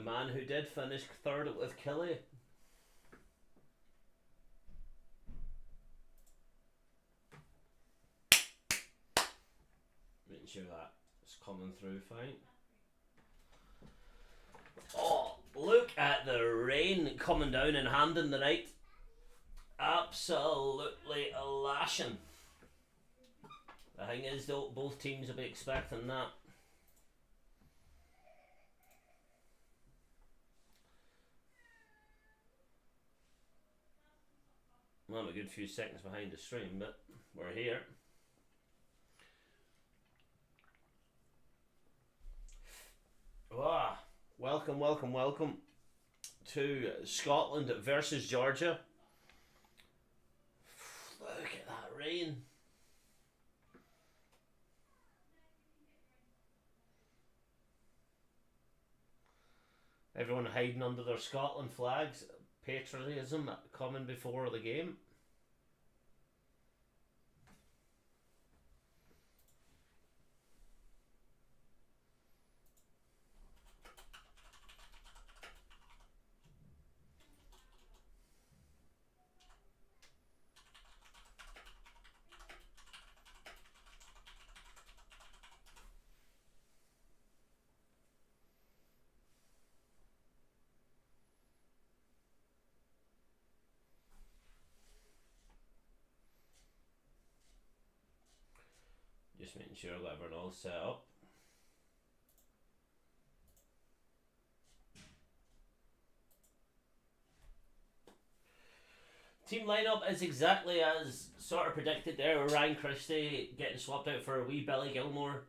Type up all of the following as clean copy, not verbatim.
man who did finish third with Killy. Making sure that it's coming through fine. Oh, look at the rain coming down in Hampden tonight. Absolutely a lashing. The thing is, though, both teams will be expecting that. Well, I'm a good few seconds behind the stream, but we're here. Ah, welcome, welcome, welcome to Scotland versus Georgia. Look at that rain. Everyone hiding under their Scotland flags. Patriotism coming before the game. Just making sure I've got everyone all set up. Team lineup is exactly as sort of predicted there, with Ryan Christie getting swapped out for a wee Billy Gilmore.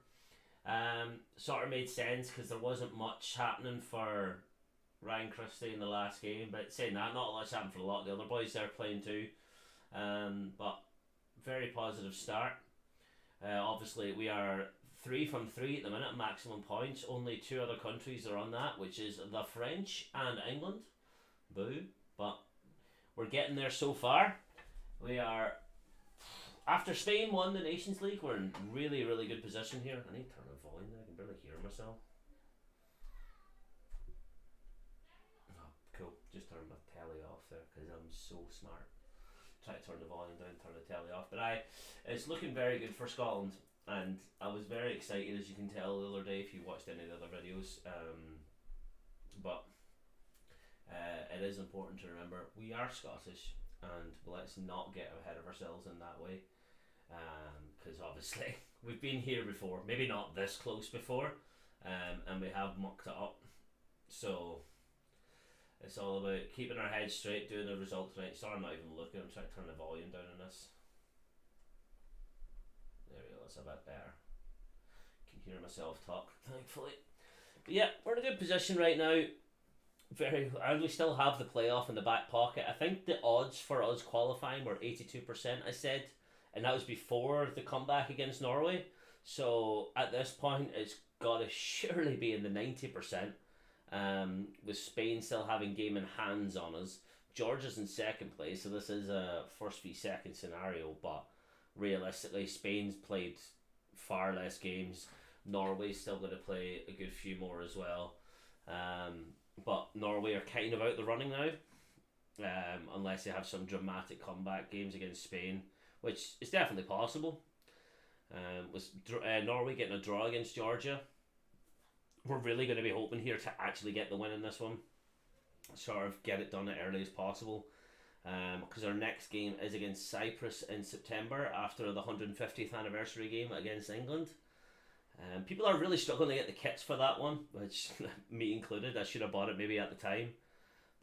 Sort of made sense because there wasn't much happening for Ryan Christie in the last game, but saying that, not much happened for a lot of the other boys they're playing too. But very positive start. Obviously, we are 3 from 3 at the minute, maximum points. Only 2 other countries are on that, which is the French and England. Boo. But we're getting there so far. We are, after Spain won the Nations League, we're in really, really good position here. I need to turn the volume there, I can barely hear myself. Oh, cool. Just turned my telly off there because I'm so smart. Try to turn the volume down, turn the telly off. But it's looking very good for Scotland, and I was very excited, as you can tell, the other day if you watched any of the other videos. But it is important to remember we are Scottish, and let's not get ahead of ourselves in that way, because obviously we've been here before, maybe not this close before, and we have mucked it up. So it's all about keeping our heads straight, doing the result tonight. Sorry, I'm not even looking. I'm trying to turn the volume down on this. There we go, that's a bit better. Can hear myself talk, thankfully. But yeah, we're in a good position right now. And we still have the playoff in the back pocket. I think the odds for us qualifying were 82%, I said, and that was before the comeback against Norway. So at this point, it's got to surely be in the 90%. With Spain still having game in hands on us. Georgia's in second place, so this is a first v second scenario, but realistically Spain's played far less games. Norway's still going to play a good few more as well, but Norway are kind of out the running now, unless they have some dramatic comeback games against Spain, which is definitely possible. With Norway getting a draw against Georgia, we're really going to be hoping here to actually get the win in this one. Sort of get it done as early as possible. Because our next game is against Cyprus in September after the 150th anniversary game against England. People are really struggling to get the kits for that one, which me included. I should have bought it maybe at the time.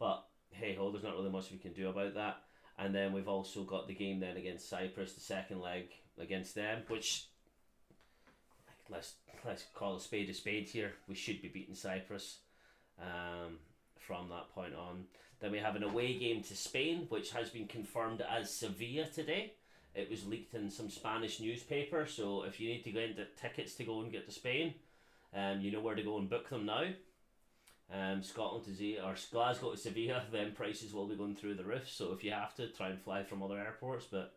But hey ho, there's not really much we can do about that. And then we've also got the game then against Cyprus, the second leg against them, which let's call a spade here. We should be beating Cyprus from that point on. Then we have an away game to Spain, which has been confirmed as Sevilla today. It was leaked in some Spanish newspaper, so if you need to go into tickets to go and get to Spain, you know where to go and book them now. Scotland or Glasgow to Sevilla, then prices will be going through the roof, so if you have to, try and fly from other airports, but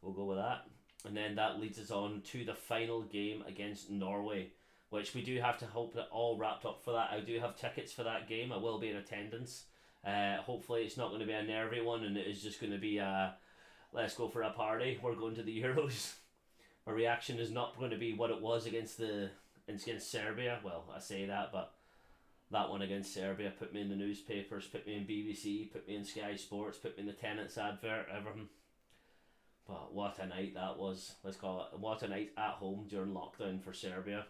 we'll go with that. And then that leads us on to the final game against Norway, which we do have to hope that all wrapped up for that. I do have tickets for that game. I will be in attendance. Hopefully it's not going to be a nervy one, and it is just going to be a let's go for a party. We're going to the Euros. My reaction is not going to be what it was against Serbia. Well, I say that, but that one against Serbia put me in the newspapers, put me in BBC, put me in Sky Sports, put me in the Tenants advert, everything. But what a night that was. Let's call it what a night at home during lockdown for Serbia.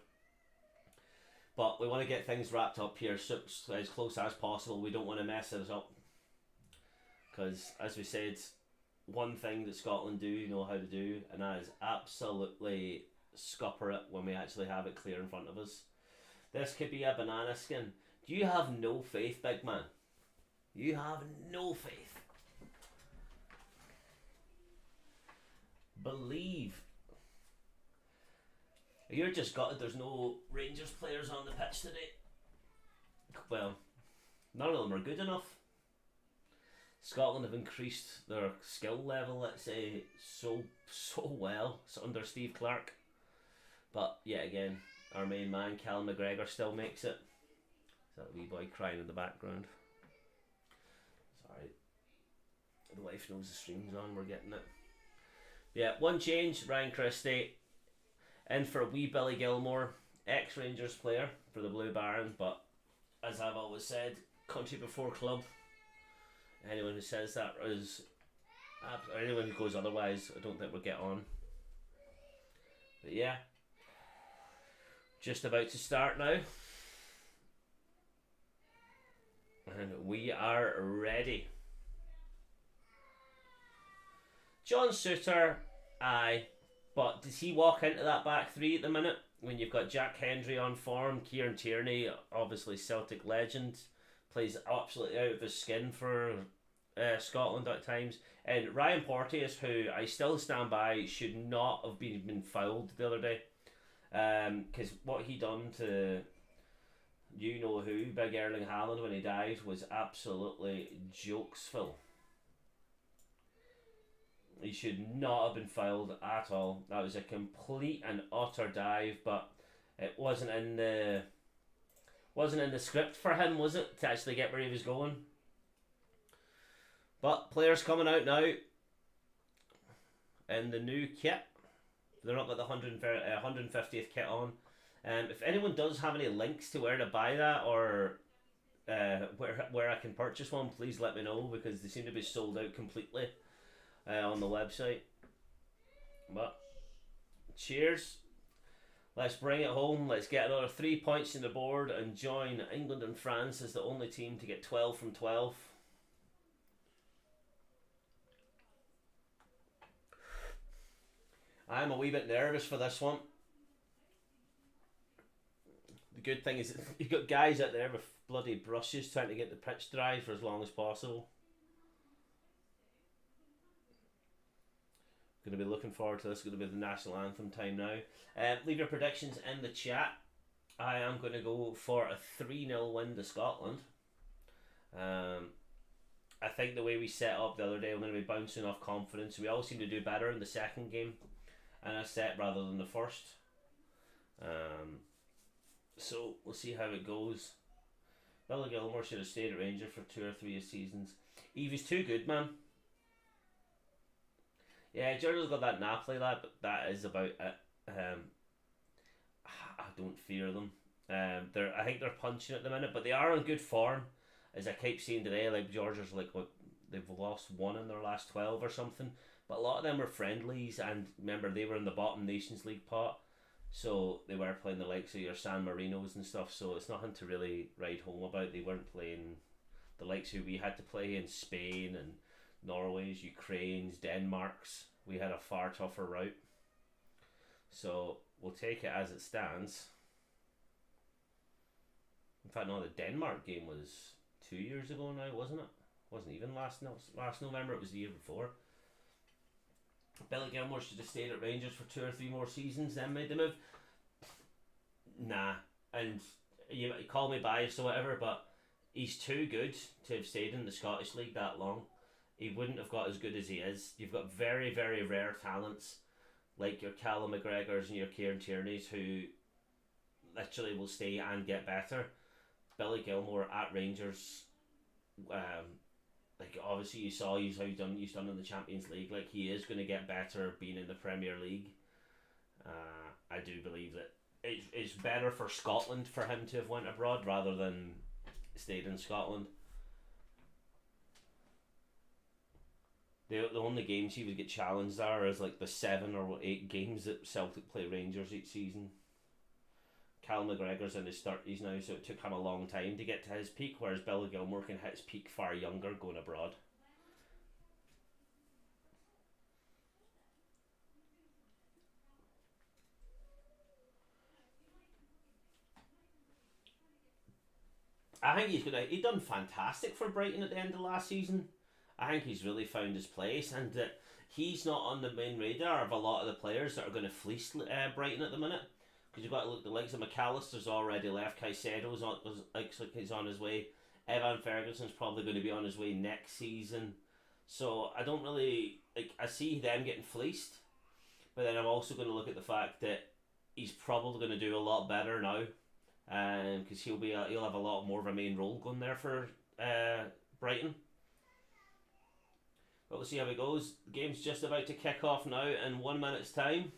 But we want to get things wrapped up here so, as close as possible. We don't want to mess this up. Because, as we said, one thing that Scotland do know how to do, and that is absolutely scupper it when we actually have it clear in front of us. This could be a banana skin. Do you have no faith, big man? You have no faith. Believe. You're just gutted there's no Rangers players on the pitch today. Well, none of them are good enough. Scotland have increased their skill level, let's say, so well. It's under Steve Clarke. But yet again, our main man, Callum McGregor, still makes it. Is that wee boy crying in the background? Sorry. The wife knows the stream's on, we're getting it. Yeah, one change, Ryan Christie in for wee Billy Gilmore, ex-Rangers player for the Blue Barons, but as I've always said, country before club. Anyone who says that is, or anyone who goes otherwise, I don't think we'll get on. But yeah, just about to start now. And we are ready. John Souttar, aye, but does he walk into that back three at the minute when you've got Jack Hendry on form, Kieran Tierney, obviously Celtic legend, plays absolutely out of his skin for Scotland at times, and Ryan Porteous, who I still stand by, should not have been fouled the other day, because what he done to you know who, big Erling Haaland, when he died was absolutely jokesful. He should not have been fouled at all. That was a complete and utter dive, but it wasn't in the script for him, was it, to actually get where he was going? But players coming out now in the new kit. They're not got the 150th kit on. If anyone does have any links to where to buy that or where I can purchase one, please let me know, because they seem to be sold out completely on the website. But cheers. Let's bring it home. Let's get another 3 points in the board and join England and France as the only team to get 12 from 12. I'm a wee bit nervous for this one. The good thing is you've got guys out there with bloody brushes trying to get the pitch dry for as long as possible. Going to be looking forward to this. It's going to be the national anthem time now. Leave your predictions in the chat. I am going to go for a 3-0 win to Scotland. I think the way we set up the other day, we're going to be bouncing off confidence. We all seem to do better in the second game and a set rather than the first. So we'll see how it goes. Billy Gilmore should have stayed at Rangers for 2 or 3 seasons. He was too good, man. Yeah, Jordan's got that Napoli lad, but that is about it. I don't fear them. I think they're punching at the minute, but they are on good form. As I keep seeing today, like Georgia's like what they've lost 1 in their last 12 or something. But a lot of them were friendlies, and remember they were in the bottom Nations League pot, so they were playing the likes of your San Marinos and stuff. So it's nothing to really write home about. They weren't playing the likes who we had to play in Spain and Norway's, Ukraine's, Denmark's. We had a far tougher route. So we'll take it as it stands. In fact, no, the Denmark game was 2 years ago now, wasn't it? Wasn't even last November, it was the year before. Billy Gilmore should have stayed at Rangers for 2 or 3 more seasons, then made the move. Nah, and you call me biased or whatever, but he's too good to have stayed in the Scottish League that long. He wouldn't have got as good as he is. You've got very, very rare talents like your Callum McGregors and your Kieran Tierneys who literally will stay and get better. Billy Gilmour at Rangers, like obviously you saw how he's done in the Champions League. Like he is going to get better being in the Premier League. I do believe that it's better for Scotland for him to have went abroad rather than stayed in Scotland. The only games he would get challenged are is like the 7 or 8 games that Celtic play Rangers each season. Cal McGregor's in his 30s now, so it took him a long time to get to his peak, whereas Billy Gilmour can hit his peak far younger going abroad. I think he done fantastic for Brighton at the end of last season. I think he's really found his place, and that he's not on the main radar of a lot of the players that are going to fleece Brighton at the minute. Because you've got to look, the likes of McAllister's already left, Caicedo's he's on his way, Evan Ferguson's probably going to be on his way next season. So I don't really I see them getting fleeced, but then I'm also going to look at the fact that he's probably going to do a lot better now, because he'll have a lot more of a main role going there for Brighton. But we'll see how it goes. The game's just about to kick off now in 1 minute's time.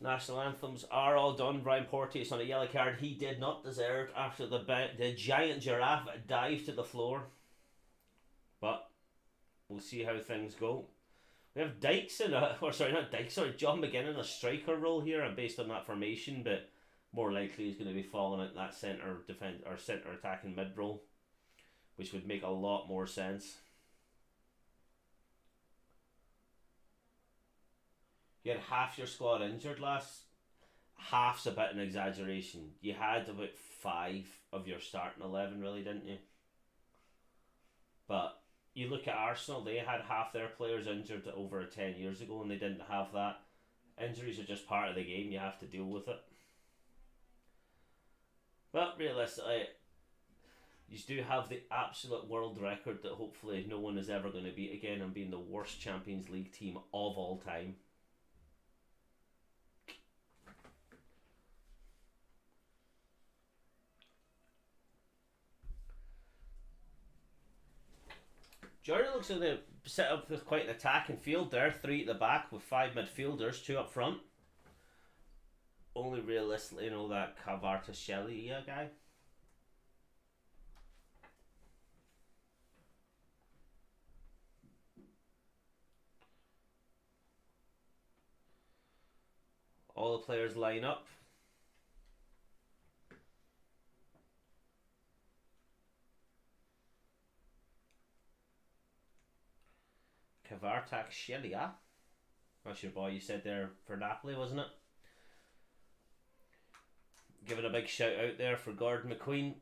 National anthems are all done. Brian Porteous on a yellow card he did not deserve after the giant giraffe dived to the floor. But we'll see how things go. We have Dykes John McGinn in a striker role here, based on that formation, but more likely he's going to be falling at that centre attacking mid role, which would make a lot more sense. You had half your squad injured half's a bit an exaggeration. You had about 5 of your starting 11, really, didn't you? But you look at Arsenal, they had half their players injured over 10 years ago, and they didn't have that. Injuries are just part of the game, you have to deal with it. But realistically, you do have the absolute world record that hopefully no one is ever going to beat again, and being the worst Champions League team of all time. Jordan looks like they set up with quite an attacking field there. 3 at the back with 5 midfielders, 2 up front. Only realistically, that Kvaratskhelia guy. All the players line up. Kvaratskhelia. That's your boy you said there for Napoli, wasn't it? Giving a big shout out there for Gordon McQueen.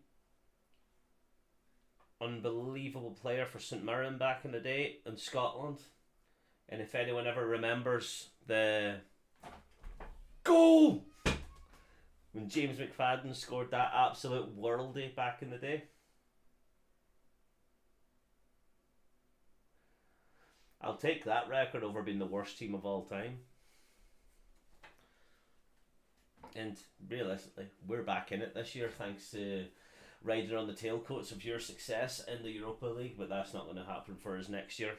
Unbelievable player for St Mirren back in the day in Scotland. And if anyone ever remembers the goal when James McFadden scored that absolute worldie back in the day, I'll take that record over being the worst team of all time. And realistically, we're back in it this year thanks to riding on the tailcoats of your success in the Europa League, but that's not going to happen for us next year.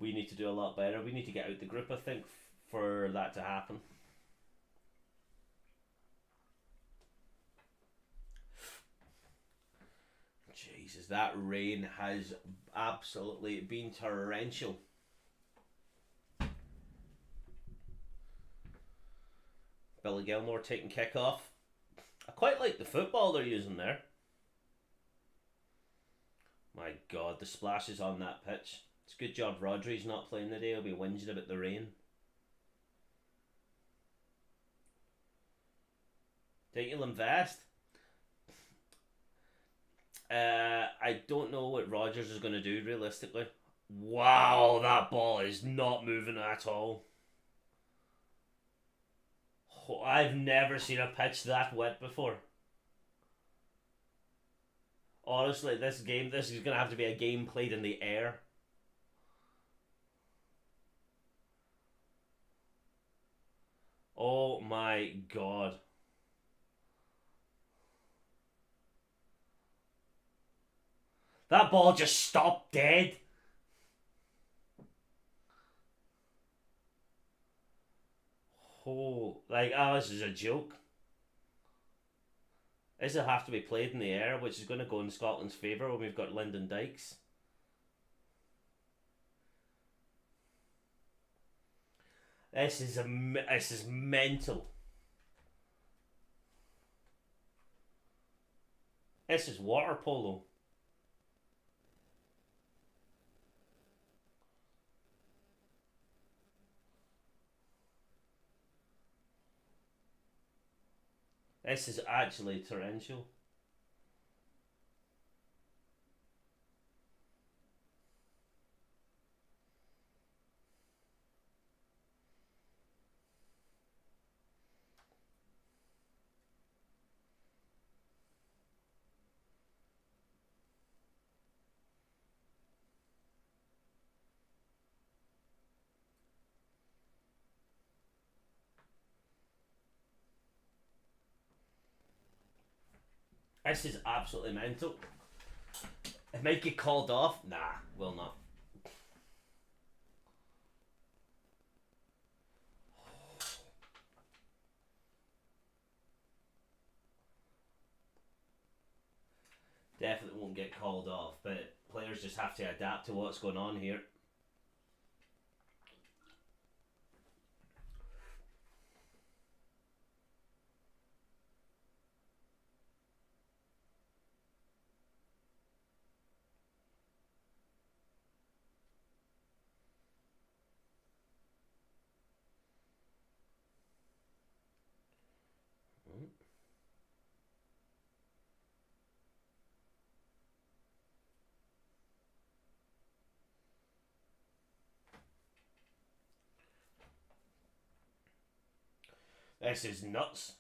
We need to do a lot better. We need to get out the group, I think, for that to happen. Jesus, that rain has absolutely been torrential. Billy Gilmour taking kick off. I quite like the football they're using there. My God, the splashes on that pitch. It's a good job Rodri's not playing today. He'll be whinging about the rain. Think you'll invest? I don't know what Rodgers is going to do realistically. Wow, that ball is not moving at all. I've never seen a pitch that wet before. Honestly, this is going to have to be a game played in the air. Oh my god. That ball just stopped dead. Oh, like, oh, this is a joke. This will have to be played in the air, which is going to go in Scotland's favour when we've got Lyndon Dykes. This is mental. This is water polo. This is actually torrential. This is absolutely mental. It might get called off. Nah, will not. Definitely won't get called off, but players just have to adapt to what's going on here. This is nuts.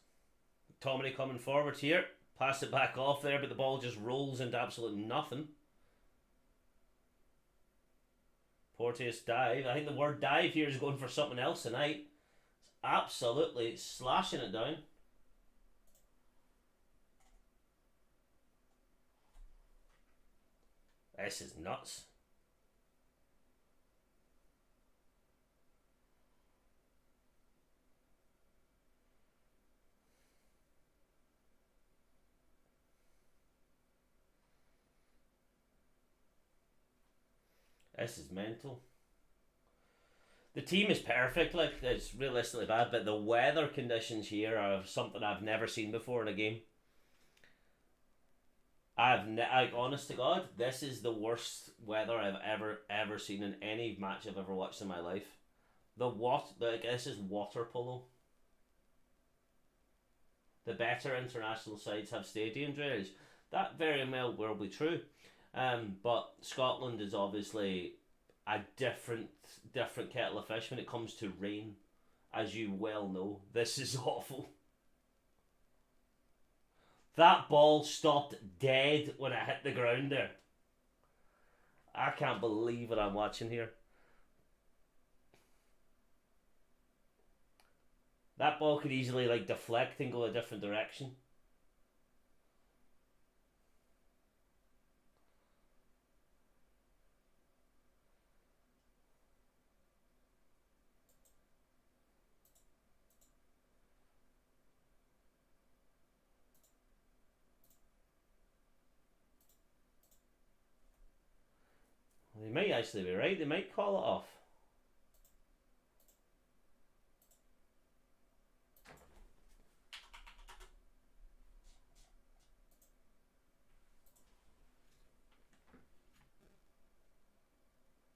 Tommy coming forward here. Pass it back off there, but the ball just rolls into absolute nothing. Porteous dive. I think the word dive here is going for something else tonight. It's absolutely slashing it down. This is nuts. This is mental. The team is perfect, like, it's realistically bad, but the weather conditions here are something I've never seen before in a game. Like, honest to God, this is the worst weather I've ever seen in any match I've ever watched in my life. This is water polo. The better international sides have stadium drainage. That very well will be true. But Scotland is obviously a different kettle of fish when it comes to rain, as you well know. This is awful. That ball stopped dead when it hit the ground there. I can't believe what I'm watching here. That ball could easily like deflect and go a different direction. They might actually be right. They might call it off.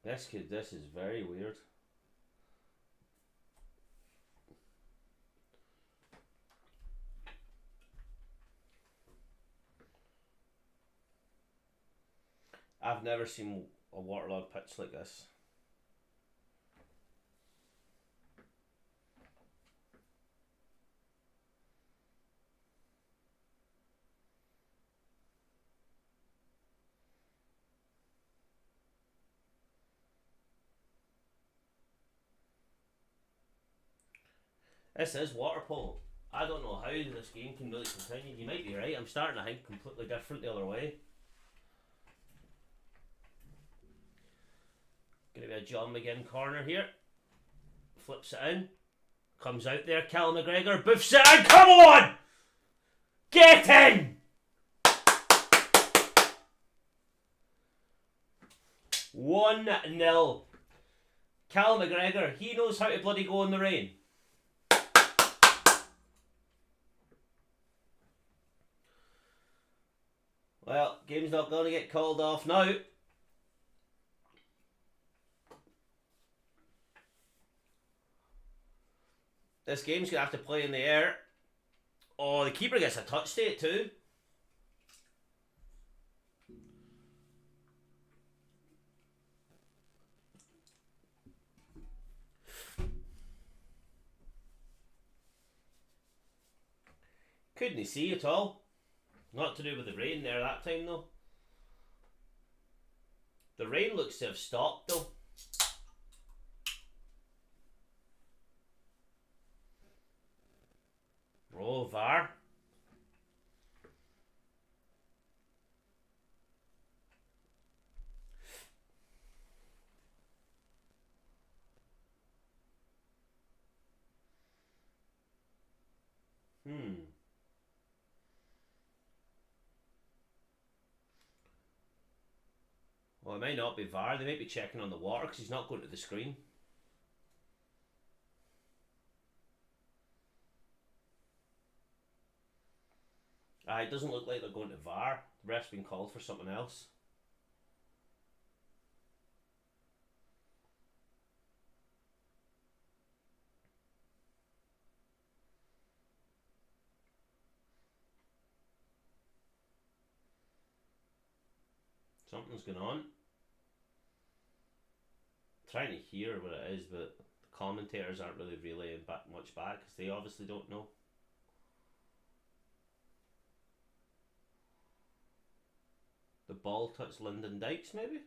This is very weird. I've never seen a waterlogged pitch like this. This is water polo. I don't know how this game can really continue. You might be right. I'm starting to think completely different the other way. Going to be a John McGinn corner here. Flips it in. Comes out there. Callum McGregor boofs it in. Come on! Get in! 1-0. Callum McGregor, he knows how to bloody go in the rain. Well, game's not going to get called off now. This game's going to have to play in the air. Oh, the keeper gets a touch state too. Couldn't see at all. Not to do with the rain there that time though. The rain looks to have stopped though. Oh, VAR. Well, it might not be VAR. They might be checking on the water because he's not going to the screen. It doesn't look like they're going to VAR. The ref's been called for something else. Something's going on. I'm trying to hear what it is, but the commentators aren't really relaying much back because they obviously don't know. The ball touched Lyndon Dykes, maybe?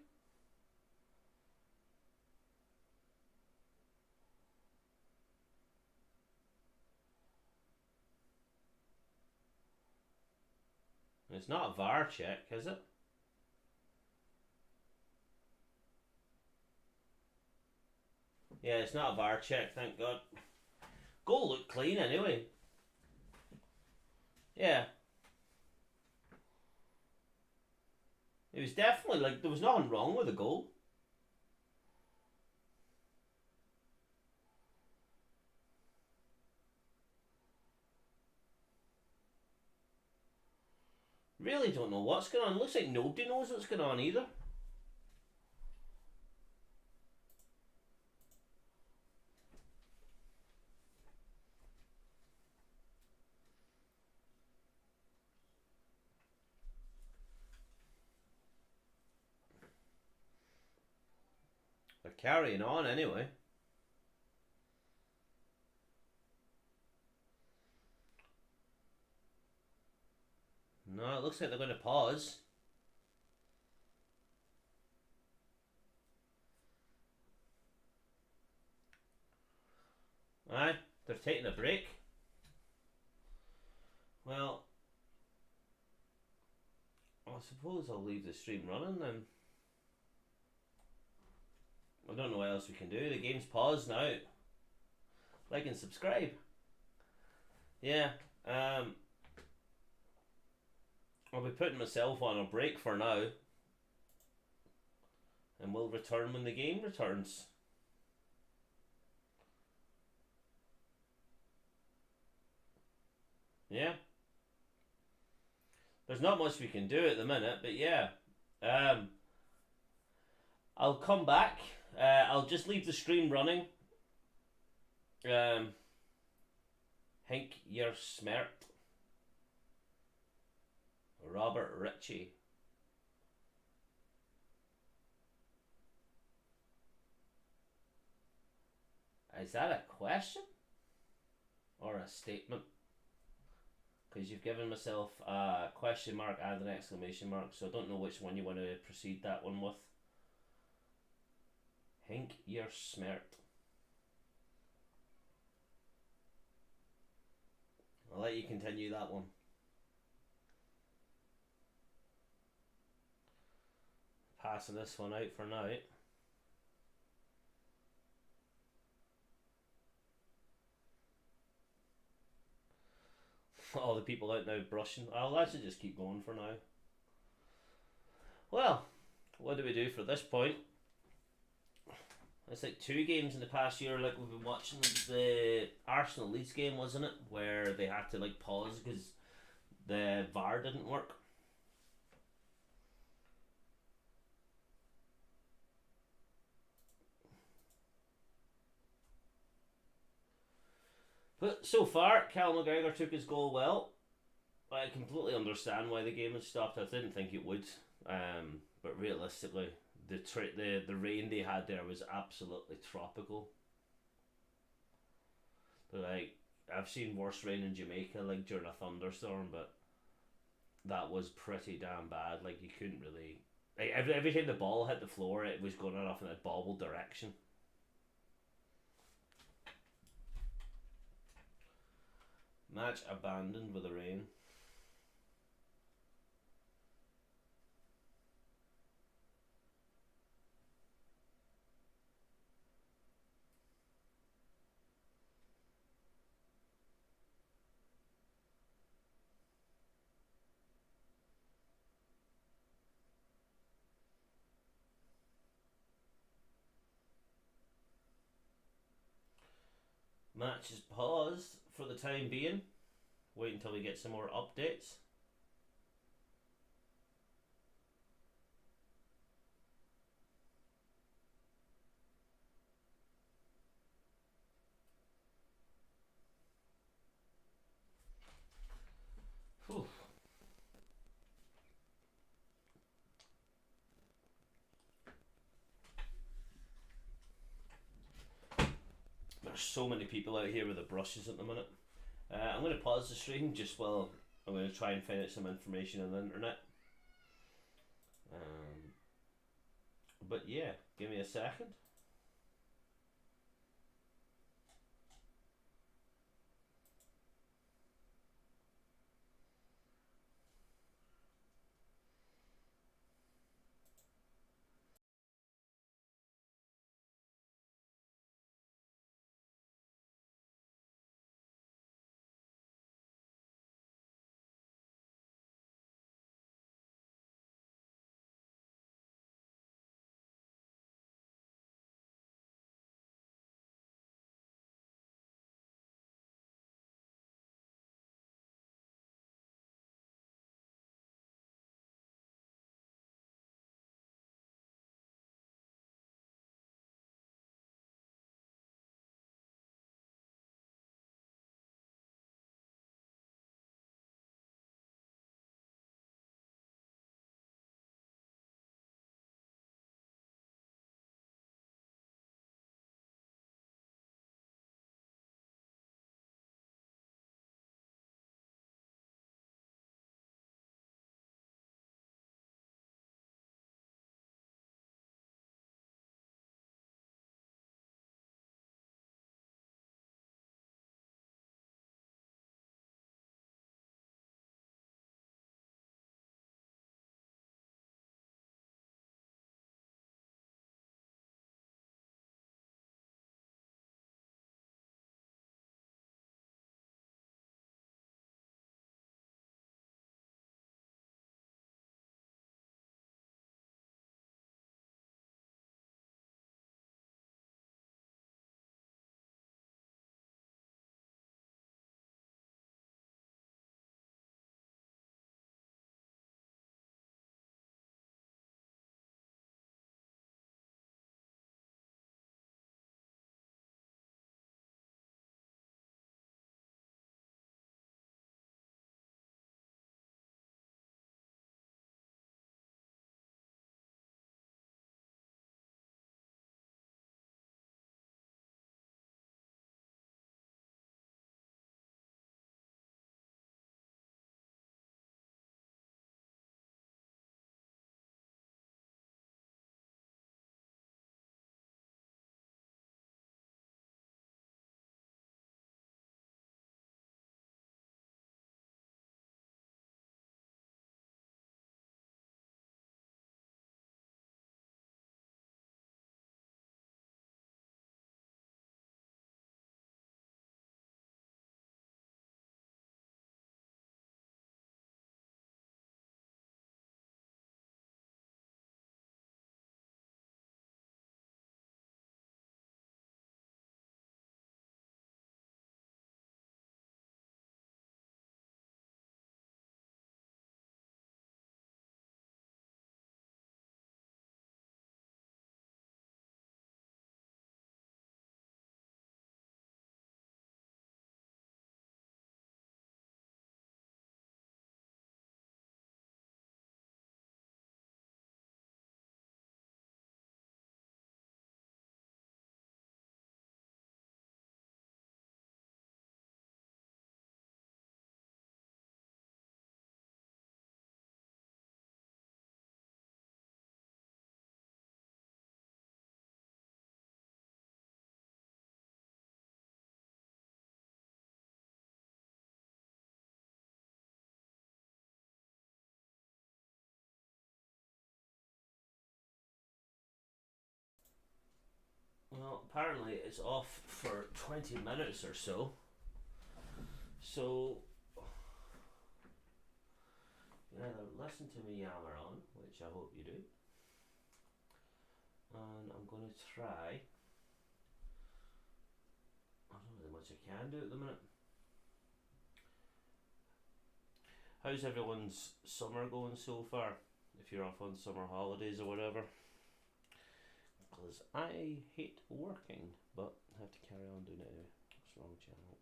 It's not a VAR check, is it? Yeah, it's not a VAR check, thank God. Goal looked clean anyway. Yeah. It was definitely like there was nothing wrong with the goal. Really don't know what's going on. Looks like nobody knows what's going on either. They're carrying on anyway. No, it looks like they're going to pause. Aye, they're taking a break. Well, I suppose I'll leave the stream running then. I don't know what else we can do. The game's paused now. Like and subscribe. Yeah, I'll be putting myself on a break for now. And we'll return when the game returns. Yeah. There's not much we can do at the minute, but yeah. I'll come back. I'll just leave the stream running. Hink you're smart. Robert Ritchie. Is that a question? Or a statement? Because you've given myself a question mark and an exclamation mark, so I don't know which one you want to proceed that one with. Hink you're smart. let you continue that one. Passing this one out for now. All the people out now brushing. I'll actually just keep going for now. Well, what do we do for this point? It's like 2 games in the past year, like we've been watching the Arsenal Leeds game, wasn't it? Where they had to like pause because the VAR didn't work. But so far, Cal McGregor took his goal well. I completely understand why the game had stopped. I didn't think it would, but realistically, the rain they had there was absolutely tropical. Like I've seen worse rain in Jamaica, like during a thunderstorm, but that was pretty damn bad. Like you couldn't really, like every time the ball hit the floor, it was going off in a bobble direction. Match abandoned with the rain. Match is paused for the time being. Wait until we get some more updates. Whew. There's so many people out here with the brushes at the minute. I'm going to pause the stream just while I'm going to try and find out some information on the internet. But yeah, give me a second. Well, apparently it's off for 20 minutes or so. So, you either listen to me yammer on, which I hope you do, and I'm going to try. I don't know how much I can do at the minute. How's everyone's summer going so far? If you're off on summer holidays or whatever. Because I hate working, but I have to carry on doing it anyway. What's wrong, channel?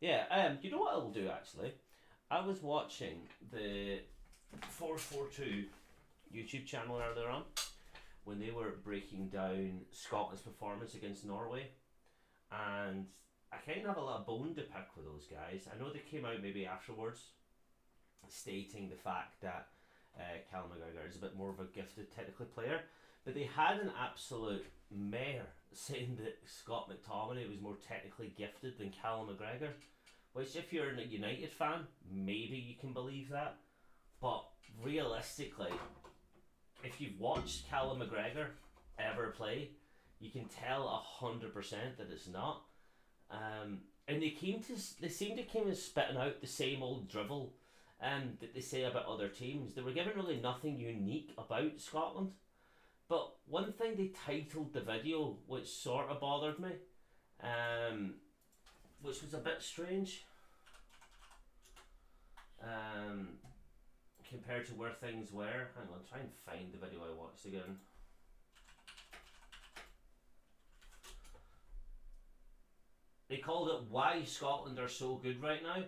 Yeah, you know what I'll do actually? I was watching the 442 YouTube channel earlier on when they were breaking down Scotland's performance against Norway, and I kind of have a lot of bone to pick with those guys. I know they came out maybe afterwards stating the fact that Callum McGregor is a bit more of a gifted technically player, but they had an absolute mare saying that Scott McTominay was more technically gifted than Callum McGregor, which if you're a United fan, maybe you can believe that, but realistically, if you've watched Callum McGregor ever play, you can tell 100% that it's not. And they seem to kind of spitting out the same old drivel that they say about other teams. They were given really nothing unique about Scotland. But one thing they titled the video, which sort of bothered me, which was a bit strange, compared to where things were. Hang on, try and find the video I watched again. They called it "Why Scotland Are So Good Right Now,"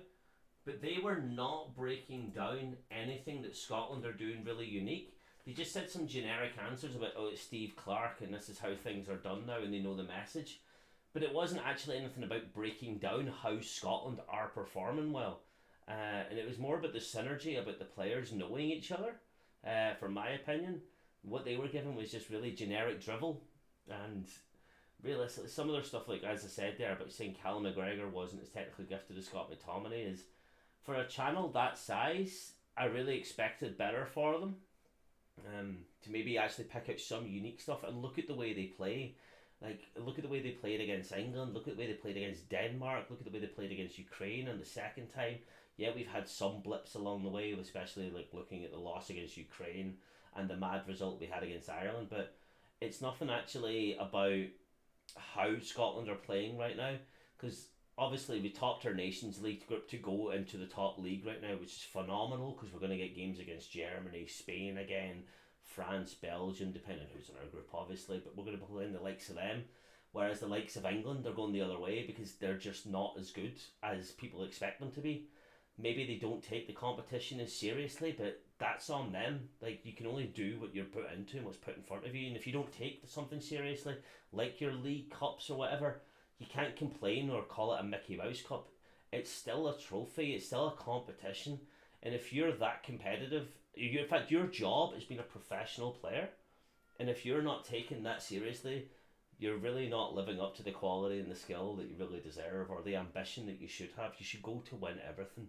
but they were not breaking down anything that Scotland are doing really unique. They just said some generic answers about, oh, it's Steve Clarke and this is how things are done now and they know the message. But it wasn't actually anything about breaking down how Scotland are performing well. And it was more about the synergy, about the players knowing each other, from my opinion. What they were given was just really generic drivel. And realistically, some of their stuff, like as I said there, about saying Callum McGregor wasn't as technically gifted as Scott McTominay, is for a channel that size, I really expected better for them. To maybe actually pick out some unique stuff and look at the way they play. Like, look at the way they played against England, look at the way they played against Denmark, look at the way they played against Ukraine and the second time. Yeah, we've had some blips along the way, especially like looking at the loss against Ukraine and the mad result we had against Ireland, but it's nothing actually about how Scotland are playing right now, because obviously we topped our Nations League group to go into the top league right now, which is phenomenal because we're going to get games against Germany, Spain again, France, Belgium, depending on who's in our group obviously, but we're going to be playing the likes of them, whereas the likes of England are going the other way because they're just not as good as people expect them to be. Maybe they don't take the competition as seriously, but that's on them. Like, you can only do what you're put into and what's put in front of you, and if you don't take something seriously, like your league cups or whatever, you can't complain or call it a Mickey Mouse Cup. It's still a trophy, it's still a competition, and if you're that competitive, in fact your job is being a professional player, and if you're not taking that seriously, you're really not living up to the quality and the skill that you really deserve or the ambition that you should have. You should go to win everything.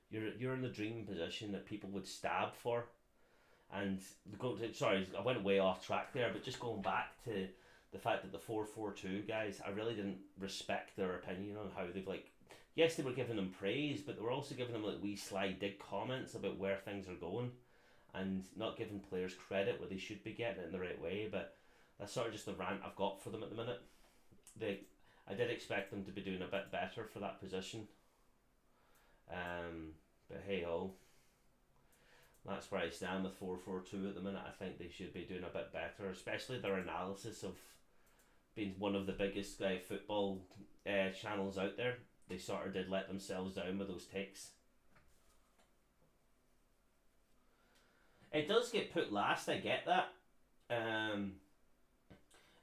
You're in the dream position that people would stab for. And sorry, I went way off track there, but just going back to the fact that the 442 guys, I really didn't respect their opinion on how they've, like, yes, they were giving them praise, but they were also giving them like wee sly dig comments about where things are going and not giving players credit where they should be getting it in the right way. But that's sort of just the rant I've got for them at the minute. I did expect them to be doing a bit better for that position. But hey ho, that's where I stand with 442 at the minute. I think they should be doing a bit better, especially their analysis of being one of the biggest football channels out there. They sort of did let themselves down with those takes. It does get put last, I get that.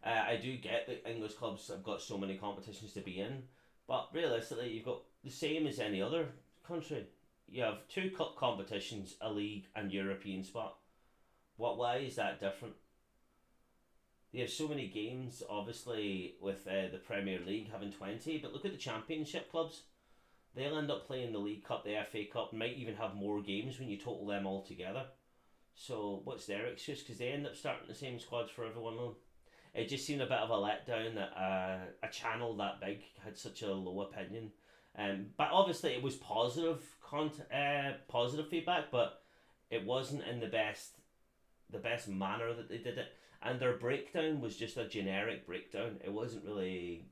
I do get that English clubs have got so many competitions to be in, but realistically you've got the same as any other country. You have 2 cup competitions, a league and European spot. Why is that different? They have so many games, obviously, with the Premier League having 20, but look at the Championship clubs. They'll end up playing the League Cup, the FA Cup, might even have more games when you total them all together. So what's their excuse? Because they end up starting the same squads for everyone else. It just seemed a bit of a letdown that a channel that big had such a low opinion. But obviously it was positive feedback, but it wasn't in the best manner that they did it. And their breakdown was just a generic breakdown. It wasn't really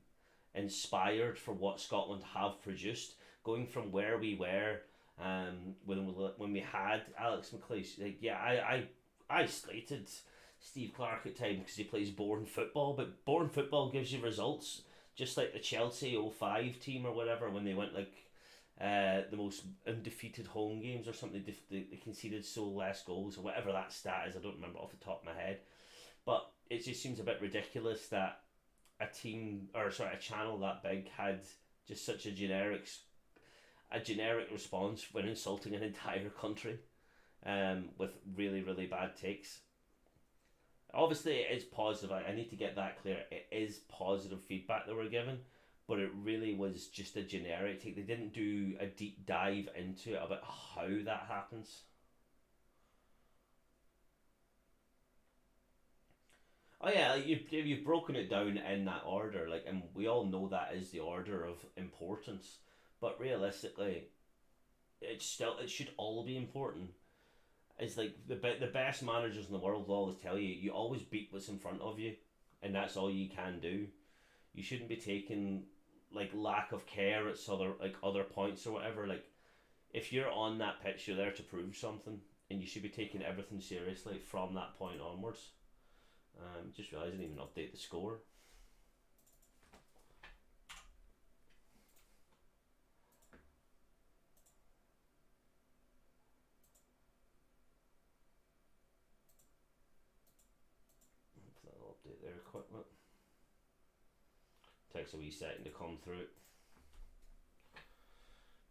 inspired for what Scotland have produced. Going from where we were, when we had Alex McLeish, like, yeah, I slated Steve Clarke at times because he plays boring football, but boring football gives you results, just like the Chelsea 05 team or whatever, when they went like the most undefeated home games or something. They conceded so less goals or whatever that stat is. I don't remember off the top of my head, but it just seems a bit ridiculous that a channel that big had just such a generic response when insulting an entire country, with really really bad takes. Obviously, it is positive. I need to get that clear. It is positive feedback that we're given, but it really was just a generic take. They didn't do a deep dive into it about how that happens. Oh yeah, like you've broken it down in that order, like, and we all know that is the order of importance. But realistically, it should all be important. It's like the best managers in the world will always tell you, you always beat what's in front of you, and that's all you can do. You shouldn't be taking like lack of care at other points or whatever. Like, if you're on that pitch, you're there to prove something, and you should be taking everything seriously from that point onwards. Just realised I didn't even update the score. That'll update their equipment. Takes a wee second to come through.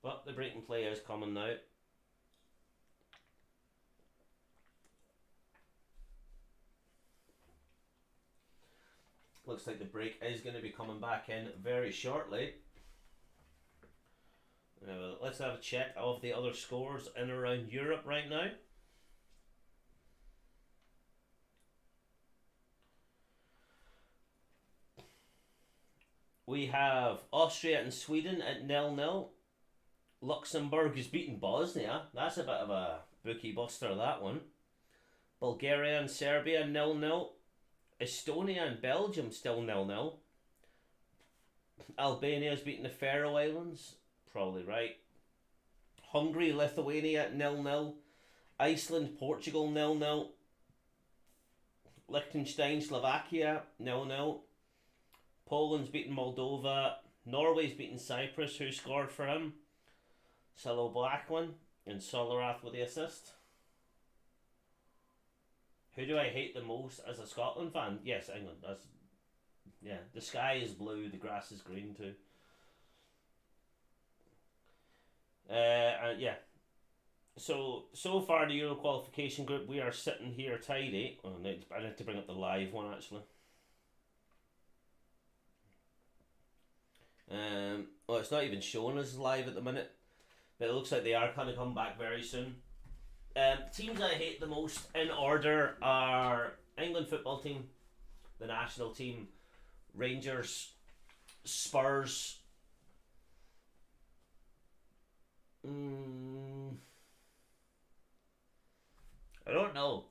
But the break and play is coming now. Looks like the break is going to be coming back in very shortly. Let's have a check of the other scores in and around Europe right now. We have Austria and Sweden at 0-0. Luxembourg is beating Bosnia. That's a bit of a bookie buster, that one. Bulgaria and Serbia 0-0. Estonia and Belgium still 0-0. Albania is beating the Faroe Islands. Probably right. Hungary, Lithuania 0-0. Iceland, Portugal 0-0. Liechtenstein, Slovakia 0-0. Poland's beating Moldova. Norway's beating Cyprus. Who scored for him? Salo Blackman and Solarath with the assist. Who do I hate the most as a Scotland fan? Yes, England. The sky is blue, the grass is green too. And yeah. So far the Euro qualification group, we are sitting here tidy. Oh, I need to bring up the live one actually. Well, it's not even showing us live at the minute, but it looks like they are kind of coming back very soon. Teams I hate the most in order are England football team, the national team, Rangers, Spurs. I don't know.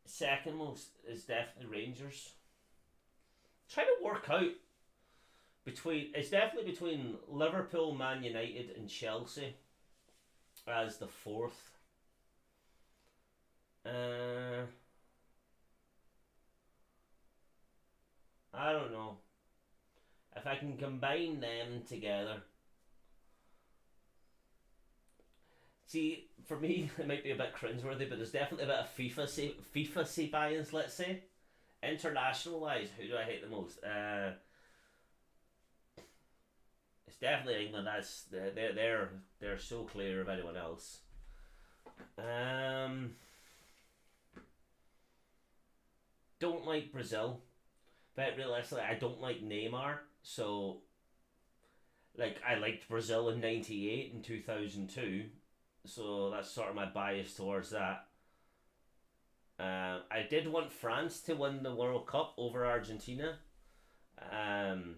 Second most is definitely Rangers. Trying to work out it's definitely between Liverpool, Man United, and Chelsea as the fourth. I don't know if I can combine them together. See, for me, it might be a bit cringeworthy, but there's definitely a bit of FIFA bias, let's say. International wise, who do I hate the most? It's definitely England. They're so clear of anyone else. Don't like Brazil, but realistically, I don't like Neymar. So, like, I liked Brazil in '98 and 2002, So that's sort of my bias towards that. I did want France to win the World Cup over Argentina. Um,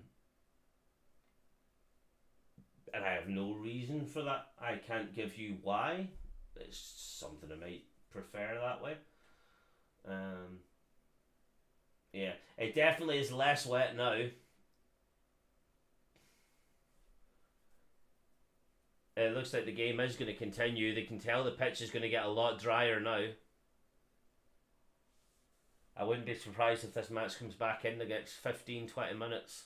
and I have no reason for that. I can't give you why. It's something I might prefer that way. Um, yeah, it definitely is less wet now. It looks like the game is going to continue. They can tell the pitch is going to get a lot drier now. I wouldn't be surprised if this match comes back in the next 15-20 minutes.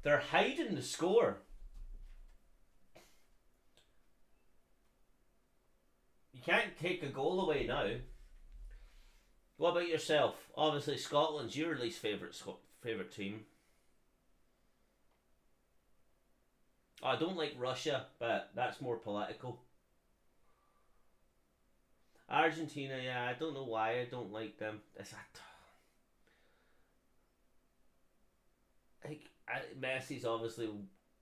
They're hiding the score. You can't take a goal away now. What about yourself? Obviously, Scotland's your least favourite team. Oh, I don't like Russia, but that's more political. Argentina, yeah, I don't know why I don't like them. Messi's obviously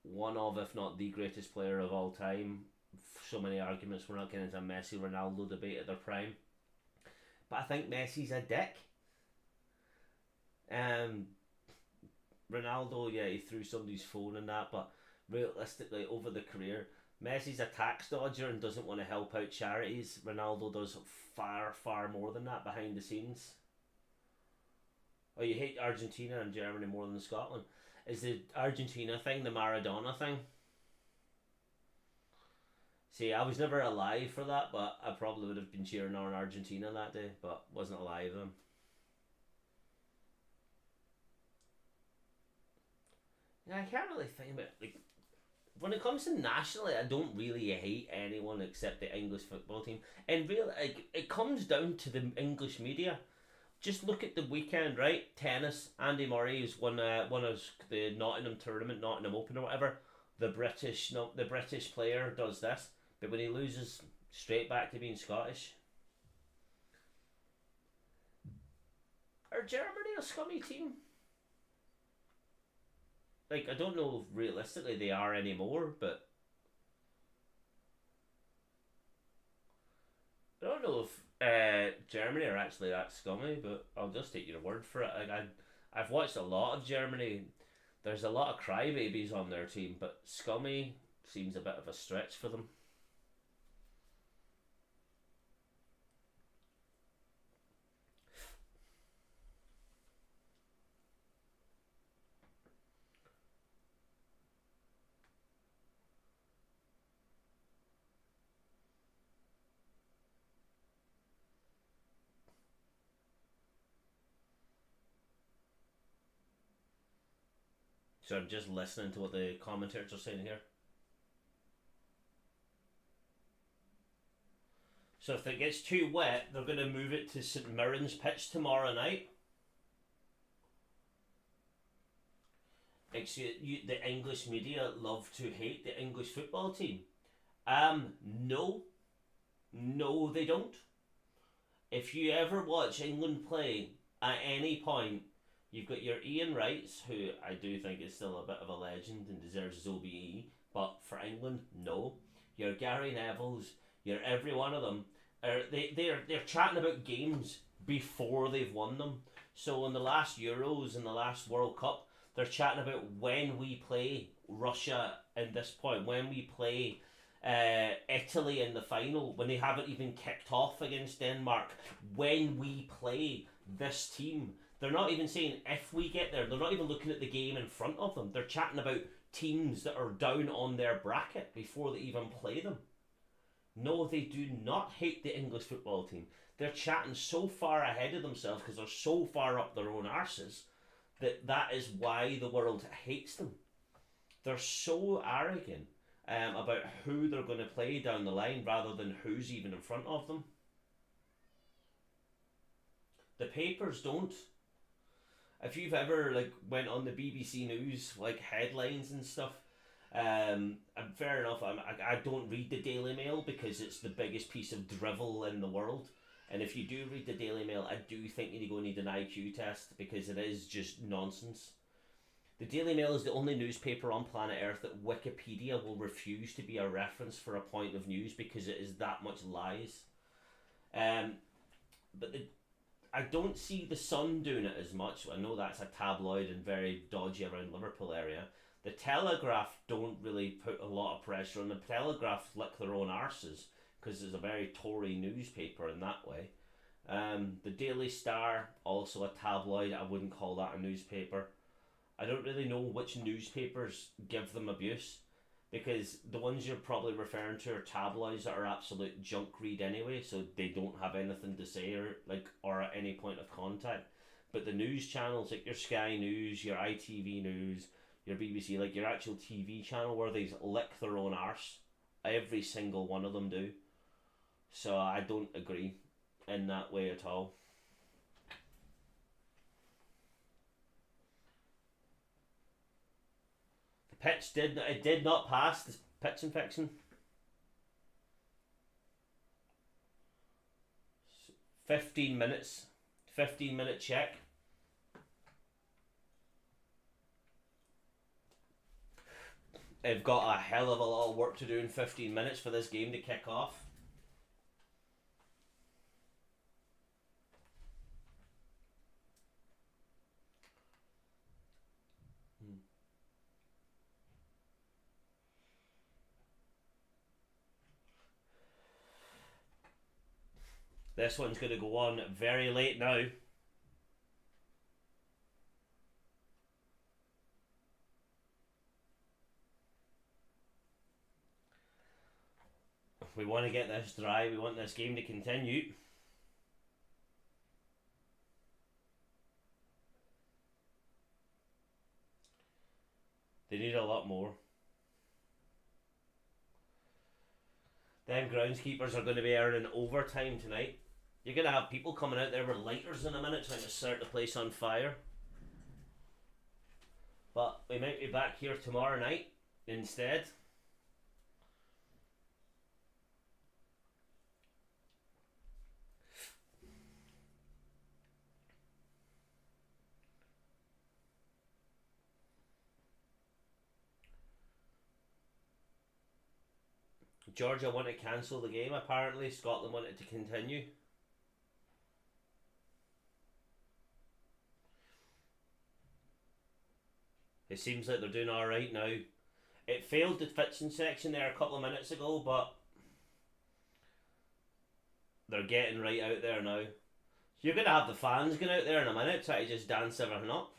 one of, if not the greatest player of all time. So many arguments. We're not getting into a Messi Ronaldo debate at their prime, but I think Messi's a dick. Um, Ronaldo, yeah, he threw somebody's phone and that, but realistically, over the career, Messi's a tax dodger and doesn't want to help out charities. Ronaldo does far, far more than that behind the scenes. Oh, you hate Argentina and Germany more than Scotland. Is the Argentina thing the Maradona thing? See, I was never alive for that, but I probably would have been cheering on Argentina that day, but wasn't alive then. Yeah, I can't really think about it. Like, when it comes to nationally, I don't really hate anyone except the English football team. And really, like, it comes down to the English media. Just look at the weekend, right? Tennis. Andy Murray has won us the Nottingham tournament, Nottingham Open or whatever. The British, no, the British player does this, but when he loses, straight back to being Scottish. Are Germany a scummy team? Like, I don't know if realistically they are anymore, but I don't know if Germany are actually that scummy, but I'll just take your word for it. Like, I've watched a lot of Germany. There's a lot of crybabies on their team, but scummy seems a bit of a stretch for them. So I'm just listening to what the commentators are saying here. So if it gets too wet, they're going to move it to St Mirren's pitch tomorrow night. The English media love to hate the English football team. No, no, they don't. If you ever watch England play at any point, you've got your Ian Wrights, who I do think is still a bit of a legend and deserves his OBE, but for England, no. Your Gary Nevilles, your every one of them, they're chatting about games before they've won them. So in the last Euros and the last World Cup, they're chatting about when we play Russia at this point, when we play Italy in the final, when they haven't even kicked off against Denmark, when we play this team. They're not even saying if we get there. They're not even looking at the game in front of them. They're chatting about teams that are down on their bracket before they even play them. No, they do not hate the English football team. They're chatting so far ahead of themselves because they're so far up their own arses that is why the world hates them. They're so arrogant about who they're going to play down the line rather than who's even in front of them. The papers don't. If you've ever went on the BBC News headlines and stuff, fair enough. I don't read the Daily Mail because it's the biggest piece of drivel in the world. And if you do read the Daily Mail, I do think you go need an IQ test because it is just nonsense. The Daily Mail is the only newspaper on planet Earth that Wikipedia will refuse to be a reference for a point of news because it is that much lies. But I don't see the Sun doing it as much. I know that's a tabloid and very dodgy around Liverpool area. The Telegraph don't really put a lot of pressure on. The Telegraph lick their own arses because it's a very Tory newspaper in that way. The Daily Star, also a tabloid. I wouldn't call that a newspaper. I don't really know which newspapers give them abuse, because the ones you're probably referring to are tabloids that are absolute junk read anyway, so they don't have anything to say or at any point of contact. But the news channels like your Sky News, your ITV News, your BBC, like your actual TV channel where they lick their own arse, every single one of them do. So I don't agree in that way at all. Pitch did not pass the pitch infection. 15 minutes. 15-minute check. They've got a hell of a lot of work to do in 15 minutes for this game to kick off. This one's going to go on very late now. We want to get this dry. We want this game to continue. They need a lot more. Them groundskeepers are going to be earning overtime tonight. You're going to have people coming out there with lighters in a minute trying to start the place on fire. But we might be back here tomorrow night instead. Georgia want to cancel the game apparently. Scotland want it to continue. It seems like they're doing alright now. It failed the fixing section there a couple of minutes ago, but they're getting right out there now. You're going to have the fans going out there in a minute, try to just dance everything up.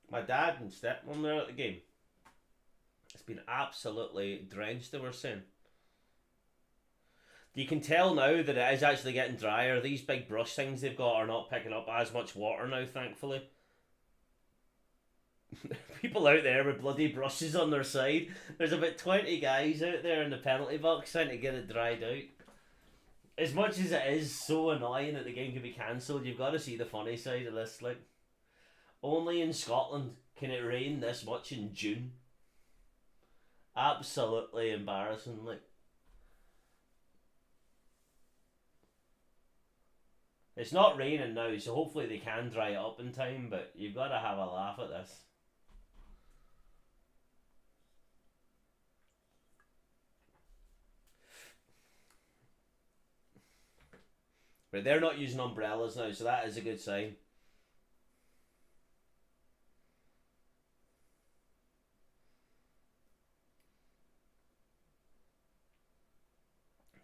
My dad and stepmom there at the game. It's been absolutely drenched, they were saying. You can tell now that it is actually getting drier. These big brush things they've got are not picking up as much water now, thankfully. People out there with bloody brushes on their side. There's about 20 guys out there in the penalty box trying to get it dried out. As much as it is so annoying that the game can be cancelled, you've got to see the funny side of this. Like, only in Scotland can it rain this much in June. Absolutely embarrassing. Like, it's not raining now, so hopefully they can dry it up in time, but you've got to have a laugh at this. But they're not using umbrellas now, so that is a good sign.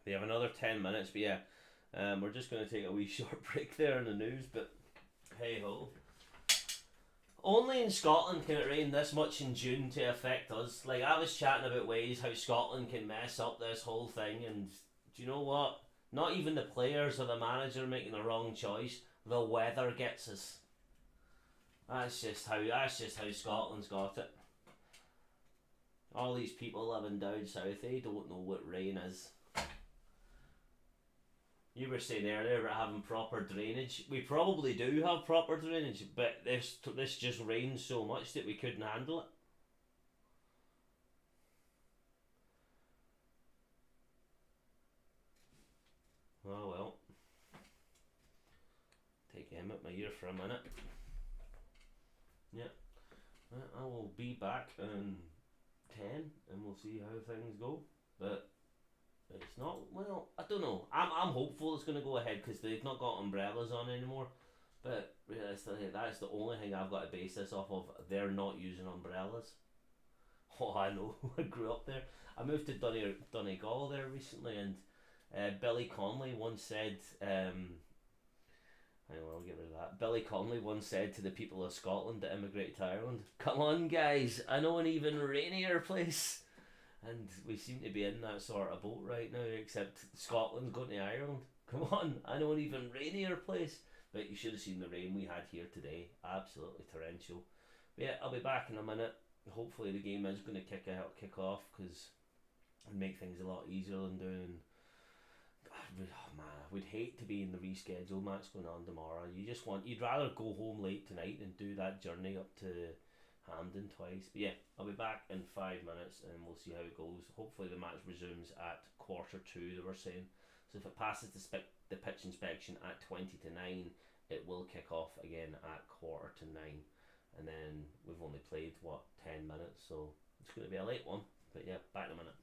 They have another 10 minutes, but yeah, we're just going to take a wee short break there in the news, but hey ho. Only in Scotland can it rain this much in June to affect us. Like, I was chatting about ways how Scotland can mess up this whole thing, and do you know what? Not even the players or the manager making the wrong choice. The weather gets us. That's just how Scotland's got it. All these people living down south, they don't know what rain is. You were saying earlier about having proper drainage. We probably do have proper drainage, but this just rains so much that we couldn't handle it. Oh well. I'm at my ear for a minute. Yeah. I will be back in 10 and we'll see how things go. But it's not, well, I don't know. I'm hopeful it's going to go ahead because they've not got umbrellas on anymore. But realistically, that's the only thing I've got to base this off of. They're not using umbrellas. Oh, I know. I grew up there. I moved to Donegal there recently, and Billy Connolly once said, hang on, I'll get rid of that. Billy Connolly once said to the people of Scotland that immigrated to Ireland, "Come on, guys, I know an even rainier place." And we seem to be in that sort of boat right now, except Scotland's going to Ireland. Come on, I know an even rainier place. But you should have seen the rain we had here today. Absolutely torrential. But yeah, I'll be back in a minute. Hopefully the game is going to kick off because it'd make things a lot easier than doing. Oh man, I would hate to be in the rescheduled match going on tomorrow. You'd rather go home late tonight and do that journey up to Hampden twice. But yeah, I'll be back in 5 minutes and we'll see how it goes. Hopefully the match resumes at 2:45, they were saying. So if it passes the pitch inspection at 8:50, it will kick off again at 8:45. And then we've only played, 10 minutes, so it's going to be a late one. But yeah, back in a minute.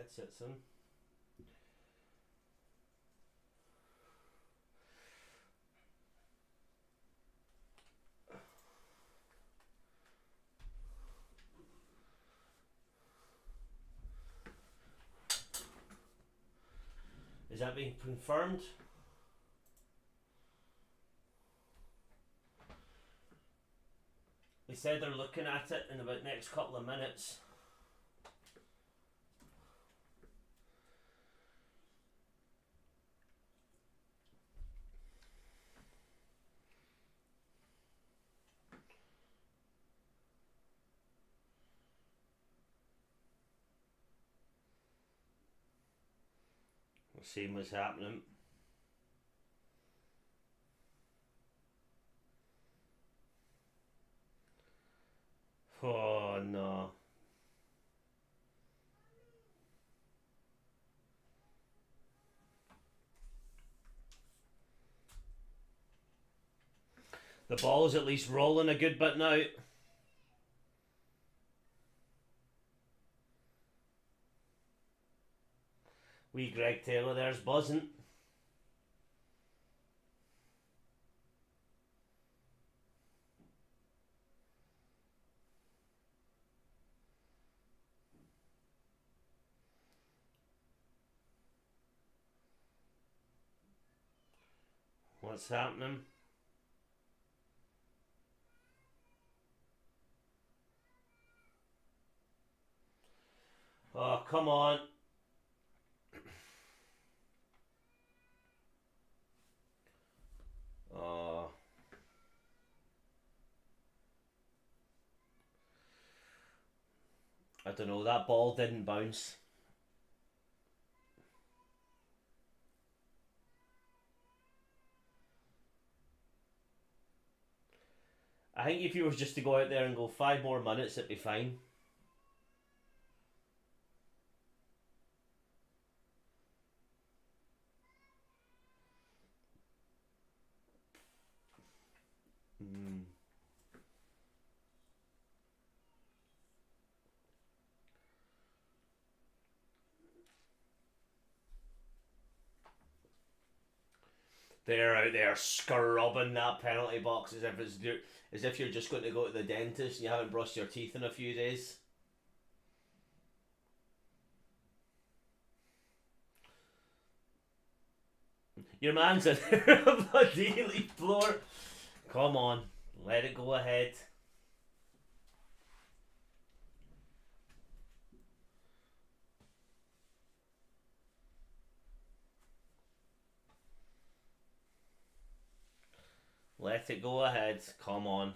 headsets in. Is that being confirmed? They said they're looking at it in about next couple of minutes. We'll see what's happening. Oh no. The ball's at least rolling a good bit now. Wee Greg Taylor there's buzzing. What's happening? Oh, come on. Oh. I don't know, that ball didn't bounce. I think if you were just to go out there and go 5 more minutes, it'd be fine. They're out there scrubbing that penalty box as if you're just going to go to the dentist and you haven't brushed your teeth in a few days. Your man's in there on the daily floor. Come on, let it go ahead. Let it go ahead. Come on.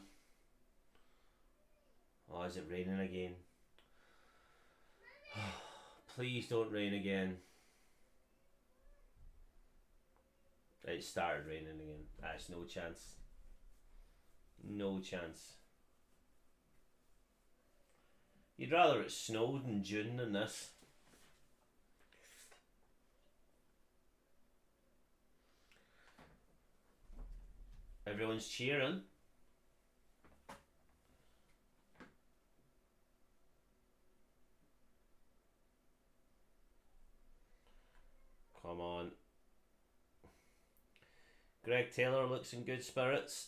Oh, is it raining again? Please don't rain again. It started raining again. That's no chance. No chance. You'd rather it snowed in June than this. Everyone's cheering. Come on. Greg Taylor looks in good spirits.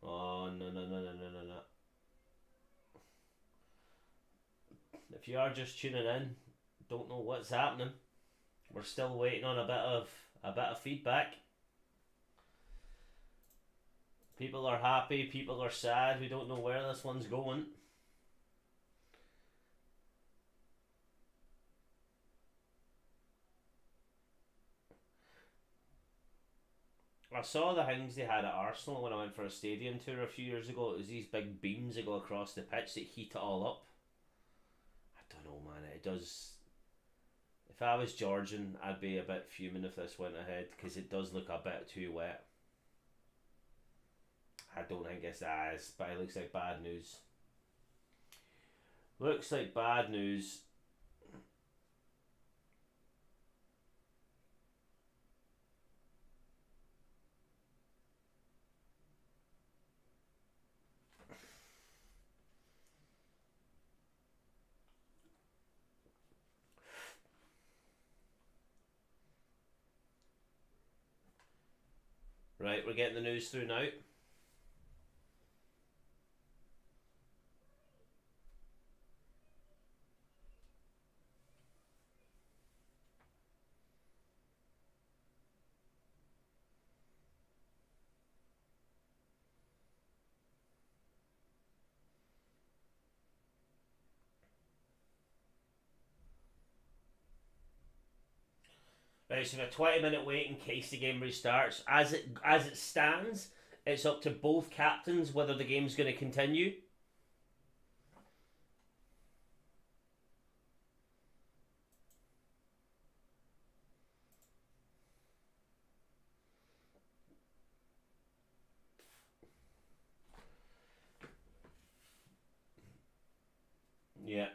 Oh, no. If you are just tuning in, don't know what's happening. We're still waiting on a bit of feedback. People are happy, people are sad. We don't know where this one's going. I saw the things they had at Arsenal when I went for a stadium tour a few years ago. It was these big beams that go across the pitch that heat it all up. I don't know, man. It does. If I was Georgian, I'd be a bit fuming if this went ahead because it does look a bit too wet. I don't think it's as, but it looks like bad news. Looks like bad news. Right, we're getting the news through now. Right, so we have a 20-minute wait in case the game restarts. As it stands, it's up to both captains whether the game's going to continue. Yeah.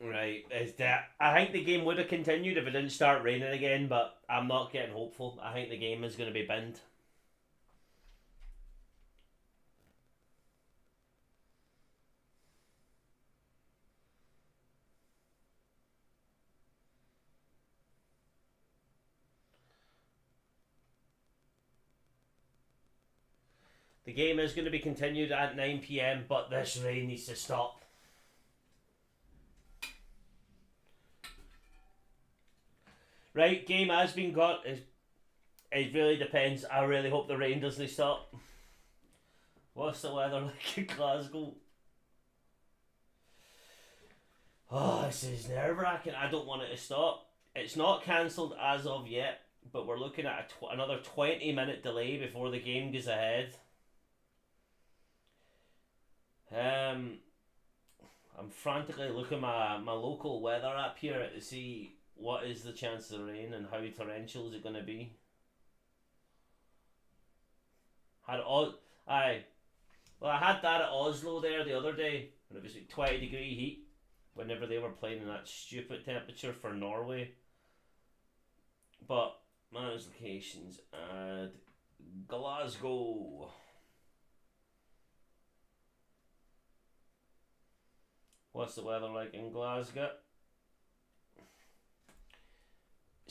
Right, is that? I think the game would have continued if it didn't start raining again, but I'm not getting hopeful. I think the game is going to be binned. The game is going to be continued at 9 p.m, but this rain needs to stop. Right, game has been got. It really depends. I really hope the rain doesn't stop. What's the weather like in Glasgow? Oh, this is nerve-wracking. I don't want it to stop. It's not cancelled as of yet, but we're looking at another 20-minute delay before the game goes ahead. I'm frantically looking at my local weather app here to see what is the chance of rain and how torrential is it going to be. I had that at Oslo there the other day, and it was like 20-degree heat whenever they were playing in that stupid temperature for Norway. But manage locations, add Glasgow. What's the weather like in Glasgow?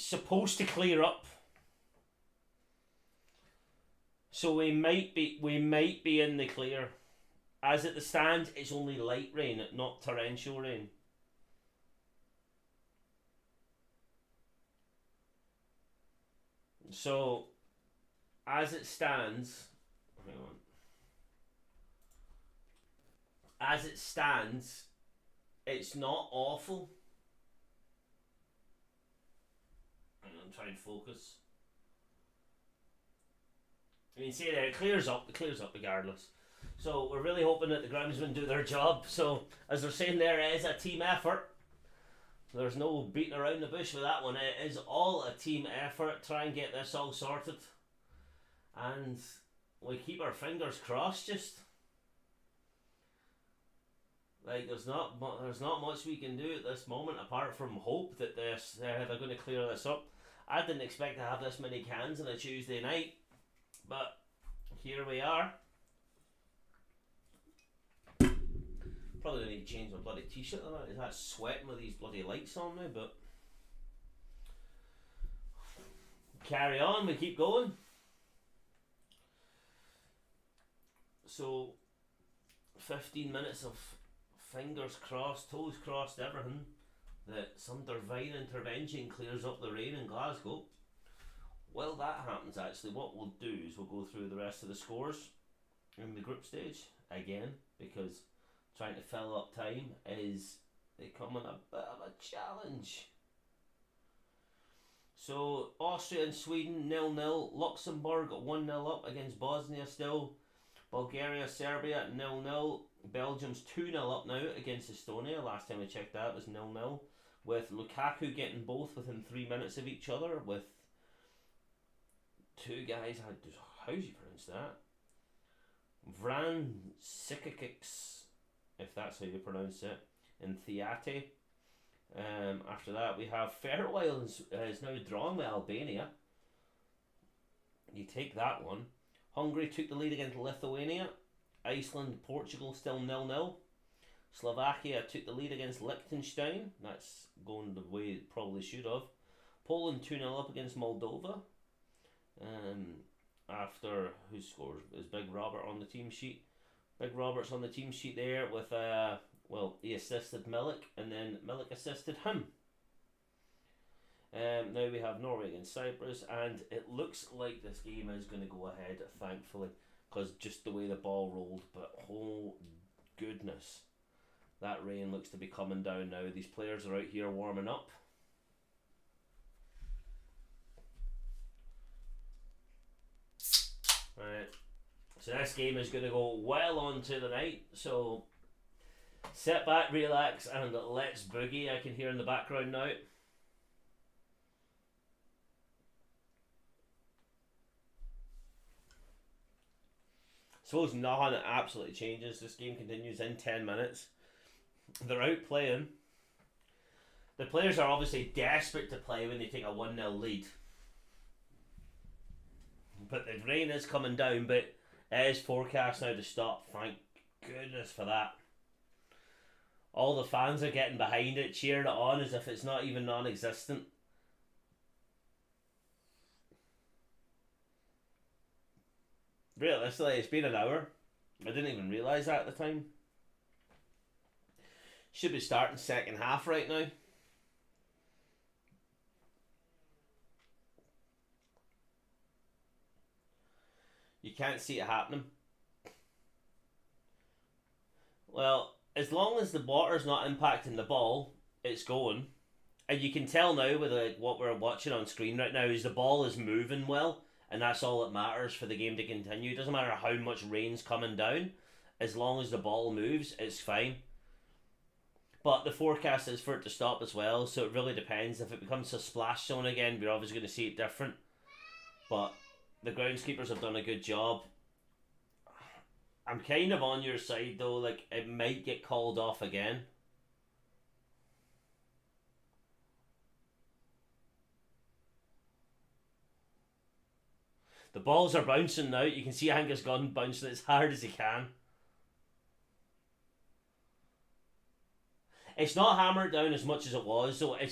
Supposed to clear up, so we might be in the clear. As it stands, it's only light rain, not torrential rain. So, as it stands, hang on. As it stands, it's not awful. I'm trying to focus. I mean, see there, it clears up regardless. So we're really hoping that the groundsmen do their job. So as they're saying, there is a team effort. There's no beating around the bush with that one. It is all a team effort. Try and get this all sorted, and we keep our fingers crossed. Just like there's not much we can do at this moment apart from hope that they're going to clear this up. I didn't expect to have this many cans on a Tuesday night, but here we are. Probably need to change my bloody t-shirt on that. Is that sweating with these bloody lights on now? But carry on, we keep going. So 15 minutes of fingers crossed, toes crossed, everything, that some divine intervention clears up the rain in Glasgow. While that happens, actually, what we'll do is we'll go through the rest of the scores in the group stage again, because trying to fill up time is becoming a bit of a challenge. So Austria and Sweden 0-0, Luxembourg 1-0 up against Bosnia still, Bulgaria Serbia 0-0, Belgium's 2-0 up now against Estonia. Last time I checked that was 0-0, with Lukaku getting both within 3 minutes of each other, with two guys, how do you pronounce that? Vran Sikikics, if that's how you pronounce it, in Theate. After that we have Faroe Islands is now drawn with Albania. You take that one. Hungary took the lead against Lithuania. Iceland, Portugal still 0-0. Slovakia took the lead against Liechtenstein. That's going the way it probably should have. Poland 2-0 up against Moldova. After, who scores? Is Big Robert on the team sheet? Big Robert's on the team sheet there with, well, he assisted Milik and then Milik assisted him. Now we have Norway against Cyprus, and it looks like this game is going to go ahead, thankfully, because just the way the ball rolled. But oh goodness, that rain looks to be coming down now. These players are out here warming up. Right, so this game is going to go well on to the night. So sit back, relax, and let's boogie. I can hear in the background now. Suppose nothing absolutely changes. This game continues in 10 minutes. They're out playing. The players are obviously desperate to play when they take a 1-0 lead. But the rain is coming down, but it is forecast now to stop. Thank goodness for that. All the fans are getting behind it, cheering it on as if it's not even non-existent. Realistically, it's been an hour. I didn't even realise that at the time. Should be starting second half right now. You can't see it happening. Well, as long as the water's not impacting the ball, it's going. And you can tell now with what we're watching on screen right now is the ball is moving well. And that's all that matters for the game to continue. It doesn't matter how much rain's coming down. As long as the ball moves, it's fine. But the forecast is for it to stop as well. So it really depends. If it becomes a splash zone again, we're obviously going to see it different. But the groundskeepers have done a good job. I'm kind of on your side though. Like, it might get called off again. The balls are bouncing now. You can see Angus Gunn bouncing as hard as he can. It's not hammered down as much as it was. So I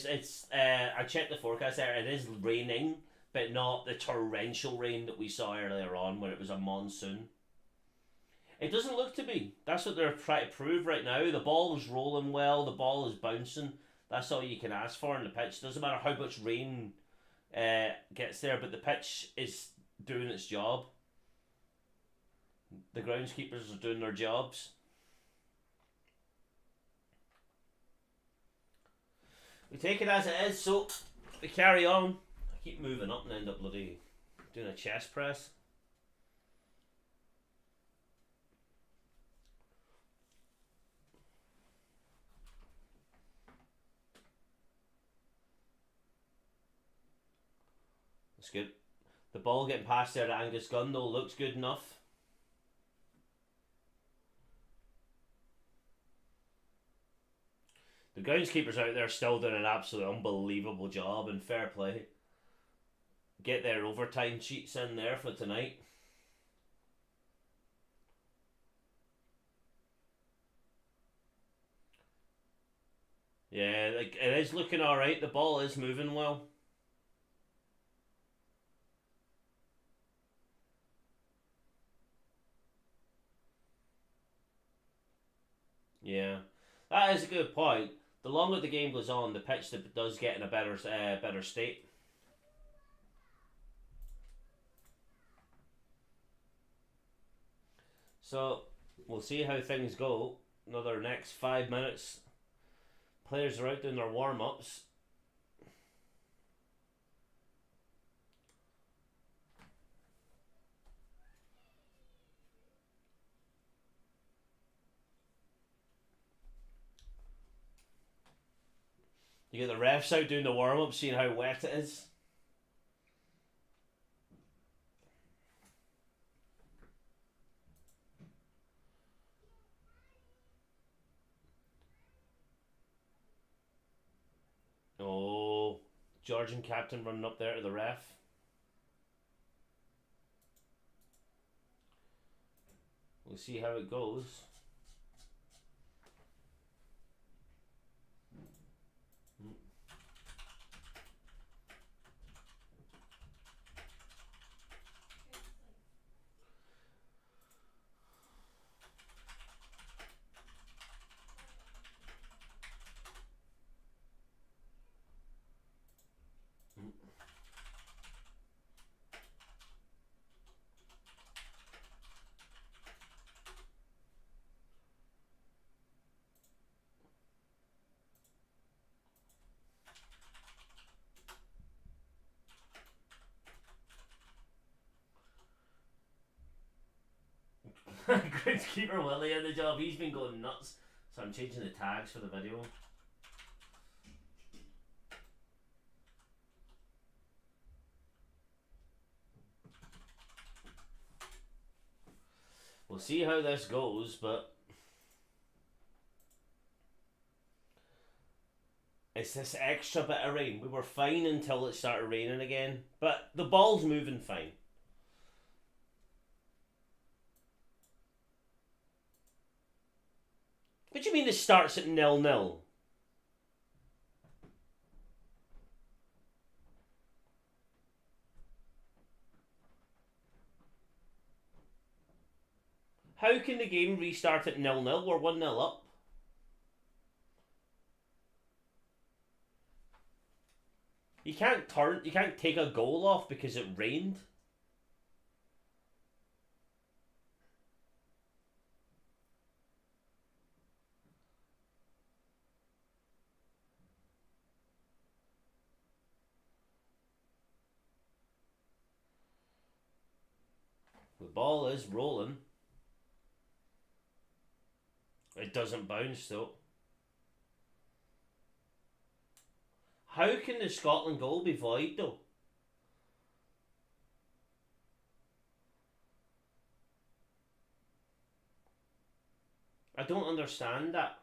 checked the forecast there. It is raining, but not the torrential rain that we saw earlier on where it was a monsoon. It doesn't look to be. That's what they're trying to prove right now. The ball is rolling well. The ball is bouncing. That's all you can ask for in the pitch. Doesn't matter how much rain gets there, but the pitch is doing its job. The groundskeepers are doing their jobs. We take it as it is, so we carry on. I keep moving up and end up bloody doing a chest press. That's good. The ball getting past there to Angus Gunn though looks good enough. The groundskeepers out there still doing an absolute unbelievable job, and fair play. Get their overtime sheets in there for tonight. Yeah, like it is looking alright. The ball is moving well. Yeah, that is a good point. The longer the game goes on, the pitch does get in a better state. So we'll see how things go. Another next 5 minutes. Players are out doing their warm ups. You get the refs out doing the warm up, seeing how wet it is. Oh, Georgian captain running up there to the ref. We'll see how it goes. Groundskeeper Willie in the job. He's been going nuts. So I'm changing the tags for the video. We'll see how this goes, but it's this extra bit of rain. We were fine until it started raining again, but the ball's moving fine. What do you mean it starts at 0-0? How can the game restart at 0-0? We're 1-0 up. You can't take a goal off because it rained. The ball is rolling. It doesn't bounce though. How can the Scotland goal be void though? I don't understand that.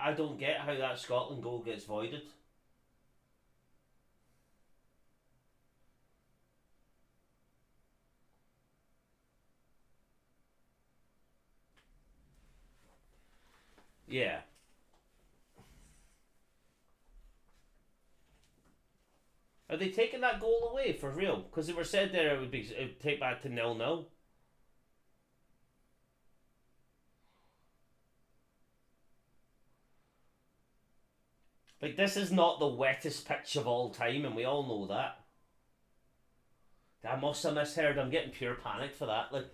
I don't get how that Scotland goal gets voided. Yeah. Are they taking that goal away for real? Because they were said there it would take back to 0-0. Like, this is not the wettest pitch of all time, and we all know that. I must have misheard. I'm getting pure panic for that. Like,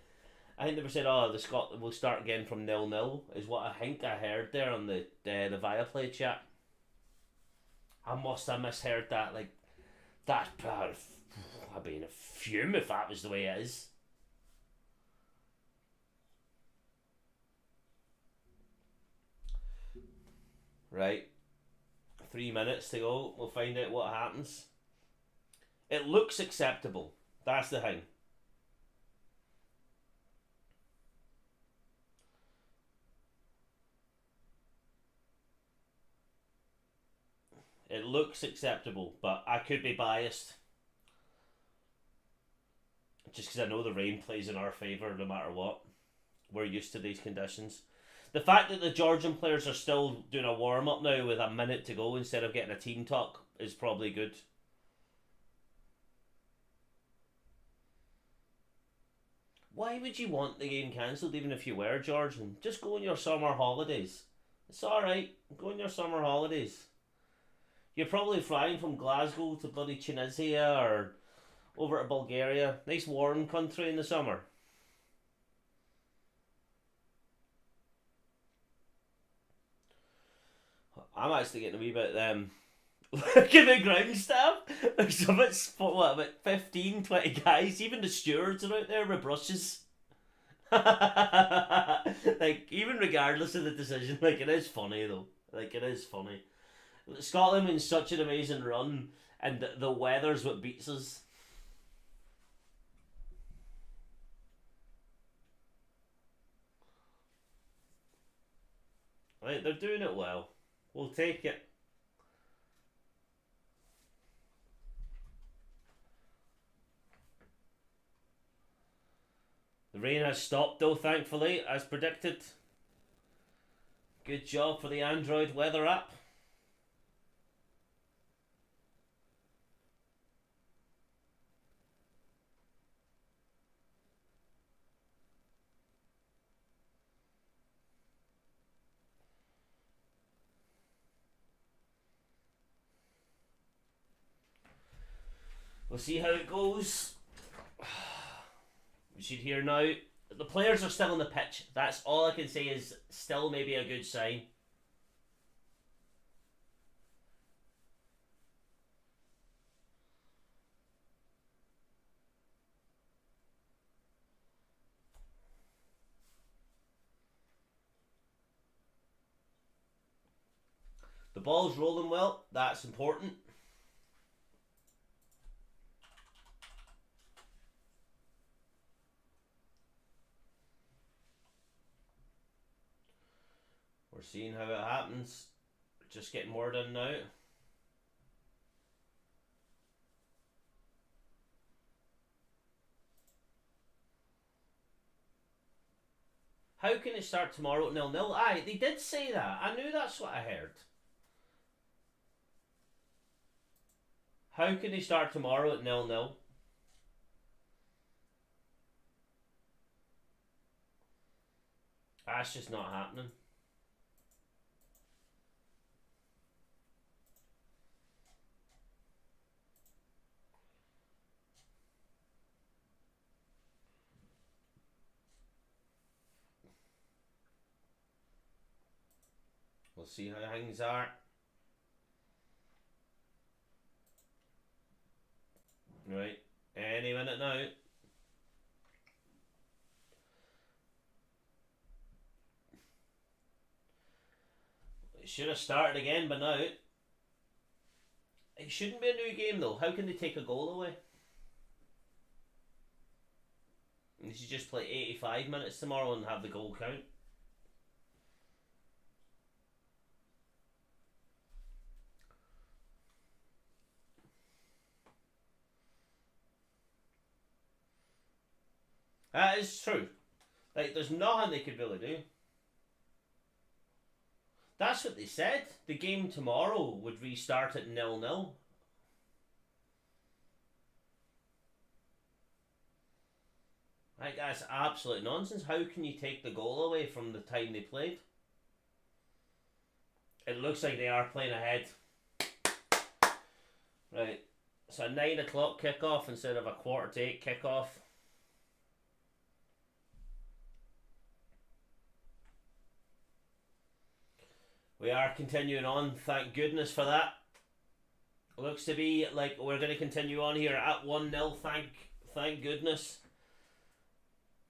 I think they were saying, "Oh, the Scotland will start again from 0-0," is what I think I heard there on the Viaplay chat. I must have misheard that. Like, that. I'd be in a fume if that was the way it is. Right. 3 minutes to go. We'll find out what happens. It looks acceptable. That's the thing. It looks acceptable, but I could be biased. Just because I know the rain plays in our favour no matter what. We're used to these conditions. The fact that the Georgian players are still doing a warm-up now with a minute to go instead of getting a team talk is probably good. Why would you want the game cancelled even if you were Georgian? Just go on your summer holidays. It's alright. Go on your summer holidays. You're probably flying from Glasgow to bloody Tunisia or over to Bulgaria. Nice warm country in the summer. I'm actually getting a wee bit look at the ground staff. There's about 15, 20 guys. Even the stewards are out there with brushes. Like, even regardless of the decision, like, it is funny though. Like, it is funny. Scotland in such an amazing run, and the weather's what beats us. Right, they're doing it well. We'll take it. The rain has stopped though, thankfully, as predicted. Good job for the Android weather app. We'll see how it goes. We should hear now. The players are still on the pitch. That's all I can say is still maybe a good sign. The ball's rolling well. That's important. We're seeing how it happens. Just getting more done now. How can it start tomorrow at 0-0? Aye, they did say that. I knew that's what I heard. How can they start tomorrow at 0-0? That's just not happening. We'll see how things are. Right, any minute now. It should have started again, but now it shouldn't be a new game though. How can they take a goal away? They should just play 85 minutes tomorrow and have the goal count. That is true. Like, there's nothing they could really do. That's what they said. The game tomorrow would restart at 0-0. Like, that's absolute nonsense. How can you take the goal away from the time they played? It looks like they are playing ahead. Right. So a 9 o'clock kickoff instead of a 7:45 kickoff. We are continuing on, thank goodness for that. Looks to be like we're going to continue on here at 1-0, thank goodness.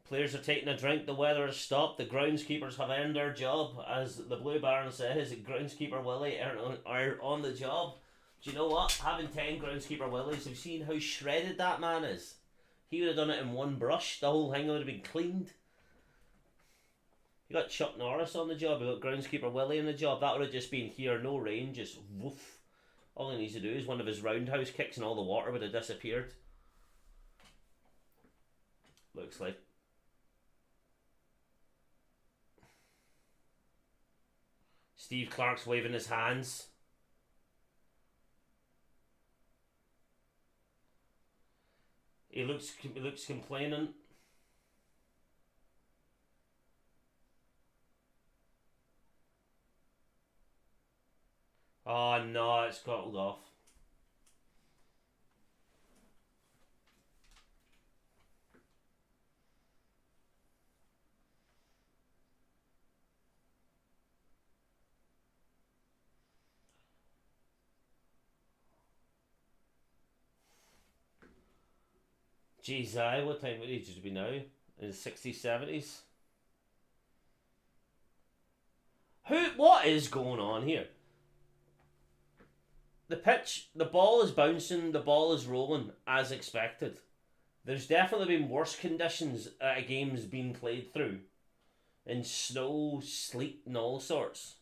Players are taking a drink, the weather has stopped, the groundskeepers have earned their job. As the Blue Baron says, groundskeeper Willie are on the job. Do you know what? Having 10 groundskeeper Willies, we've seen how shredded that man is. He would have done it in one brush, the whole thing would have been cleaned. You got Chuck Norris on the job, you got groundskeeper Willie on the job. That would have just been here, no rain, just woof. All he needs to do is one of his roundhouse kicks and all the water would have disappeared. Looks like. Steve Clark's waving his hands. He looks complaining. Oh no, it's called off. Jeez, what time would he just be now? In his 60s, 70s? What is going on here? The pitch, the ball is bouncing, the ball is rolling, as expected. There's definitely been worse conditions at a game's been played through. In snow, sleet, and all sorts.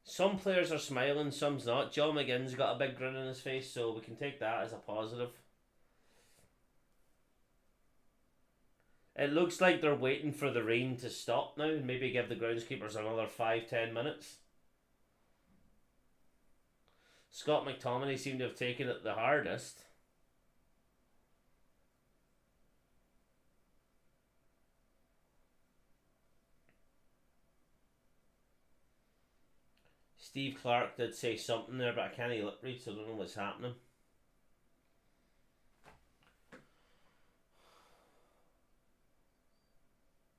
Some players are smiling, some's not. John McGinn's got a big grin on his face, so we can take that as a positive. It looks like they're waiting for the rain to stop now and maybe give the groundskeepers another 5-10 minutes. Scott McTominay seemed to have taken it the hardest. Steve Clark did say something there, but I can't lip read, so I don't know what's happening.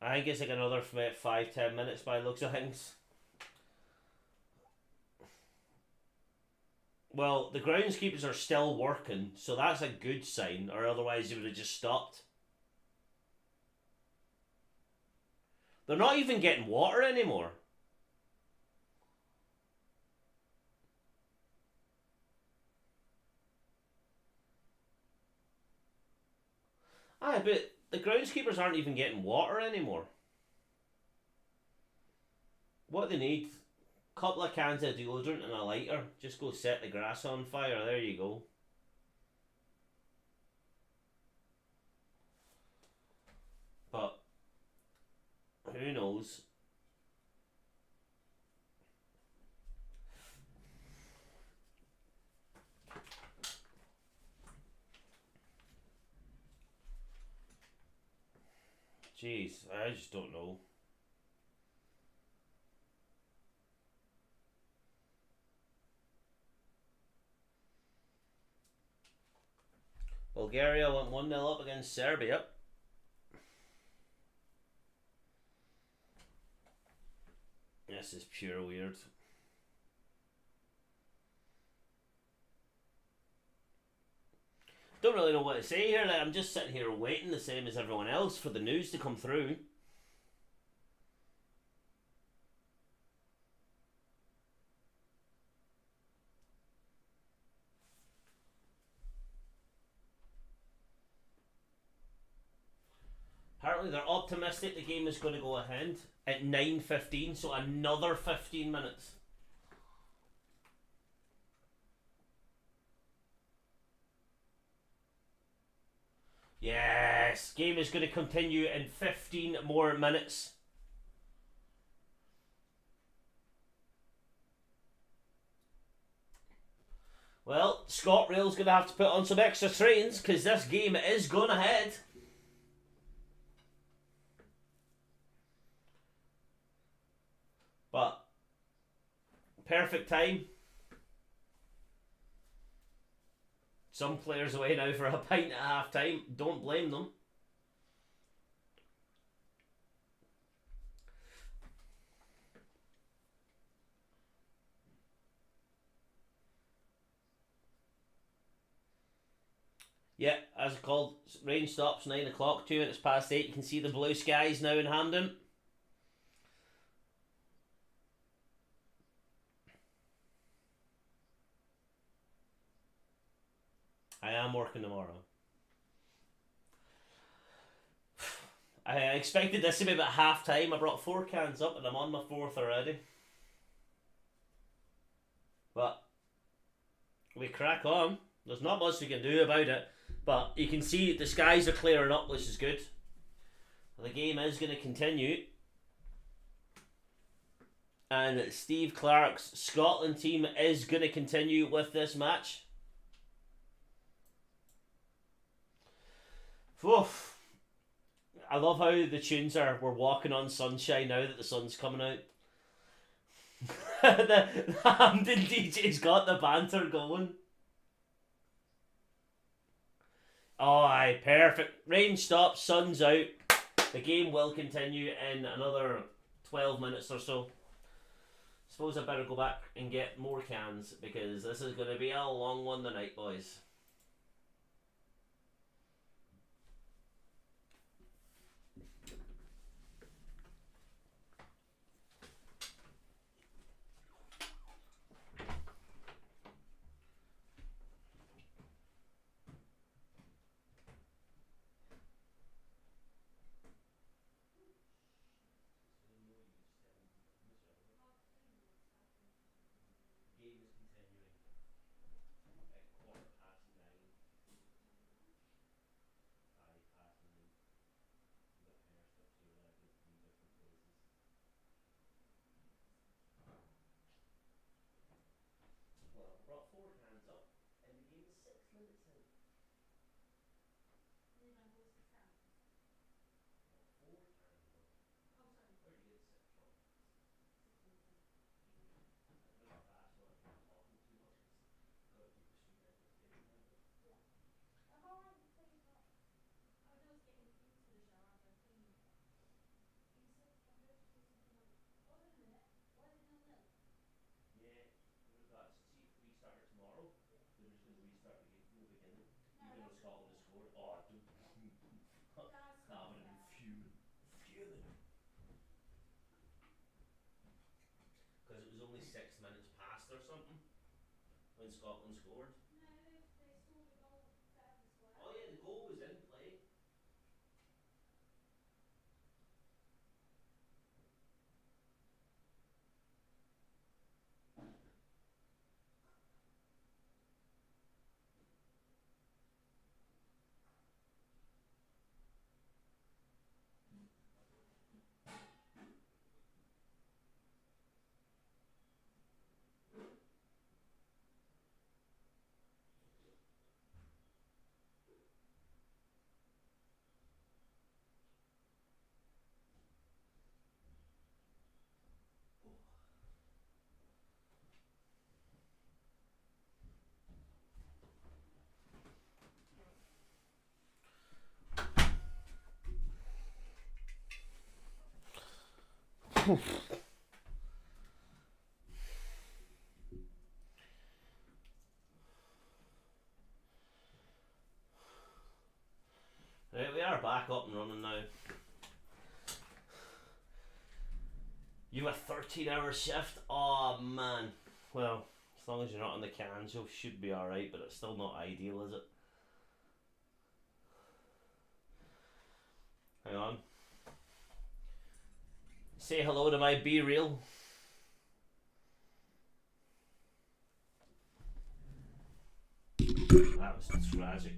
I think it's like another 5-10 minutes by the looks of things. Well, the groundskeepers are still working, so that's a good sign, or otherwise you would have just stopped. They're not even getting water anymore. Aye, but the groundskeepers aren't even getting water anymore. What they need, a couple of cans of deodorant and a lighter. Just go set the grass on fire. There you go. But who knows? Jeez, I just don't know. Bulgaria went 1-0 up against Serbia. This is pure weird. Don't really know what to say here. Like, I'm just sitting here waiting, the same as everyone else, for the news to come through. Apparently they're optimistic the game is going to go ahead at 9:15, so another 15 minutes. Yes, game is going to continue in 15 more minutes. Well, ScotRail's going to have to put on some extra trains because this game is going ahead. But perfect time. Some players away now for a pint at half time. Don't blame them. Yeah, as called, rain stops 9 o'clock, 2 minutes past 8. You can see the blue skies now in Hampden. I am working tomorrow. I expected this to be about half time. I brought 4 cans up and I'm on my 4th already. But we crack on. There's not much we can do about it. But you can see the skies are clearing up, which is good. The game is going to continue. And Steve Clarke's Scotland team is going to continue with this match. Oof. I love how the tunes are, we're walking on sunshine now that the sun's coming out. the Hampden DJ's got the banter going. Oh, aye, perfect. Rain stops, sun's out. The game will continue in another 12 minutes or so. Suppose I better go back and get more cans because this is going to be a long one tonight, boys. Game is continuing at 9:15. or something when Scotland scored. Oh yeah, the goal was in play. Right, we are back up and running now. You have a 13-hour shift? Oh man. Well, as long as you're not on the cans, you should be alright, but it's still not ideal, is it? Hang on. Say hello to my Be Real. That was tragic.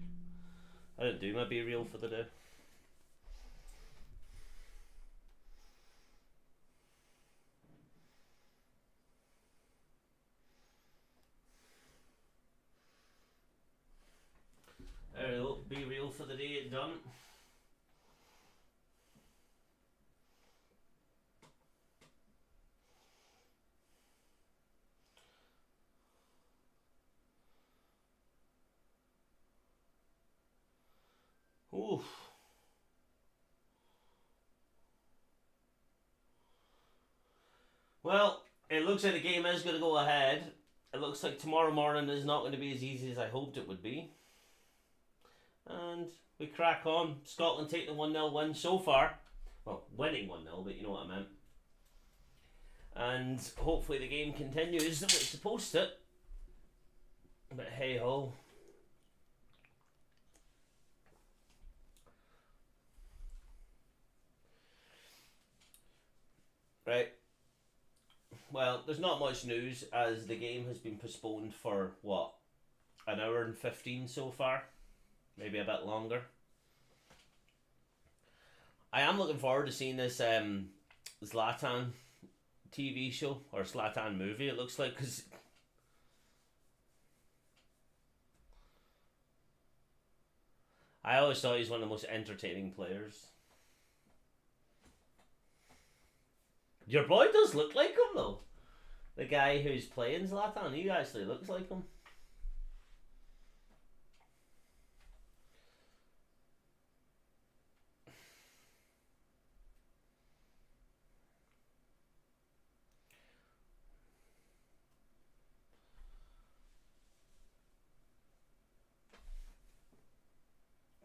I didn't do my Be Real for the day. There we go, Be Real for the day, done. Oof. Well, it looks like the game is going to go ahead. It looks like tomorrow morning is not going to be as easy as I hoped it would be. And we crack on. Scotland take the 1-0 win so far. Well, winning 1-0, but you know what I meant. And hopefully the game continues the way it's supposed to. But hey ho. Right. Well, there's not much news as the game has been postponed for what? An hour and 15 so far? Maybe a bit longer. I am looking forward to seeing this Zlatan TV show or Zlatan movie, it looks like, because I always thought he's one of the most entertaining players. Your boy does look like him though. The guy who's playing Zlatan, he actually looks like him.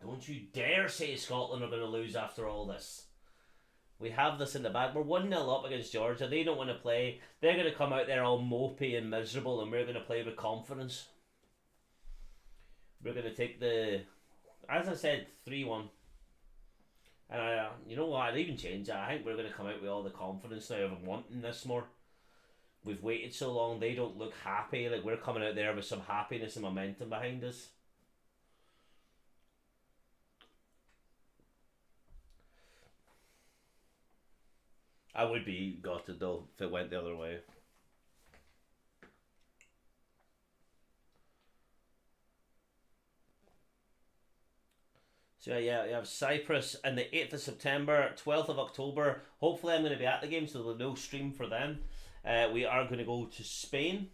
Don't you dare say Scotland are going to lose after all this. We have this in the bag. We're 1-0 up against Georgia. They don't want to play. They're going to come out there all mopey and miserable, and we're going to play with confidence. We're going to take the, as I said, 3-1. And you know what? I'd even change that. I think we're going to come out with all the confidence now of wanting this more. We've waited so long. They don't look happy. Like, we're coming out there with some happiness and momentum behind us. I would be gutted though if it went the other way. So yeah, you have Cyprus and the 8th of September, 12th of October. Hopefully I'm going to be at the game, so there'll be no stream for them. We are going to go to Spain.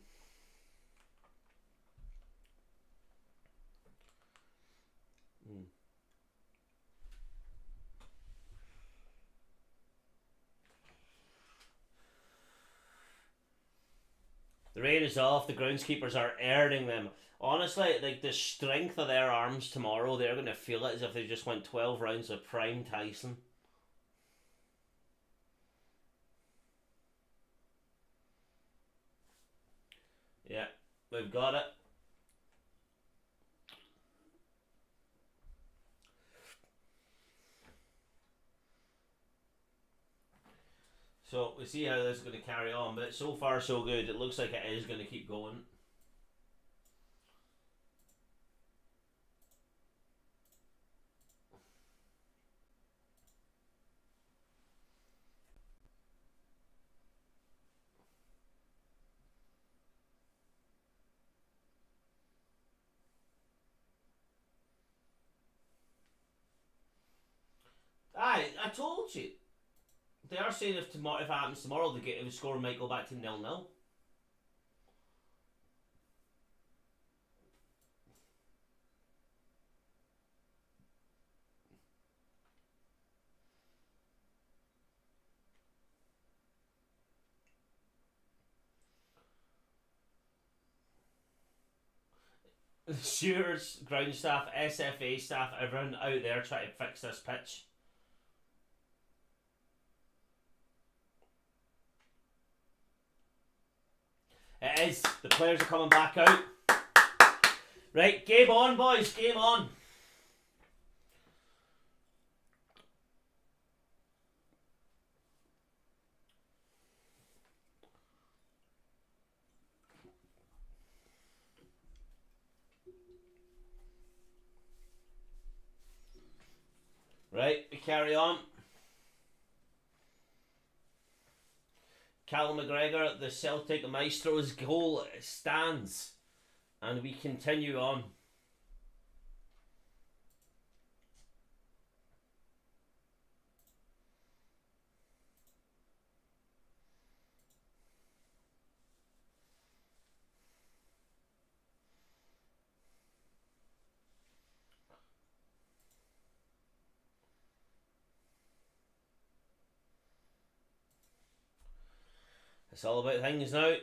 The rain is off. The groundskeepers are earning them. Honestly, like the strength of their arms tomorrow, they're going to feel it as if they just went 12 rounds of prime Tyson. Yeah, we've got it. So we see how this is going to carry on, but so far so good. It looks like it is going to keep going. I told you. They are saying if it happens tomorrow, the score might go back to 0-0. The stewards, ground staff, SFA staff, everyone out there trying to fix this pitch. It is. The players are coming back out. Right, game on, boys. Game on. Right, we carry on. Callum McGregor, the Celtic Maestro's goal stands. And we continue on. It's all about things now.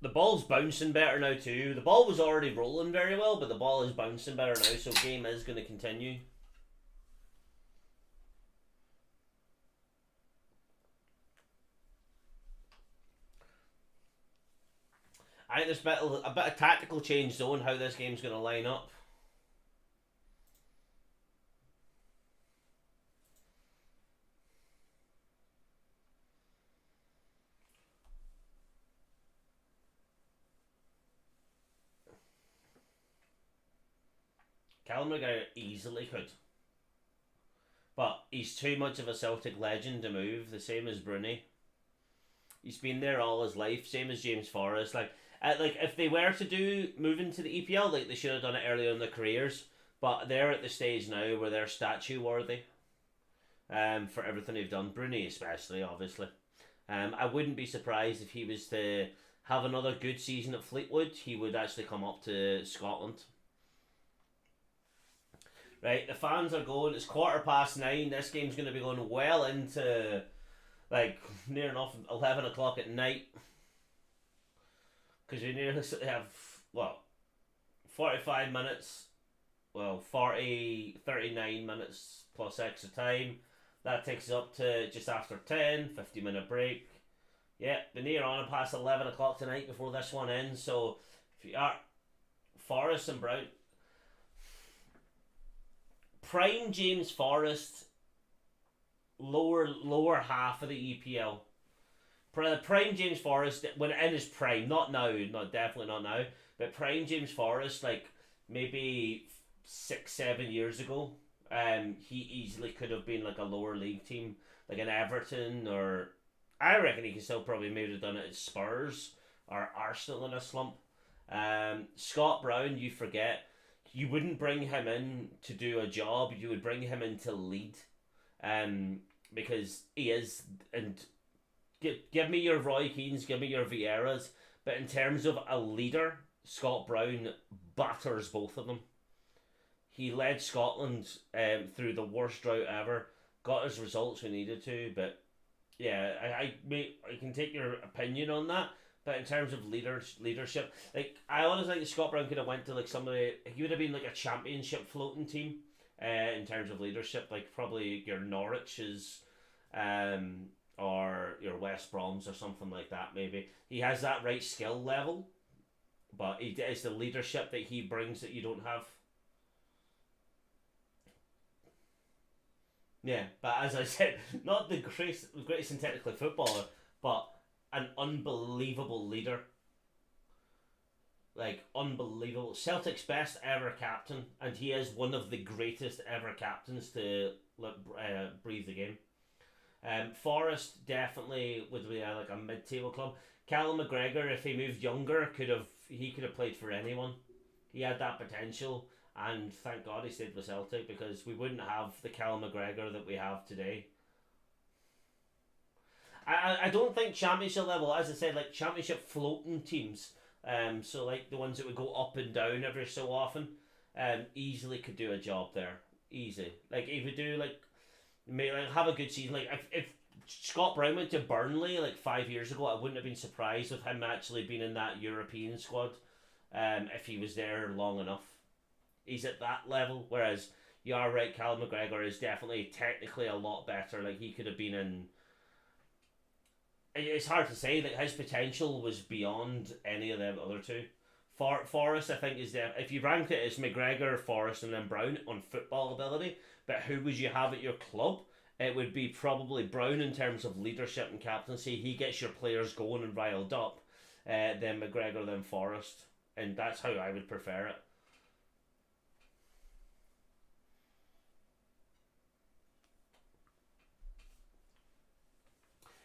The ball's bouncing better now too. The ball was already rolling very well, but the ball is bouncing better now, so game is going to continue. I think there's a bit of tactical change though in how this game's going to line up. Callum McGregor easily could. But he's too much of a Celtic legend to move, the same as Bruni. He's been there all his life, same as James Forrest. Like if they were to move into the EPL, like they should have done it earlier in their careers. But they're at the stage now where they're statue worthy. For everything they've done, Bruni especially, obviously. I wouldn't be surprised if he was to have another good season at Fleetwood. He would actually come up to Scotland. Right, the fans are going. It's 9:15. This game's going to be going well into like near enough 11 o'clock at night. Because we nearly have, 45 minutes. 39 minutes plus extra time. That takes us up to just after 10, 50-minute break. Yeah, we're near on past 11 o'clock tonight before this one ends. So if you are Forrest and Brown, prime James Forrest, lower half of the EPL. Prime James Forrest when in his prime, not now, definitely not now, but prime James Forrest, like maybe 6-7 years ago, he easily could have been like a lower league team, like an Everton, or I reckon he could still probably maybe have done it at Spurs or Arsenal in a slump. Scott Brown, you forget. You wouldn't bring him in to do a job. You would bring him in to lead, because he is. And give me your Roy Keanes, give me your Vieiras, but in terms of a leader, Scott Brown batters both of them. He led Scotland through the worst drought ever. Got his results we needed to, but yeah, I can take your opinion on that. But in terms of leadership, like I honestly think Scott Brown could have went to like somebody. He would have been like a championship floating team, in terms of leadership, like probably your Norwiches, or your West Broms or something like that. Maybe he has that right skill level, but it's the leadership that he brings that you don't have. Yeah, but as I said, not the greatest and technically footballer, but an unbelievable leader. Like, unbelievable. Celtic's best ever captain, and he is one of the greatest ever captains to breathe the game. Forest definitely would be like a mid-table club. Callum McGregor, if he moved younger, could have played for anyone. He had that potential, and thank God he stayed with Celtic, because we wouldn't have the Callum McGregor that we have today. I don't think championship level, as I said, like championship floating teams, so like the ones that would go up and down every so often, easily could do a job there. Easy. Like if you do like have a good season. Like if Scott Brown went to Burnley like 5 years ago, I wouldn't have been surprised with him actually being in that European squad, if he was there long enough. He's at that level, whereas you are right, Callum McGregor is definitely technically a lot better. Like he could have been in. It's hard to say that his potential was beyond any of them other two. Forrest, I think, is there. If you ranked it as McGregor, Forrest, and then Brown on football ability, but who would you have at your club? It would be probably Brown in terms of leadership and captaincy. He gets your players going and riled up. Then McGregor, then Forrest, and that's how I would prefer it.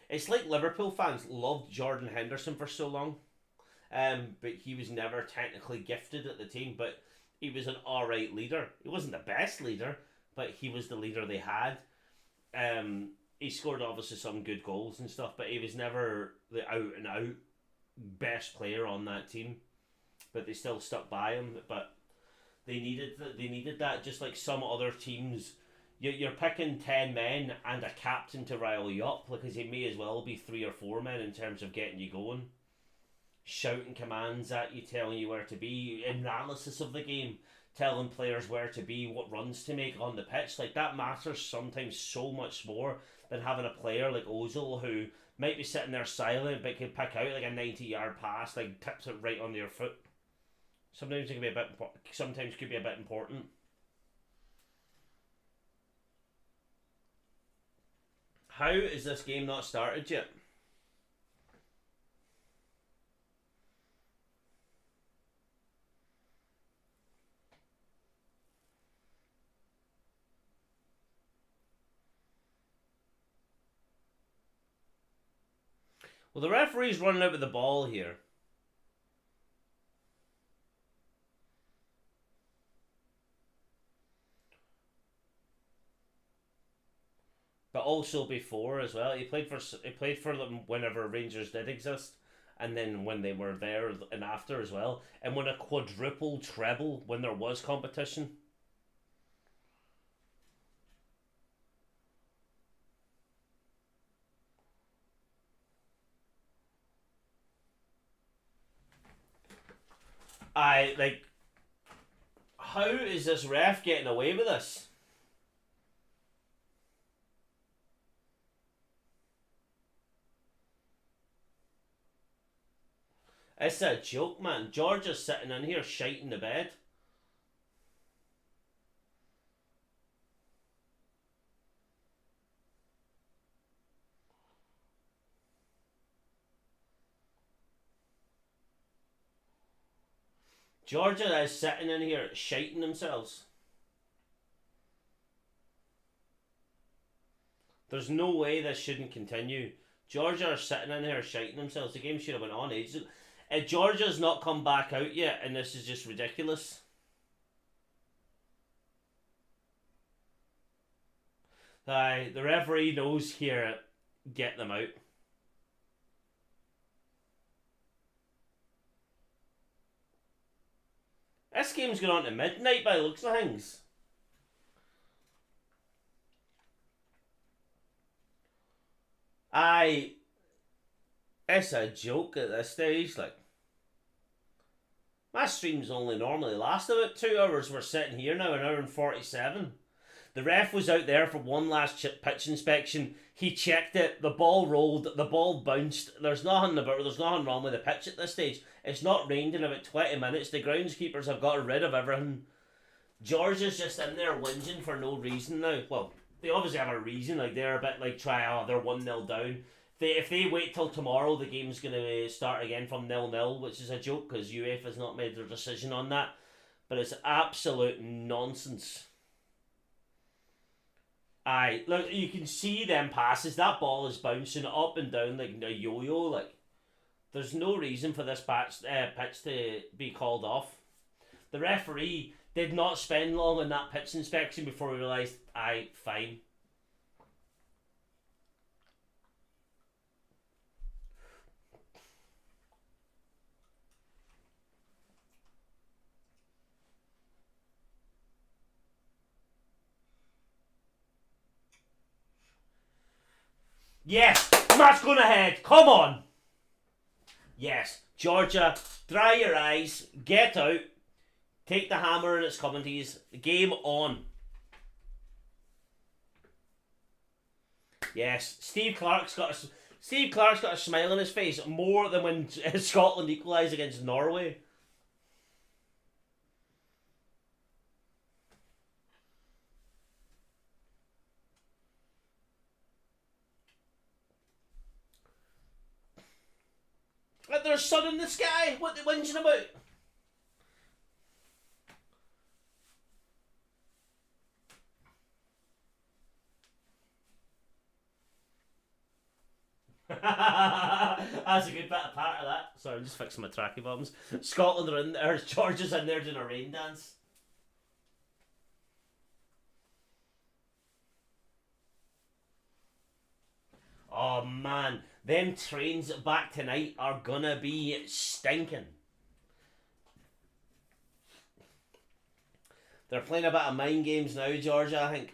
It's like Liverpool fans loved Jordan Henderson for so long, but he was never technically gifted at the team. But he was an alright leader. He wasn't the best leader, but he was the leader they had. He scored obviously some good goals and stuff, but he was never the out and out best player on that team. But they still stuck by him. But they needed that, just like some other teams. You're picking 10 men and a captain to rile you up, because it may as well be 3 or 4 men in terms of getting you going, shouting commands at you, telling you where to be, analysis of the game, telling players where to be, what runs to make on the pitch. Like that matters sometimes so much more than having a player like Ozil who might be sitting there silent but can pick out like a 90-yard pass, like tips it right on your foot. Sometimes it can be a bit. Sometimes could be a bit important. How is this game not started yet? Well, the referee's running out with the ball here. But also before as well, he played for them whenever Rangers did exist, and then when they were there and after as well, and won a quadruple treble when there was competition. I like. How is this ref getting away with this? It's a joke, man. Georgia's sitting in here shiting the bed. Georgia is sitting in here shiting themselves. There's no way this shouldn't continue. Georgia are sitting in here shiting themselves. The game should have went on ages ago. Georgia's not come back out yet, and this is just ridiculous. The referee knows here. Get them out. This game's going on to midnight by the looks of things. It's a joke at this stage. Like, my streams only normally last about 2 hours. We're sitting here now, an hour and 47. The ref was out there for one last pitch inspection. He checked it. The ball rolled. The ball bounced. There's nothing wrong with the pitch at this stage. It's not rained in about 20 minutes. The groundskeepers have got rid of everything. Georgia's just in there whinging for no reason now. Well, they obviously have a reason. Like, they're a bit like, they're 1-0 down. If they wait till tomorrow, the game's going to start again from 0-0, which is a joke because UEFA's not made their decision on that. But it's absolute nonsense. Aye, look, you can see them passes. That ball is bouncing up and down like a yo-yo. Like, there's no reason for this pitch to be called off. The referee did not spend long on that pitch inspection before he realised, aye, fine. Yes, match going ahead. Come on. Yes, Georgia, dry your eyes, get out, take the hammer and its coming to you. Game on. Yes, Steve Clark's got a smile on his face more than when Scotland equalised against Norway. Like there's sun in the sky. What are they whinging about? That's a good bit of part of that. Sorry, I'm just fixing my tracky bombs. Scotland are in there. Georgia's in there doing a rain dance. Oh man, them trains back tonight are gonna be stinking. They're playing a bit of mind games now, Georgia, I think.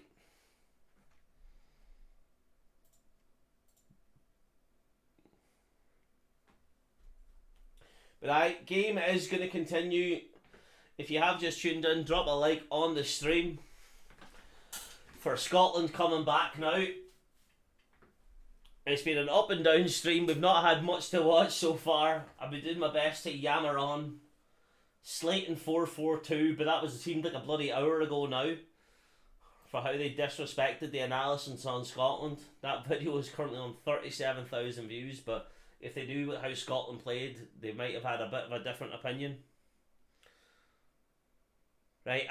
But aye, game is going to continue. If you have just tuned in, drop a like on the stream. For Scotland coming back now. It's been an up and down stream. We've not had much to watch so far. I've been doing my best to yammer on. Slating 4-4-2, but that seemed like a bloody hour ago now. For how they disrespected the analysis on Scotland. That video is currently on 37,000 views, but if they knew how Scotland played, they might have had a bit of a different opinion. Right,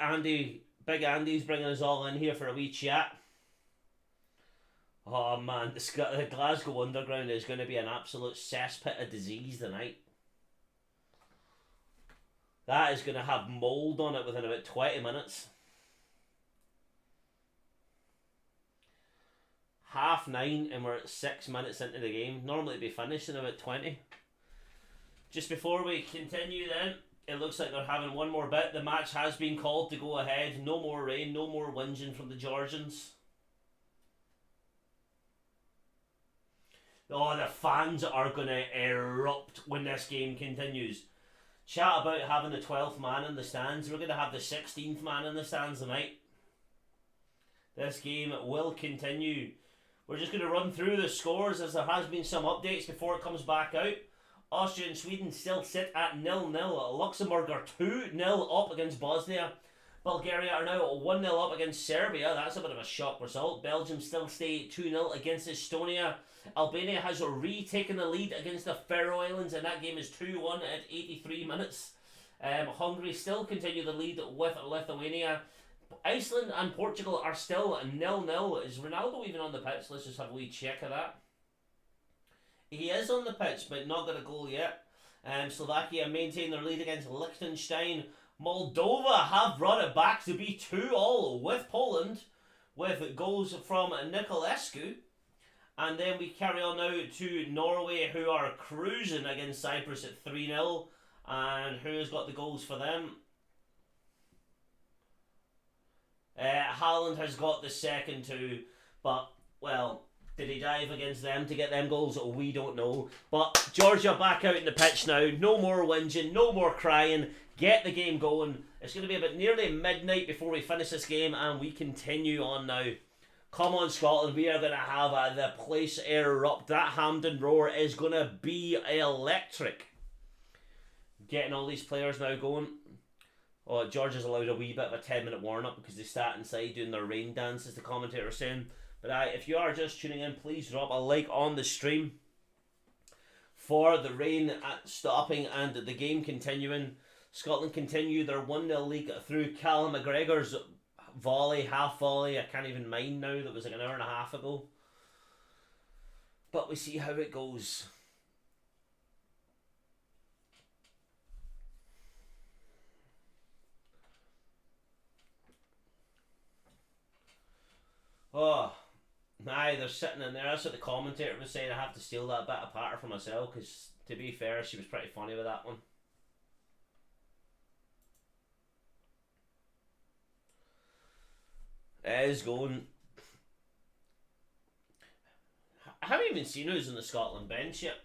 Big Andy's bringing us all in here for a wee chat. Oh man, the Glasgow Underground is going to be an absolute cesspit of disease tonight. That is going to have mould on it within about 20 minutes. 9:30 and we're at 6 minutes into the game. Normally it'd be finished in about 20. Just before we continue then, it looks like they're having one more bit. The match has been called to go ahead. No more rain, no more whinging from the Georgians. Oh, the fans are going to erupt when this game continues. Chat about having the 12th man in the stands. We're going to have the 16th man in the stands tonight. This game will continue. We're just going to run through the scores as there has been some updates before it comes back out. Austria and Sweden still sit at 0-0. Luxembourg are 2-0 up against Bosnia. Bulgaria are now 1-0 up against Serbia. That's a bit of a shock result. Belgium still stay 2-0 against Estonia. Albania has retaken the lead against the Faroe Islands, and that game is 2-1 at 83 minutes. Hungary still continue the lead with Lithuania. Iceland and Portugal are still 0-0. Is Ronaldo even on the pitch? Let's just have a wee check of that. He is on the pitch, but not got a goal yet. Slovakia maintain their lead against Liechtenstein. Moldova have brought it back to be 2-2 with Poland, with goals from Nicolescu. And then we carry on now to Norway, who are cruising against Cyprus at 3-0. And who has got the goals for them? Haaland has got the second two, but, well, Did he dive against them to get them goals? We don't know. But Georgia back out in the pitch now. No more whinging, no more crying. Get the game going. It's going to be about nearly midnight before we finish this game, and we continue on now. Come on, Scotland. We are going to have the place erupt. That Hampden Roar is going to be electric. Getting all these players now going. Oh, Georgia's allowed a wee bit of a 10-minute warm-up because they start inside doing their rain dance, as the commentator was saying. But if you are just tuning in, please drop a like on the stream for the rain stopping and the game continuing. Scotland continue their 1-0 lead through Callum McGregor's volley, half volley. I can't even mind now. That was like an hour and a half ago. But we see how it goes. Oh, aye, they're sitting in there. That's what the commentator was saying. I have to steal that bit apart for myself because, to be fair, she was pretty funny with that one. It is going. I haven't even seen who's in the Scotland bench yet.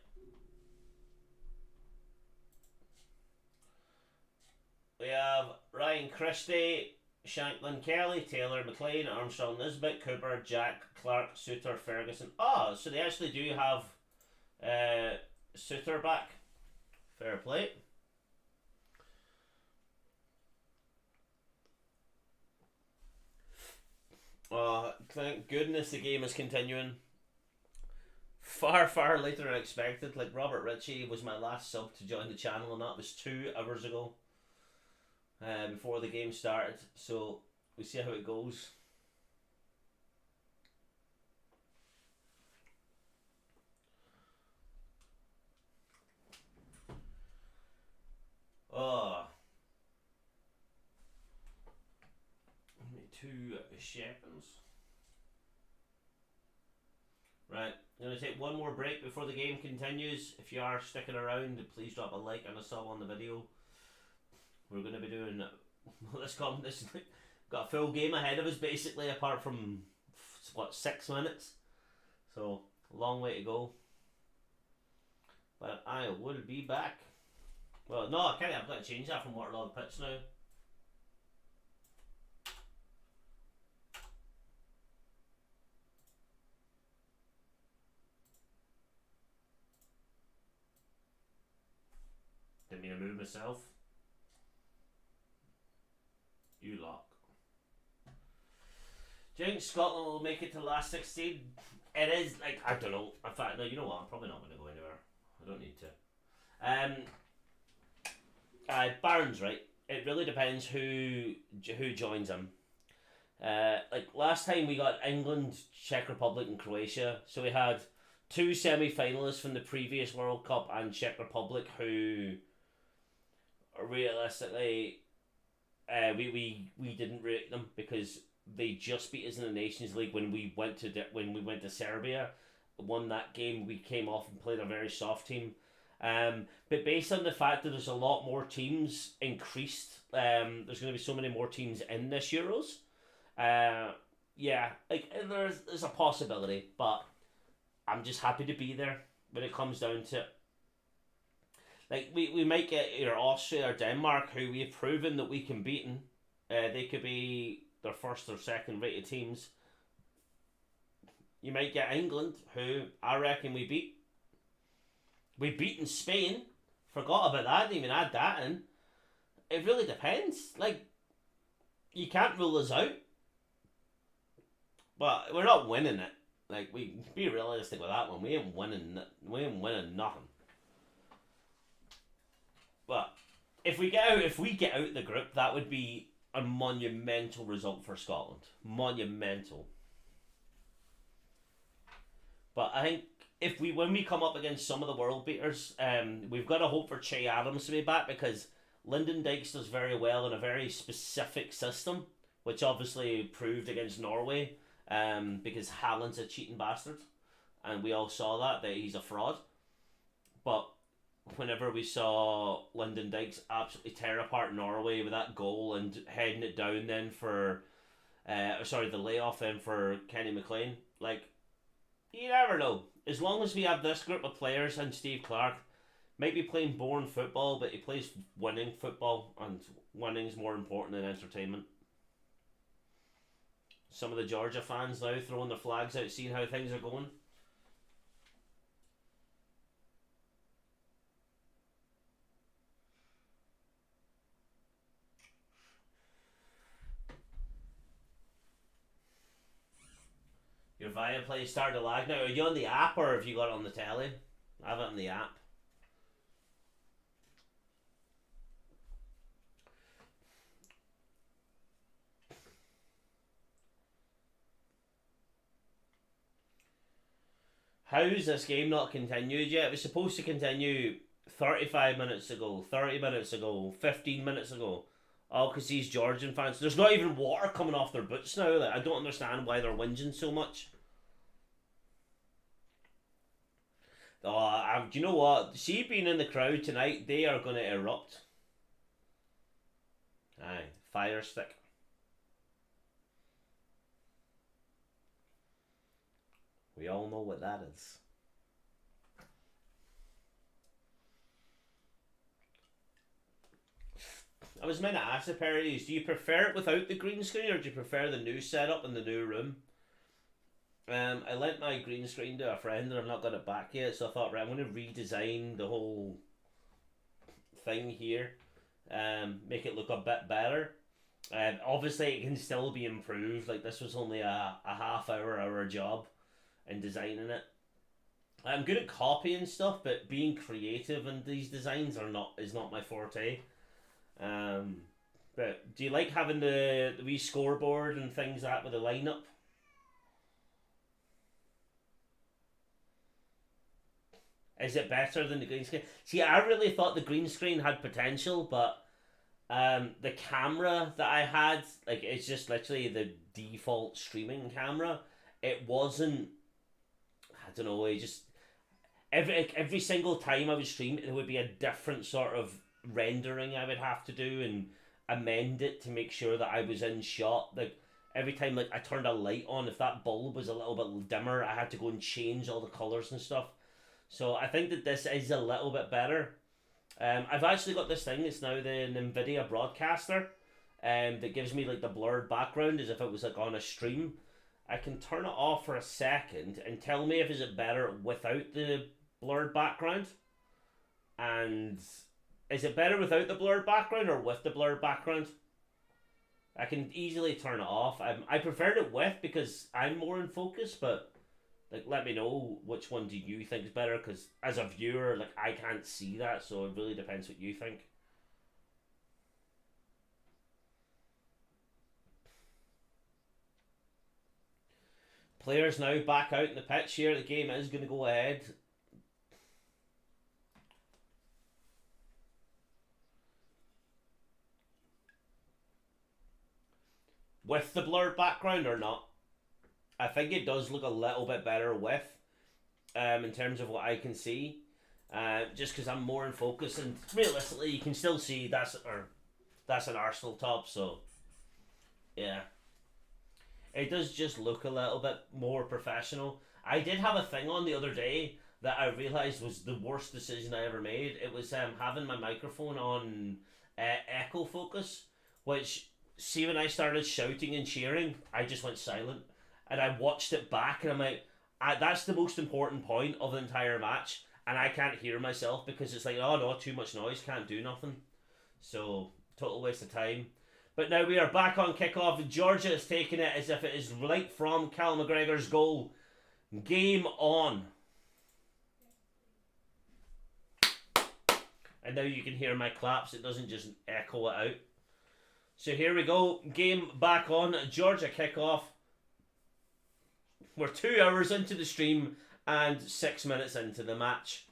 We have Ryan Christie, Shanklin, Kelly, Taylor, McLean, Armstrong, Nisbet, Cooper, Jack, Clark, Suter, Ferguson. Oh, so they actually do have Suter back. Fair play. Oh, thank goodness the game is continuing. Far, far later than expected. Like, Robert Ritchie was my last sub to join the channel, and that was 2 hours ago. Before the game started, so we see how it goes. Oh, only 2 seconds. Right, I'm going to take one more break before the game continues. If you are sticking around, please drop a like and a sub on the video. We're going to be doing this got a full game ahead of us basically, apart from what, 6 minutes, so a long way to go. But I will be back. Well, no, I can't. I've got to change that from waterlogged pitch now. Didn't mean to move myself. You lock. Do you think Scotland will make it to the last 16? It is, like, I don't know. In fact, no, you know what? I'm probably not going to go anywhere. I don't need to. Barron's right. It really depends who joins him. Like, last time we got England, Czech Republic and Croatia. So we had 2 semi-finalists from the previous World Cup and Czech Republic who realistically... we didn't rate them because they just beat us in the Nations League when we went to Serbia, won that game. We came off and played a very soft team, but based on the fact that there's a lot more teams increased, there's going to be so many more teams in this Euros. Yeah, like there's a possibility, but I'm just happy to be there when it comes down to it. Like, we might get either Austria or Denmark, who we have proven that we can beat. They could be their first or second rated teams. You might get England, who I reckon we beat. We've beaten Spain. Forgot about that, didn't even add that in. It really depends. Like, you can't rule us out. But we're not winning it. Like, we be realistic with that one. We ain't winning nothing. But if we get out the group, that would be a monumental result for Scotland. Monumental. But I think when we come up against some of the world beaters, we've got to hope for Che Adams to be back, because Lyndon Dykes does very well in a very specific system, which obviously proved against Norway, because Haaland's a cheating bastard, and we all saw that he's a fraud. But whenever we saw Lyndon Dykes absolutely tear apart Norway with that goal and heading it down then for the layoff then for Kenny McLean, like, You never know. As long as we have this group of players and Steve Clark, might be playing boring football, but he plays winning football, and winning's more important than entertainment. Some of the Georgia fans now throwing their flags out, seeing how things are going. Your Viaplay started to lag now. Are you on the app or have you got it on the telly? I have it on the app. How's this game not continued yet? It was supposed to continue 35 minutes ago, 30 minutes ago, 15 minutes ago. All because these Georgian fans, there's not even water coming off their boots now. Like, I don't understand why they're whinging so much. Oh, do you know what? See, being in the crowd tonight, they are going to erupt. Aye, fire stick. We all know what that is. I was meant to ask the parodies, do you prefer it without the green screen or do you prefer the new setup in the new room? I lent my green screen to a friend and I've not got it back yet, so I thought, right, I'm going to redesign the whole thing here, make it look a bit better. Obviously, it can still be improved. Like, this was only a hour job in designing it. I'm good at copying stuff, but being creative in these designs is not my forte. But do you like having the wee scoreboard and things like that with the lineup? Is it better than the green screen? See, I really thought the green screen had potential, but the camera that I had, like, it's just literally the default streaming camera. It wasn't. I don't know. It just every single time I would stream, there would be a different sort of rendering I would have to do and amend it to make sure that I was in shot. Like, every time, like, I turned a light on, if that bulb was a little bit dimmer, I had to go and change all the colors and stuff. So I think that this is a little bit better. I've actually got this thing. It's now the NVIDIA broadcaster, that gives me like the blurred background as if it was like on a stream. I can turn it off for a second and tell me if is it better without the blurred background. And is it better without the blurred background or with the blurred background? I can easily turn it off. I preferred it with because I'm more in focus, but like, let me know which one do you think is better, because as a viewer, like, I can't see that, so it really depends what you think. Players now back out in the pitch here. The game is going to go ahead. With the blurred background or not? I think it does look a little bit better with, in terms of what I can see. Just because I'm more in focus, and realistically, you can still see that's an Arsenal top. So, yeah, it does just look a little bit more professional. I did have a thing on the other day that I realized was the worst decision I ever made. It was having my microphone on echo focus, which, see, when I started shouting and cheering, I just went silent. And I watched it back and I'm like, that's the most important point of the entire match, and I can't hear myself because it's like, oh no, too much noise, can't do nothing. So, total waste of time. But now we are back on kickoff. Georgia is taking it as if it is right from Cal McGregor's goal. Game on. And now you can hear my claps, it doesn't just echo it out. So here we go, game back on. Georgia kickoff. We're 2 hours into the stream and 6 minutes into the match.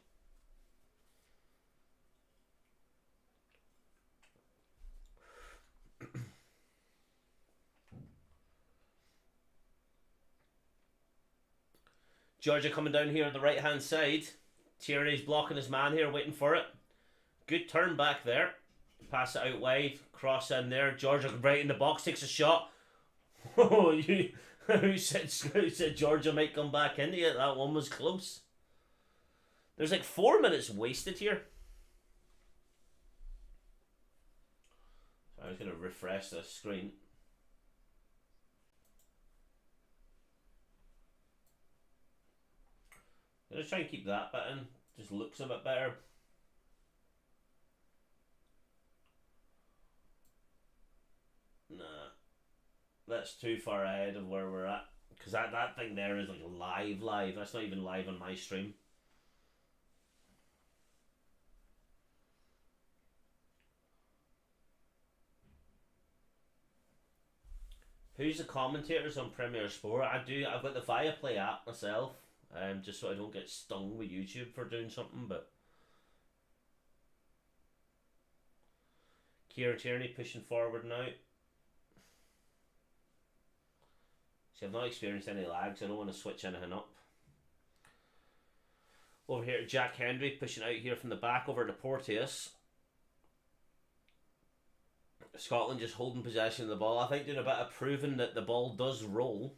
Georgia coming down here on the right hand side. Thierry's blocking his man here, waiting for it. Good turn back there. Pass it out wide, cross in there. Georgia right in the box, takes a shot. Oh, Who said Georgia might come back into it? That one was close. There's like 4 minutes wasted here. I was going to refresh this screen. I'm going to try and keep that bit in. Just looks a bit better. Nah. That's too far ahead of where we're at. Because that thing there is like live. That's not even live on my stream. Who's the commentators on Premier Sport? I've got the Viaplay app myself, just so I don't get stung with YouTube for doing something. But Kieran Tierney pushing forward now. See, I've not experienced any lags. I don't want to switch anything up. Over here, Jack Hendry pushing out here from the back over to Porteous. Scotland just holding possession of the ball. I think doing a bit of proving that the ball does roll.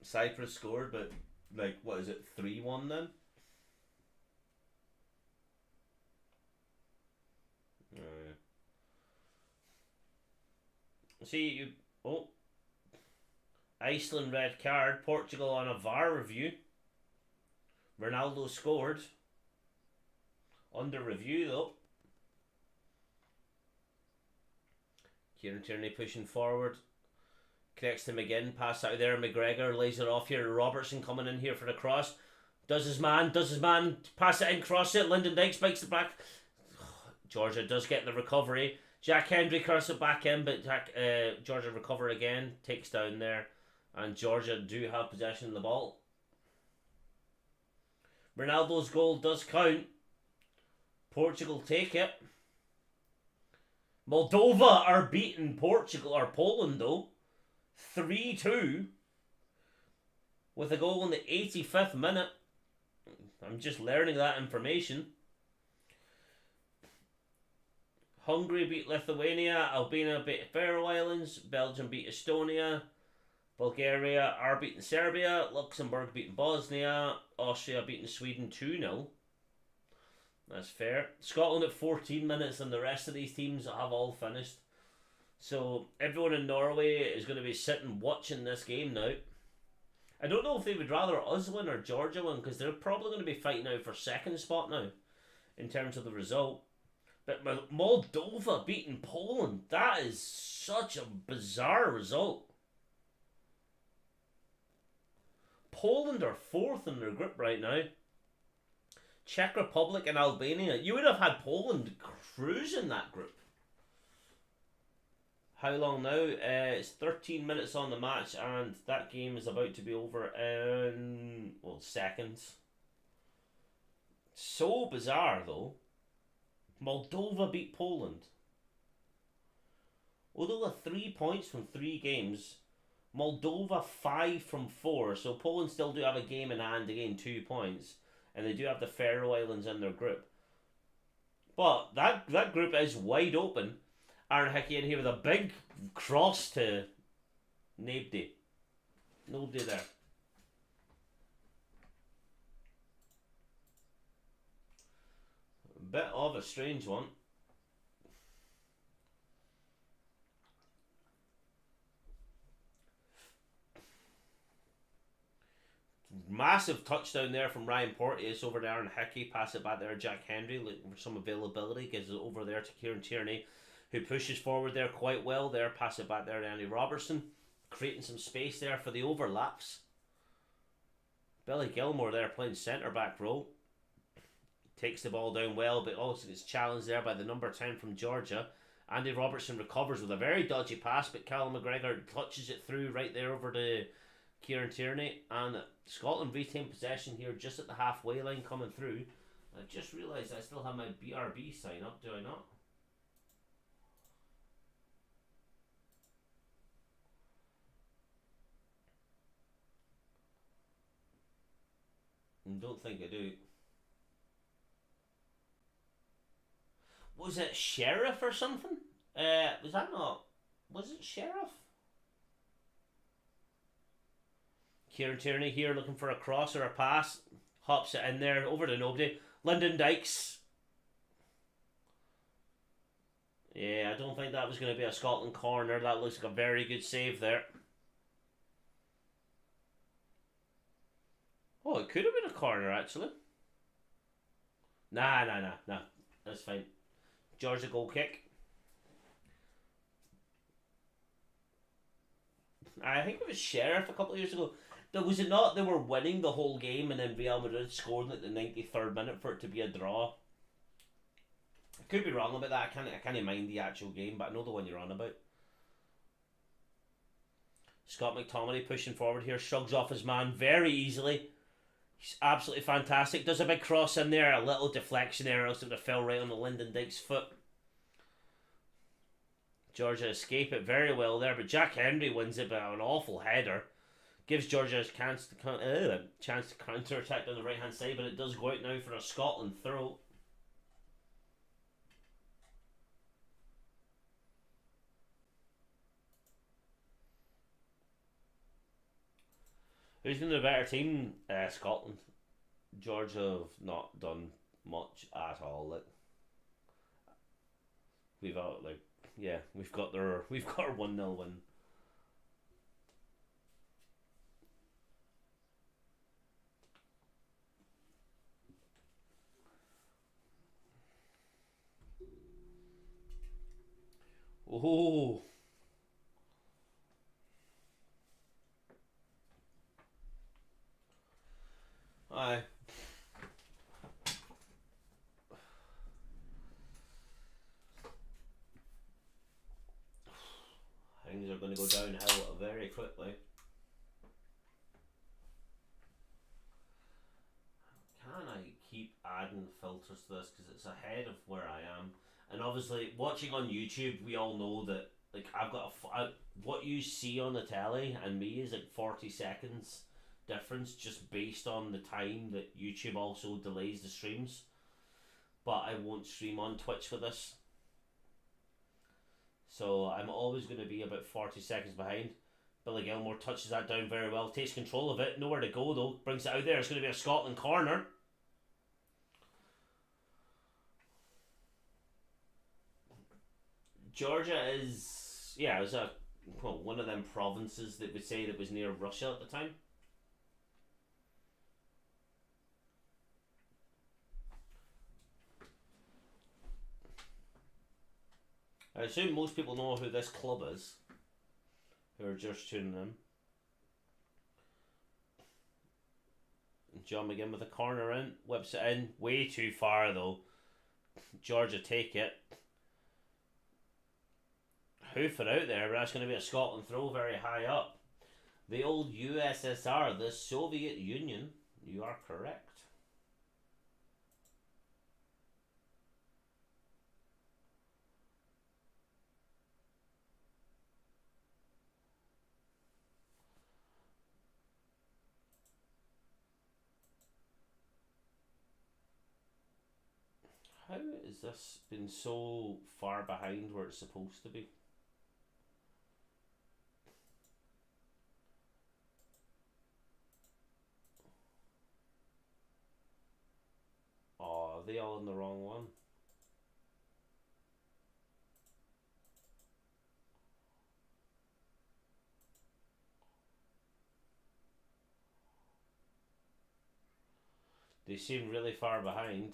Cyprus scored, but like, what is it, 3-1 then? See, Iceland red card, Portugal on a VAR review. Ronaldo scored. Under review though. Kieran Tierney pushing forward. Connects to McGinn. Pass out there. McGregor lays it off here. Robertson coming in here for the cross. Does his man. Pass it in. Cross it. Lyndon Dykes spikes it back. Georgia does get the recovery. Jack Hendry curls it back in, but Georgia recover again. Takes down there. And Georgia do have possession of the ball. Ronaldo's goal does count. Portugal take it. Moldova are beating Portugal or Poland though. 3-2. With a goal in the 85th minute. I'm just learning that information. Hungary beat Lithuania. Albania beat Faroe Islands. Belgium beat Estonia. Bulgaria are beating Serbia. Luxembourg beating Bosnia. Austria beating Sweden 2-0. That's fair. Scotland at 14 minutes, and the rest of these teams have all finished. So everyone in Norway is going to be sitting watching this game now. I don't know if they would rather us win or Georgia win, because they're probably going to be fighting out for second spot now in terms of the result. But Moldova beating Poland, that is such a bizarre result. Poland are fourth in their group right now. Czech Republic and Albania. You would have had Poland cruising that group. How long now? It's 13 minutes on the match, and that game is about to be over in, well, seconds. So bizarre though. Moldova beat Poland. Although with 3 points from 3 games, Moldova 5 from 4, so Poland still do have a game in hand to gain 2 points, and they do have the Faroe Islands in their group. But that group is wide open. Aaron Hickey in here with a big cross to Nobody. Nobody there. A bit of a strange one. Massive touchdown there from Ryan Porteous over there, and Hickey pass it back there. Jack Hendry looking for some availability, gives it over there to Kieran Tierney, who pushes forward there quite well there. Pass it back there to Andy Robertson, creating some space there for the overlaps. Billy Gilmore there playing centre back role, takes the ball down well, but also gets challenged there by the number 10 from Georgia. Andy Robertson recovers with a very dodgy pass, but Callum McGregor clutches it through right there over to Kieran Tierney, and Scotland retain possession here just at the halfway line coming through. I just realised I still have my BRB sign up, do I not? Don't think I do. Was it Sheriff or something? Was that not? Was it Sheriff? Kieran Tierney here looking for a cross or a pass. Hops it in there over to nobody. Lyndon Dykes. Yeah, I don't think that was going to be a Scotland corner. That looks like a very good save there. Oh, it could have been a corner actually. Nah. That's fine. Georgia goal kick. I think it was Sheriff a couple of years ago. Was it not? They were winning the whole game and then Real Madrid scored at the 93rd minute for it to be a draw. I could be wrong about that. I can't mind the actual game, but I know the one you're on about. Scott McTominay pushing forward here, shrugs off his man very easily. He's absolutely fantastic. Does a big cross in there, a little deflection there, else it would have fell right on the Lyndon Dykes' foot. Georgia escape it very well there, but Jack Henry wins it by an awful header. Gives Georgia a chance to counter attack on the right hand side, but it does go out now for a Scotland throw. Who's been the better team? Scotland. Georgia have not done much at all. We've got our 1-0 win. Oh. Aye. Things are going to go downhill very quickly. Can I keep adding filters to this because it's ahead of where I am? And obviously, watching on YouTube, we all know that I've got what you see on the telly and me is 40 seconds difference just based on the time that YouTube also delays the streams. But I won't stream on Twitch for this, so I'm always going to be about 40 seconds behind. Billy Gilmore touches that down very well, takes control of it, nowhere to go though, brings it out there. It's going to be a Scotland corner. Georgia is, it was one of them provinces that would say that was near Russia at the time. I assume most people know who this club is, who are just tuning in. John McGinn with a corner in, whips it in, way too far though. Georgia take it. Hoof it out there, but that's going to be a Scotland throw very high up. The old USSR, the Soviet Union, you are correct. How has this been so far behind where it's supposed to be? Oh, are they all in the wrong one? They seem really far behind.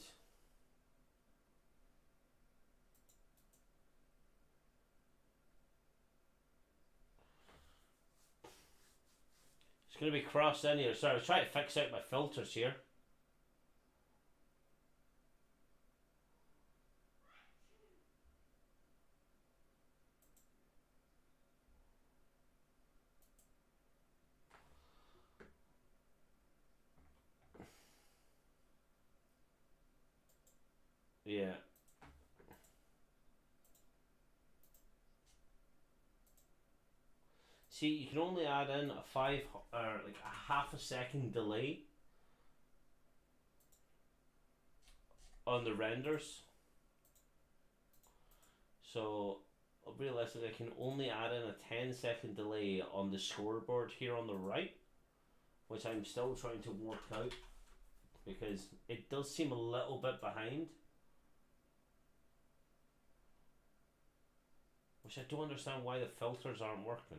It's going to be crossed in here. Sorry, I was trying to fix out my filters here. Yeah. See, you can only add in a half a second delay on the renders. So realistically, I can only add in a 10-second delay on the scoreboard here on the right, which I'm still trying to work out because it does seem a little bit behind. Which I don't understand why the filters aren't working.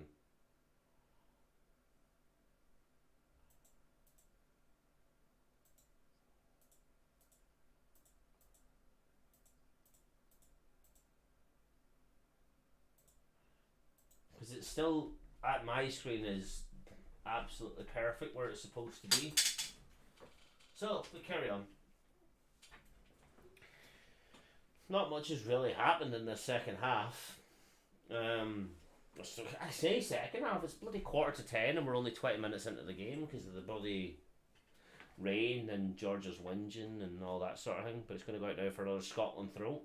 Because it's still, at my screen, is absolutely perfect where it's supposed to be. So, we carry on. Not much has really happened in the second half. So I say second half, it's bloody 9:45 and we're only 20 minutes into the game because of the bloody rain and Georgia's whinging and all that sort of thing. But it's going to go out now for another Scotland throw.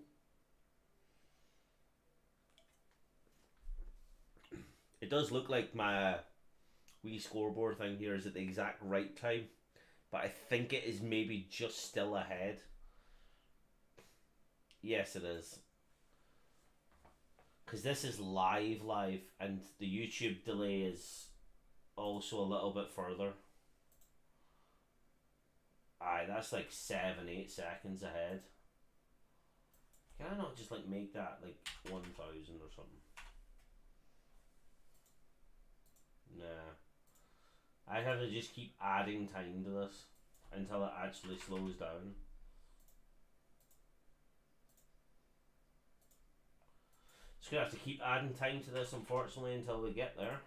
It does look like my wee scoreboard thing here is at the exact right time, but I think it is maybe just still ahead. Yes, it is. Because this is live, and the YouTube delay is also a little bit further. Aye, that's like 7-8 seconds ahead. Can I not just like make that like 1000 or something? Nah. I have to just keep adding time to this until it actually slows down. Just gonna have to keep adding time to this, unfortunately, until we get there.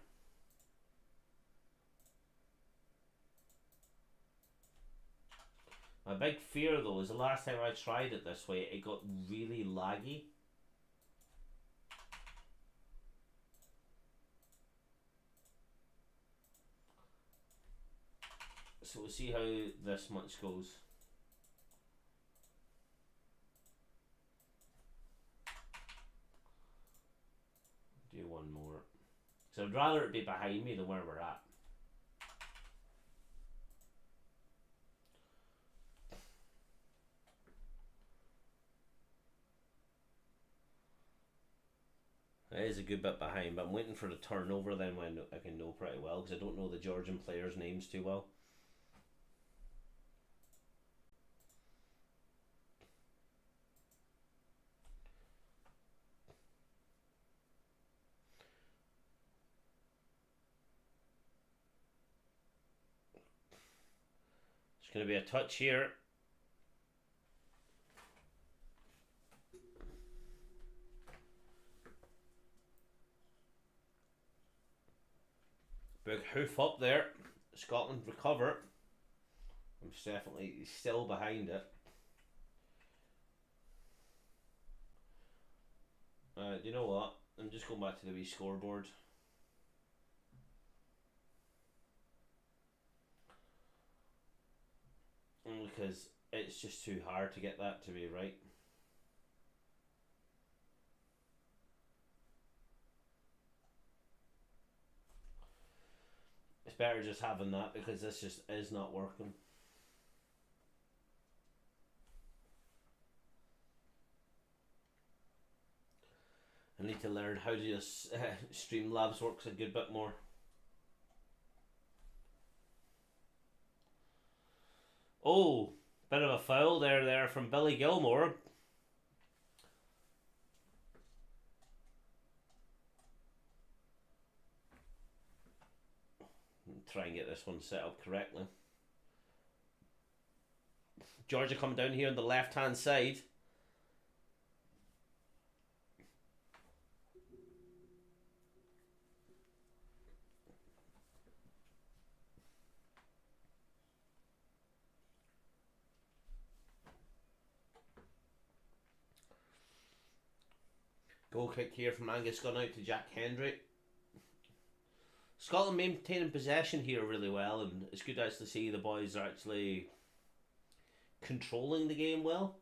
My big fear though is the last time I tried it this way, it got really laggy. So we'll see how this much goes. Do one more. So I'd rather it be behind me than where we're at. It is a good bit behind, but I'm waiting for the turnover then when I can know pretty well because I don't know the Georgian players' names too well. There's going to be a touch here. Big hoof up there. Scotland recover. I'm definitely still behind it. You know what? I'm just going back to the wee scoreboard. Because it's just too hard to get that to be right. It's better just having that because this just is not working. I need to learn how to just Streamlabs works a good bit more. Oh, bit of a foul there from Billy Gilmore. Try and get this one set up correctly. Georgia coming down here on the left hand side. Goal kick here from Angus Gunn out to Jack Hendry. Scotland maintaining possession here really well, and it's good to actually see the boys are actually controlling the game well.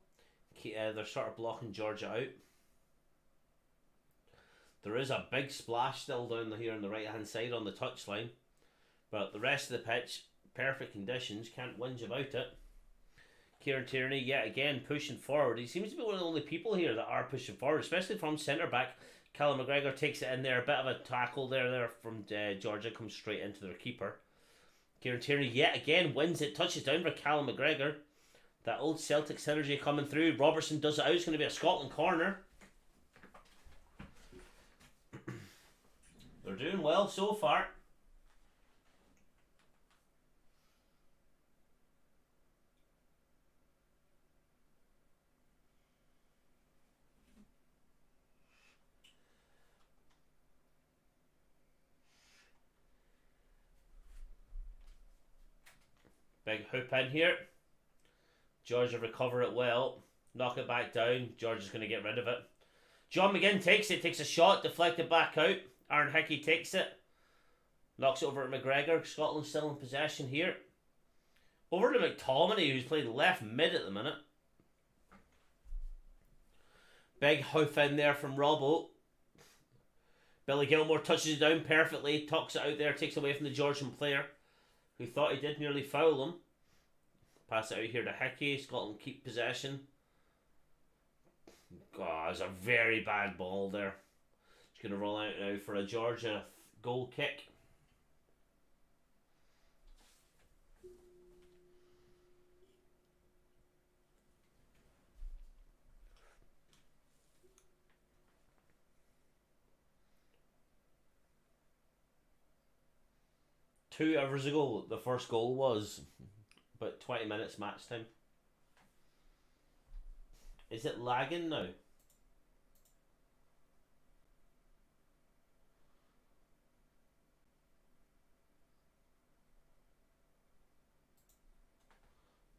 They're sort of blocking Georgia out. There is a big splash still down here on the right hand side on the touchline, but the rest of the pitch, perfect conditions, can't whinge about it. Kieran Tierney, yet again, pushing forward. He seems to be one of the only people here that are pushing forward, especially from centre back. Callum McGregor takes it in there. A bit of a tackle there from Georgia. Comes straight into their keeper. Kieran Tierney, yet again, wins it. Touches down for Callum McGregor. That old Celtic synergy coming through. Robertson does it out. It's going to be a Scotland corner. They're doing well so far. Big hoop in here. Georgia recover it well. Knock it back down. Georgia's going to get rid of it. John McGinn takes it. Takes a shot. Deflected back out. Aaron Hickey takes it. Knocks it over at McGregor. Scotland still in possession here. Over to McTominay, who's playing left mid at the minute. Big hoof in there from Robbo. Billy Gilmore touches it down perfectly. Tucks it out there. Takes away from the Georgian player, who thought he did nearly foul him. Pass it out here to Hickey. Scotland keep possession. God, it's a very bad ball there. It's going to roll out now for a Georgia goal kick. Two hours ago, the first goal was, about 20 minutes match time. Is it lagging now?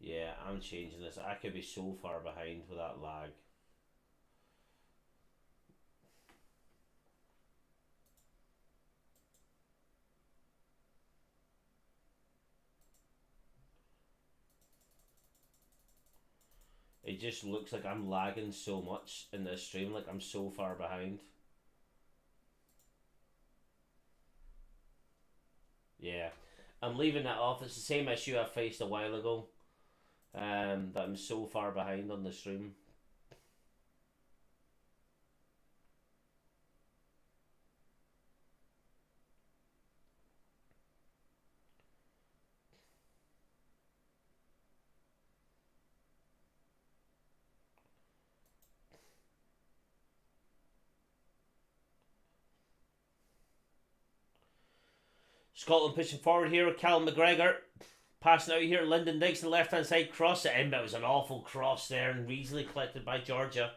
Yeah, I'm changing this. I could be so far behind with that lag. It just looks like I'm lagging so much in this stream, like I'm so far behind. Yeah, I'm leaving that off. It's the same issue I faced a while ago. That I'm so far behind on the stream. Scotland pushing forward here with Callum McGregor. Passing out here, Lyndon Dykes to the left hand side, cross it in, but it was an awful cross there and easily collected by Georgia.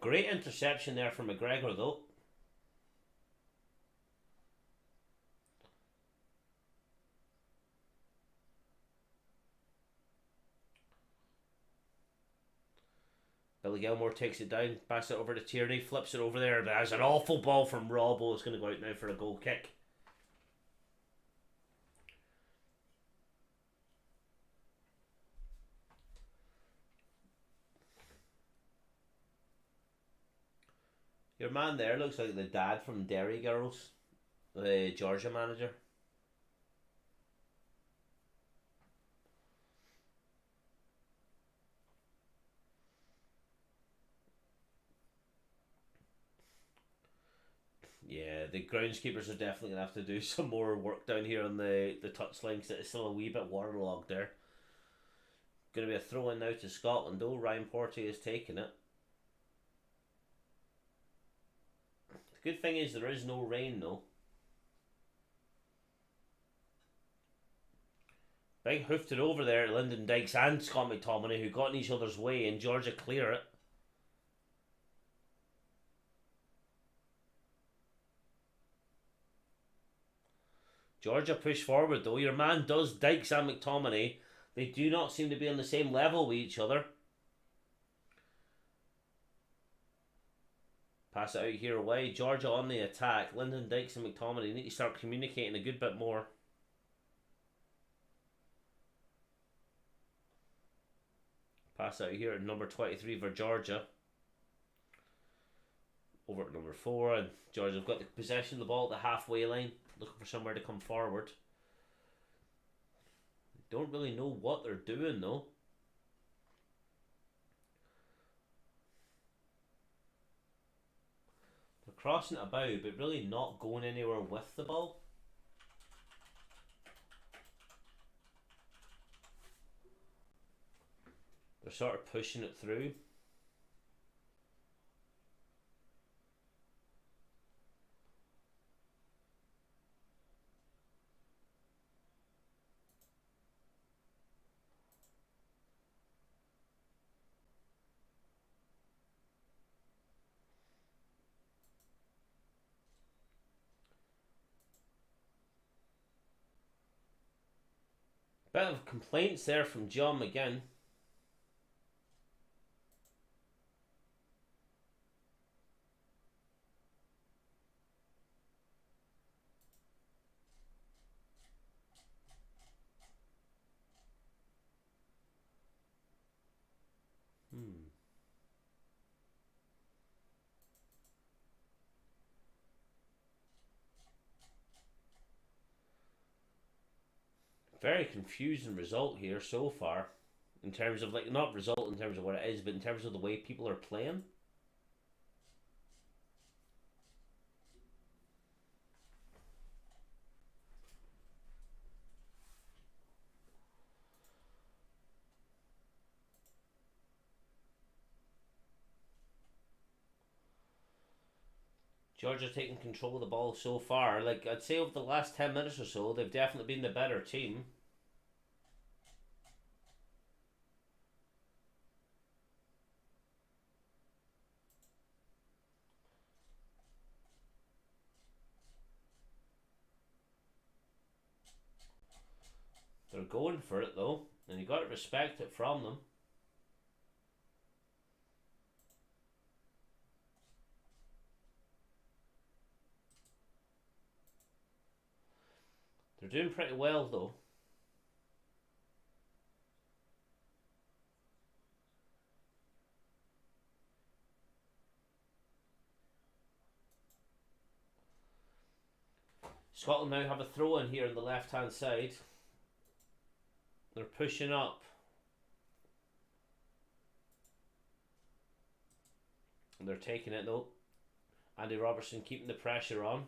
Great interception there from McGregor though. Billy Gilmore takes it down, passes it over to Tierney, flips it over there. There's an awful ball from Robbo. It's going to go out now for a goal kick. Your man there looks like the dad from Derry Girls, the Georgia manager. Yeah, the groundskeepers are definitely going to have to do some more work down here on the touchline because it's still a wee bit waterlogged there. Going to be a throw in now to Scotland though. Ryan Porte is taking it. The good thing is there is no rain though. Big hoofed it over there, Lyndon Dykes and Scott McTominay, who got in each other's way, and Georgia clear it. Georgia push forward though. Your man does. Dykes and McTominay, they do not seem to be on the same level with each other. Pass it out here away. Georgia on the attack. Lyndon Dykes and McTominay need to start communicating a good bit more. Pass out here at number 23 for Georgia. Over to number 4, and Georgia have got the possession of the ball at the halfway line, looking for somewhere to come forward. Don't really know what they're doing though. They're crossing it about, but really not going anywhere with the ball. They're sort of pushing it through. Bit of complaints there from John McGinn. Very confusing result here so far, in terms of, like, not result in terms of what it is, but in terms of the way people are playing. Georgia taking control of the ball so far. Like, I'd say over the last 10 minutes or so, they've definitely been the better team. They're going for it though, and you got to respect it from them. They're doing pretty well though. Scotland now have a throw in here on the left hand side. They're pushing up. And they're taking it though. Andy Robertson keeping the pressure on.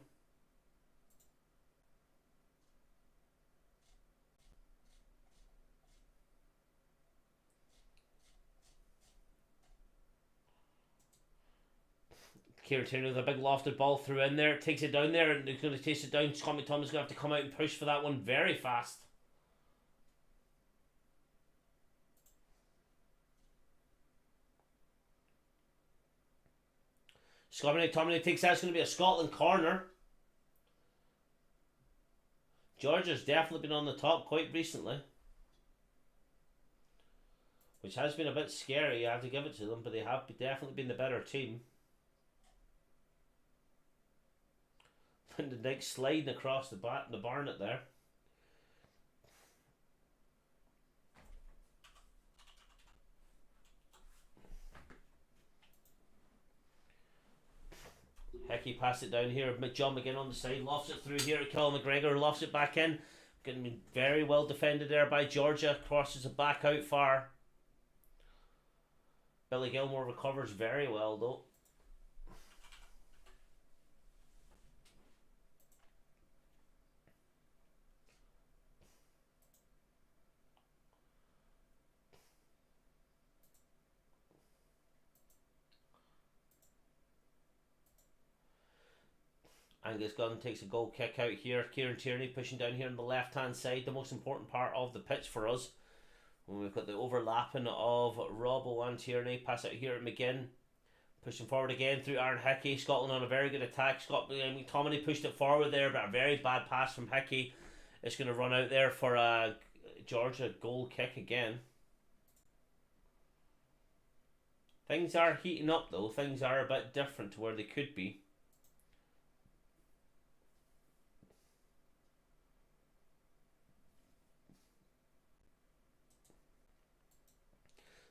Kieran Tierney with a big lofted ball through in there. Takes it down there and he's going to chase it down. Scott McTominay's going to have to come out and push for that one very fast. Scott McTominay takes that. It's going to be a Scotland corner. Georgia's definitely been on the top quite recently, which has been a bit scary, I have to give it to them, but they have definitely been the better team. And the Dyke sliding across the Barnet there. Hickey passed it down here. John McGinn on the side, lofts it through here. Callum McGregor lofts it back in. Getting very well defended there by Georgia. Crosses it back out far. Billy Gilmore recovers very well though. Angus Gunn takes a goal kick out here. Kieran Tierney pushing down here on the left hand side, the most important part of the pitch for us. When we've got the overlapping of Robbo and Tierney. Pass out here at McGinn. Pushing forward again through Aaron Hickey. Scotland on a very good attack. McTominay pushed it forward there, but a very bad pass from Hickey. It's going to run out there for a Georgia goal kick again. Things are heating up though. Things are a bit different to where they could be.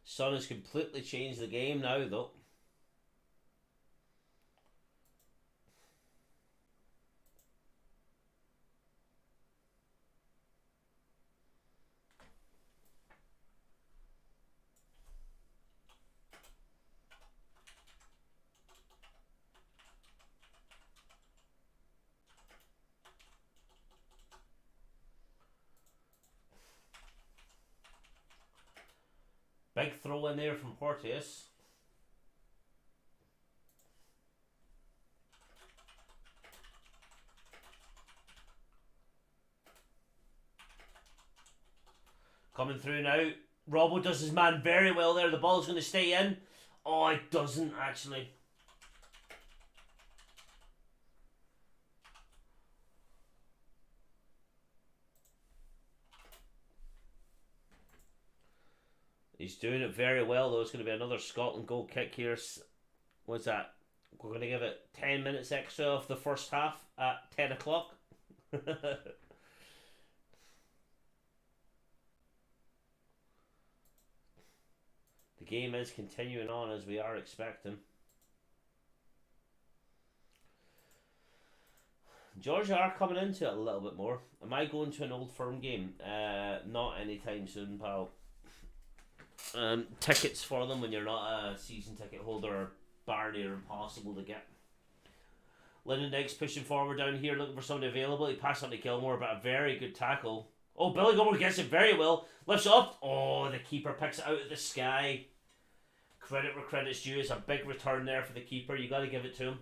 Son has completely changed the game now though. Big throw in there from Porteous. Coming through now. Robbo does his man very well there. The ball's going to stay in. Oh, it doesn't actually. He's doing it very well though. It's going to be another Scotland goal kick here. What's that? We're going to give it 10 minutes extra of the first half at 10 o'clock. The game is continuing on as we are expecting. Georgia are coming into it a little bit more. Am I going to an Old Firm game? Not anytime soon, pal. Tickets for them when you're not a season ticket holder are barely impossible to get. Lindendijk's pushing forward down here, looking for somebody available. He passed on to Gilmore, but a very good tackle. Oh, Billy Gilmore gets it very well. Lifts up. Oh, the keeper picks it out of the sky. Credit where credit's due. It's a big return there for the keeper. You got to give it to him.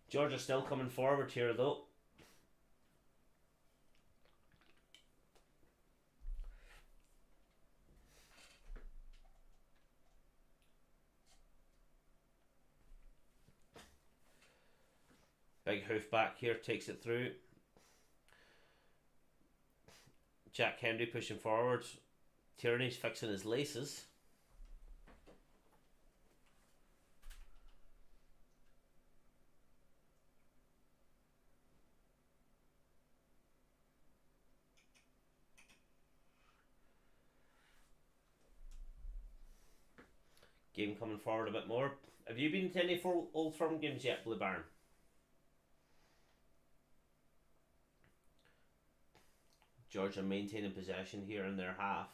Georgia still coming forward here, though. Big hoof back here, takes it through. Jack Henry pushing forward. Tierney's fixing his laces. Game coming forward a bit more. Have you been to any Old Firm games yet, Blue Baron? Georgia maintaining possession here in their half.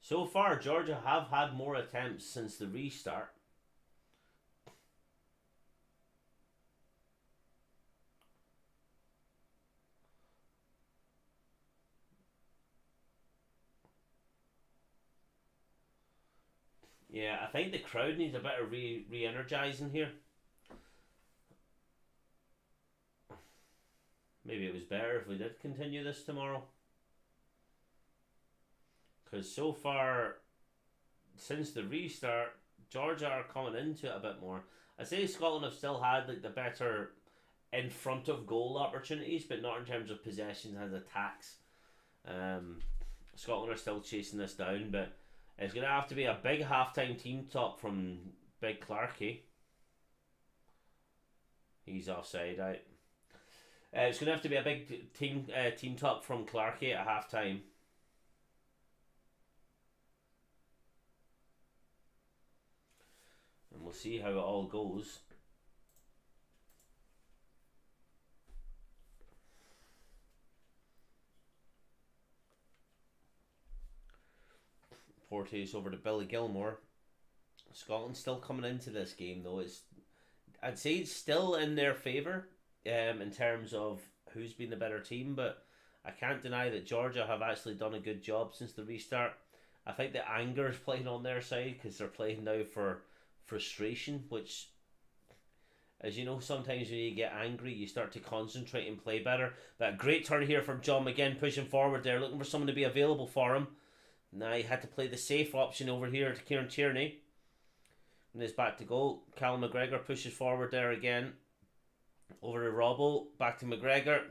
So far, Georgia have had more attempts since the restart. Yeah, I think the crowd needs a bit of re-energizing here. Maybe it was better if we did continue this tomorrow. Because so far, since the restart, Georgia are coming into it a bit more. I say Scotland have still had like the better in front of goal opportunities, but not in terms of possession as attacks. Scotland are still chasing this down, but it's going to have to be a big halftime team talk from Big Clarkey. He's offside out. It's going to have to be a big team talk from Clarkey at halftime. And we'll see how it all goes. Porte's over to Billy Gilmore. Scotland still coming into this game though. I'd say it's still in their favour in terms of who's been the better team, but I can't deny that Georgia have actually done a good job since the restart. I think the anger is playing on their side because they're playing now for frustration, which, as you know, sometimes when you get angry you start to concentrate and play better. But a great turn here from John McGinn, pushing forward there, looking for someone to be available for him. Now he had to play the safe option over here to Kieran Tierney. And it's back to goal. Callum McGregor pushes forward there again. Over to Robbo. Back to McGregor.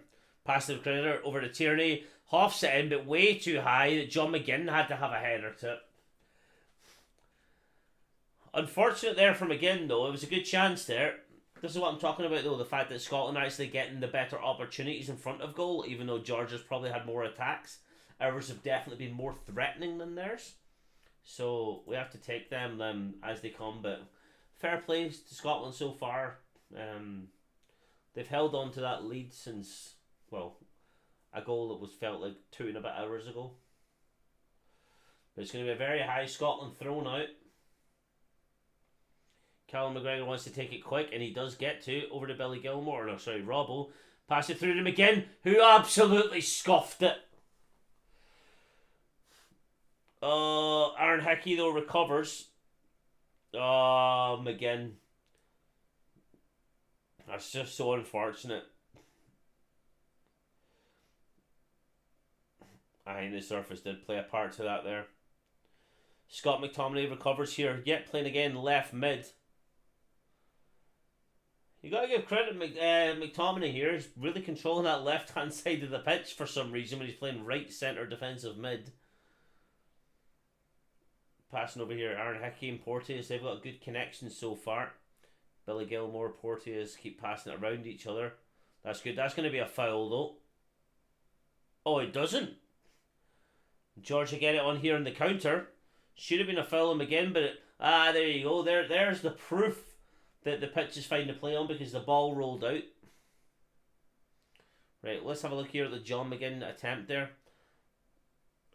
Pass to McGregor. Over to Tierney. Hoffs it in, but way too high that John McGinn had to have a header to it. Unfortunate there for McGinn though. It was a good chance there. This is what I'm talking about though. The fact that Scotland are actually getting the better opportunities in front of goal, even though Georgia's probably had more attacks. Ours have definitely been more threatening than theirs. So we have to take them as they come. But fair play to Scotland so far. They've held on to that lead since, well, a goal that was felt like 2 and a bit hours ago. But it's going to be a very high Scotland thrown out. Callum McGregor wants to take it quick, and he does get to. Over to Billy Gilmore. No, sorry, Robbo. Pass it through to McGinn, who absolutely scoffed it. 1-0 Aaron Hickey though recovers. McGinn. That's just so unfortunate. I think the surface did play a part to that there. Scott McTominay recovers here, yet playing again left mid. You gotta give credit McTominay here. He's really controlling that left hand side of the pitch for some reason when he's playing right centre defensive mid. Passing over here, Aaron Hickey and Porteous, they've got a good connection so far. Billy Gilmore, Porteous keep passing it around each other. That's good. That's going to be a foul though. Oh, it doesn't. Georgia get it on here on the counter. Should have been a foul him again, but there you go. There's the proof that the pitch is fine to play on because the ball rolled out. Right, let's have a look here at the John McGinn attempt there.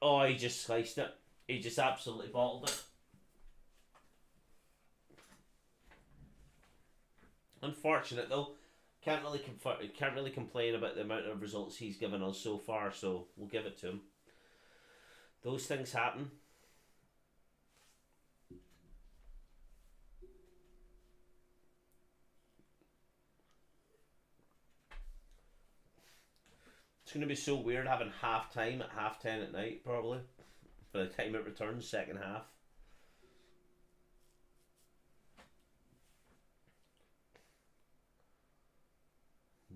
Oh, he just sliced it. He just absolutely bottled it. Unfortunate though. Can't really complain about the amount of results he's given us so far, so we'll give it to him. Those things happen. It's going to be so weird having half time at 10:30 at night, probably, by the time it returns, second half.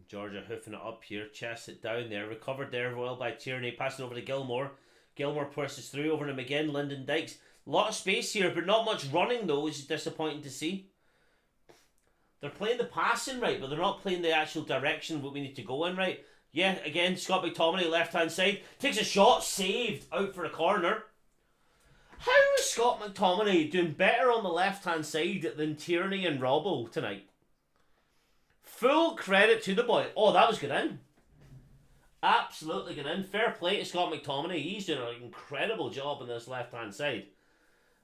Georgia hoofing it up here, chests it down there, recovered there well by Tierney, passing over to Gilmore. Gilmore pushes through over to McGinn, Lyndon Dykes. A lot of space here, but not much running though, which is disappointing to see. They're playing the passing right, but they're not playing the actual direction what we need to go in right. Yeah, again, Scott McTominay, left-hand side. Takes a shot, saved, out for a corner. How is Scott McTominay doing better on the left-hand side than Tierney and Robbo tonight? Full credit to the boy. Oh, that was good in. Absolutely good in. Fair play to Scott McTominay. He's doing an incredible job on this left-hand side.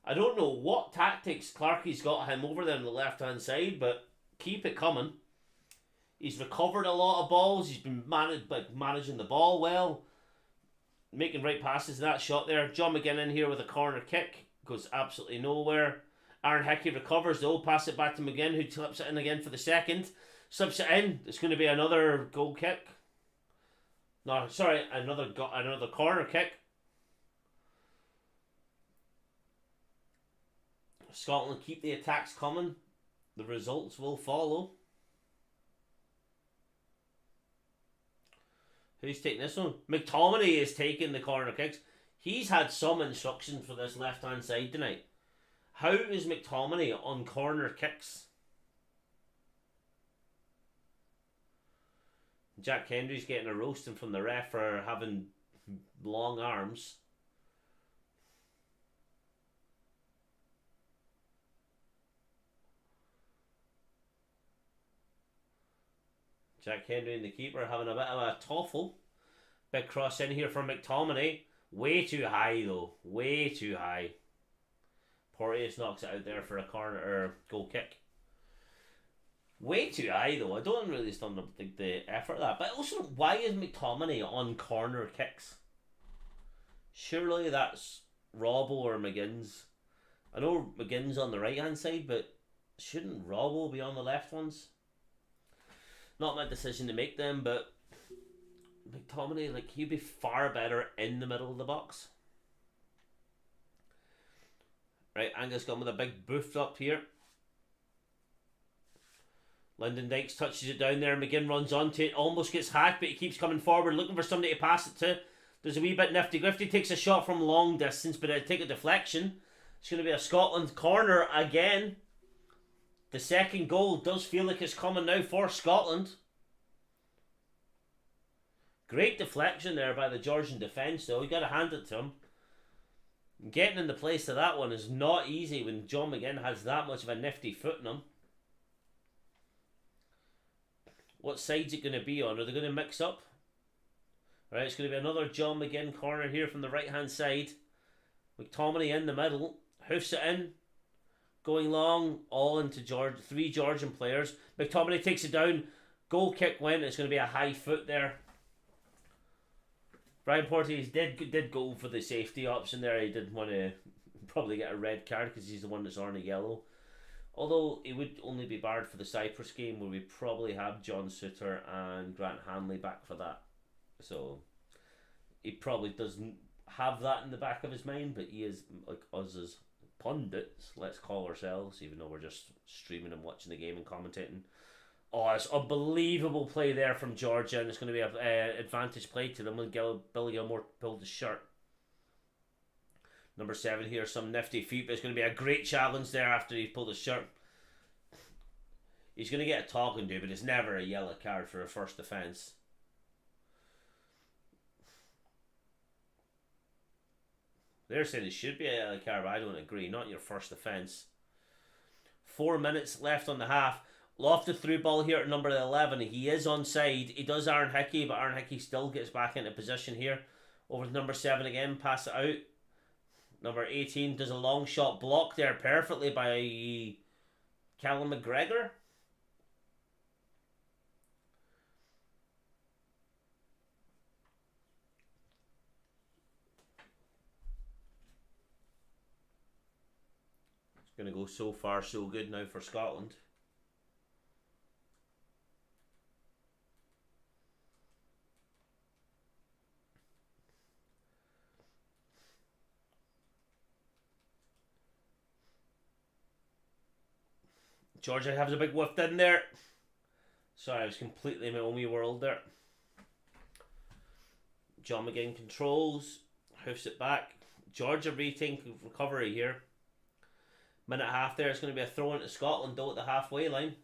I don't know what tactics Clarkie's got him over there on the left-hand side, but keep it coming. He's recovered a lot of balls. He's been managing the ball well. Making right passes in that shot there. John McGinn in here with a corner kick. Goes absolutely nowhere. Aaron Hickey recovers though. Pass it back to McGinn, who slips it in again for the second. Slips it in. It's going to be another goal kick. No, sorry, another corner kick. Scotland keep the attacks coming. The results will follow. Who's taking this one? McTominay is taking the corner kicks. He's had some instruction for this left-hand side tonight. How is McTominay on corner kicks? Jack Henry's getting a roasting from the ref for having long arms. Jack Henry and the keeper having a bit of a tuffle. Big cross in here for McTominay. Way too high though. Way too high. Porteous knocks it out there for a corner or goal kick. Way too high though. I don't really understand the effort of that. But also, why is McTominay on corner kicks? Surely that's Robbo or McGinn's. I know McGinn's on the right hand side, but shouldn't Robbo be on the left ones? Not my decision to make them, but McTominay, like, he'd be far better in the middle of the box. Right, Angus gone with a big boof up here. Lyndon Dykes touches it down there. McGinn runs onto it, almost gets hacked, but he keeps coming forward, looking for somebody to pass it to. There's a wee bit nifty-grifty, takes a shot from long distance, but it'll take a deflection. It's going to be a Scotland corner again. The second goal does feel like it's coming now for Scotland. Great deflection there by the Georgian defence though. You got to hand it to him. Getting in the place of that one is not easy when John McGinn has that much of a nifty foot in him. What side's it going to be on? Are they going to mix up? Right, it's going to be another John McGinn corner here from the right hand side. McTominay in the middle. Hoofs it in. Going long, all into three Georgian players. McTominay takes it down. Goal kick went. It's going to be a high foot there. Brian Porteous did go for the safety option there. He did want to probably get a red card because he's the one that's on a yellow. Although he would only be barred for the Cyprus game where we probably have John Suter and Grant Hanley back for that. So he probably doesn't have that in the back of his mind, but he is, like us as pundits, let's call ourselves, even though we're just streaming and watching the game and commentating. Oh, it's unbelievable play there from Georgia, and it's going to be an advantage play to them when Billy Gilmore pulled his shirt. Number 7 here, some nifty feet, but it's going to be a great challenge there after he pulled his shirt. He's going to get a talking to, but it's never a yellow card for a first offence. They're saying it should be a yellow card, but I don't agree. Not your first offence. 4 minutes left on the half. Lofted through ball here at number 11. He is onside. He does Aaron Hickey, but Aaron Hickey still gets back into position here. Over to number 7 again. Pass it out. Number 18 does a long shot block there perfectly by Callum McGregor. It's going to go so far so good now for Scotland. Georgia has a big whiff in there. Sorry, I was completely in my own wee world there. John McGinn controls, hoofs it back. Georgia retake recovery here. Minute half there. It's going to be a throw into Scotland though at the halfway line.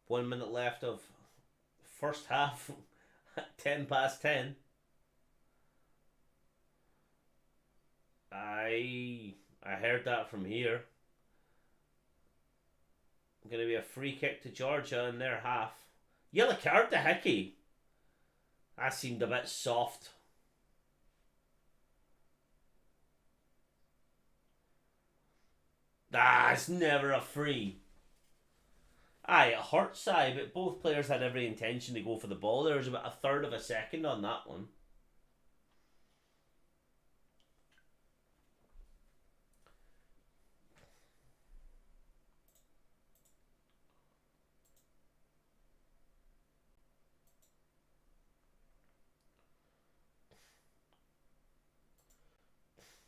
One minute left of first half. 10 past 10. I heard that from here. Going to be a free kick to Georgia in their half. Yellow card to Hickey. That seemed a bit soft. It's never a free. Aye, it hurts, but both players had every intention to go for the ball. There was about a third of a second on that one.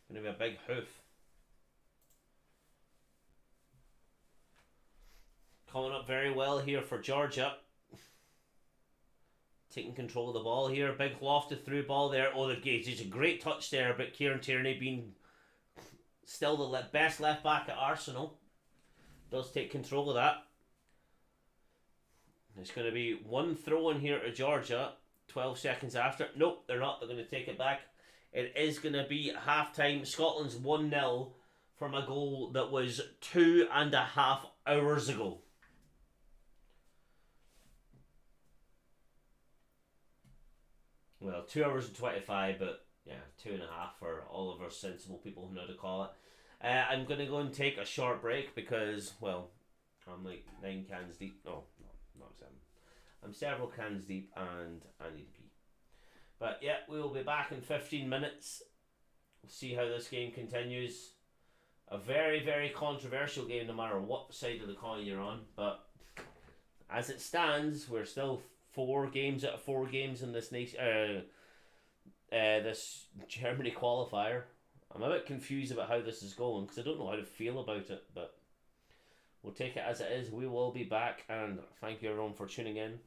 Going to be a big hoof. Coming up very well here for Georgia. Taking control of the ball here. Big lofted through ball there. Oh, it's a great touch there, but Kieran Tierney being still the best left back at Arsenal. Does take control of that. It's going to be one throw in here to Georgia. 12 seconds after. Nope, they're not. They're going to take it back. It is going to be half time. Scotland's 1-0 from a goal that was 2.5 hours ago. Well, 2 hours and 25, but yeah, 2.5 for all of our sensible people who know how to call it. I'm going to go and take a short break because, well, I'm like 9 cans deep. No, not 7. I'm several cans deep and I need to pee. But yeah, we will be back in 15 minutes. We'll see how this game continues. A very, very controversial game no matter what side of the coin you're on. But as it stands, we're still 4 games out of 4 games in this nation. This Germany qualifier. I'm a bit confused about how this is going because I don't know how to feel about it. But we'll take it as it is. We will be back, and thank you everyone for tuning in.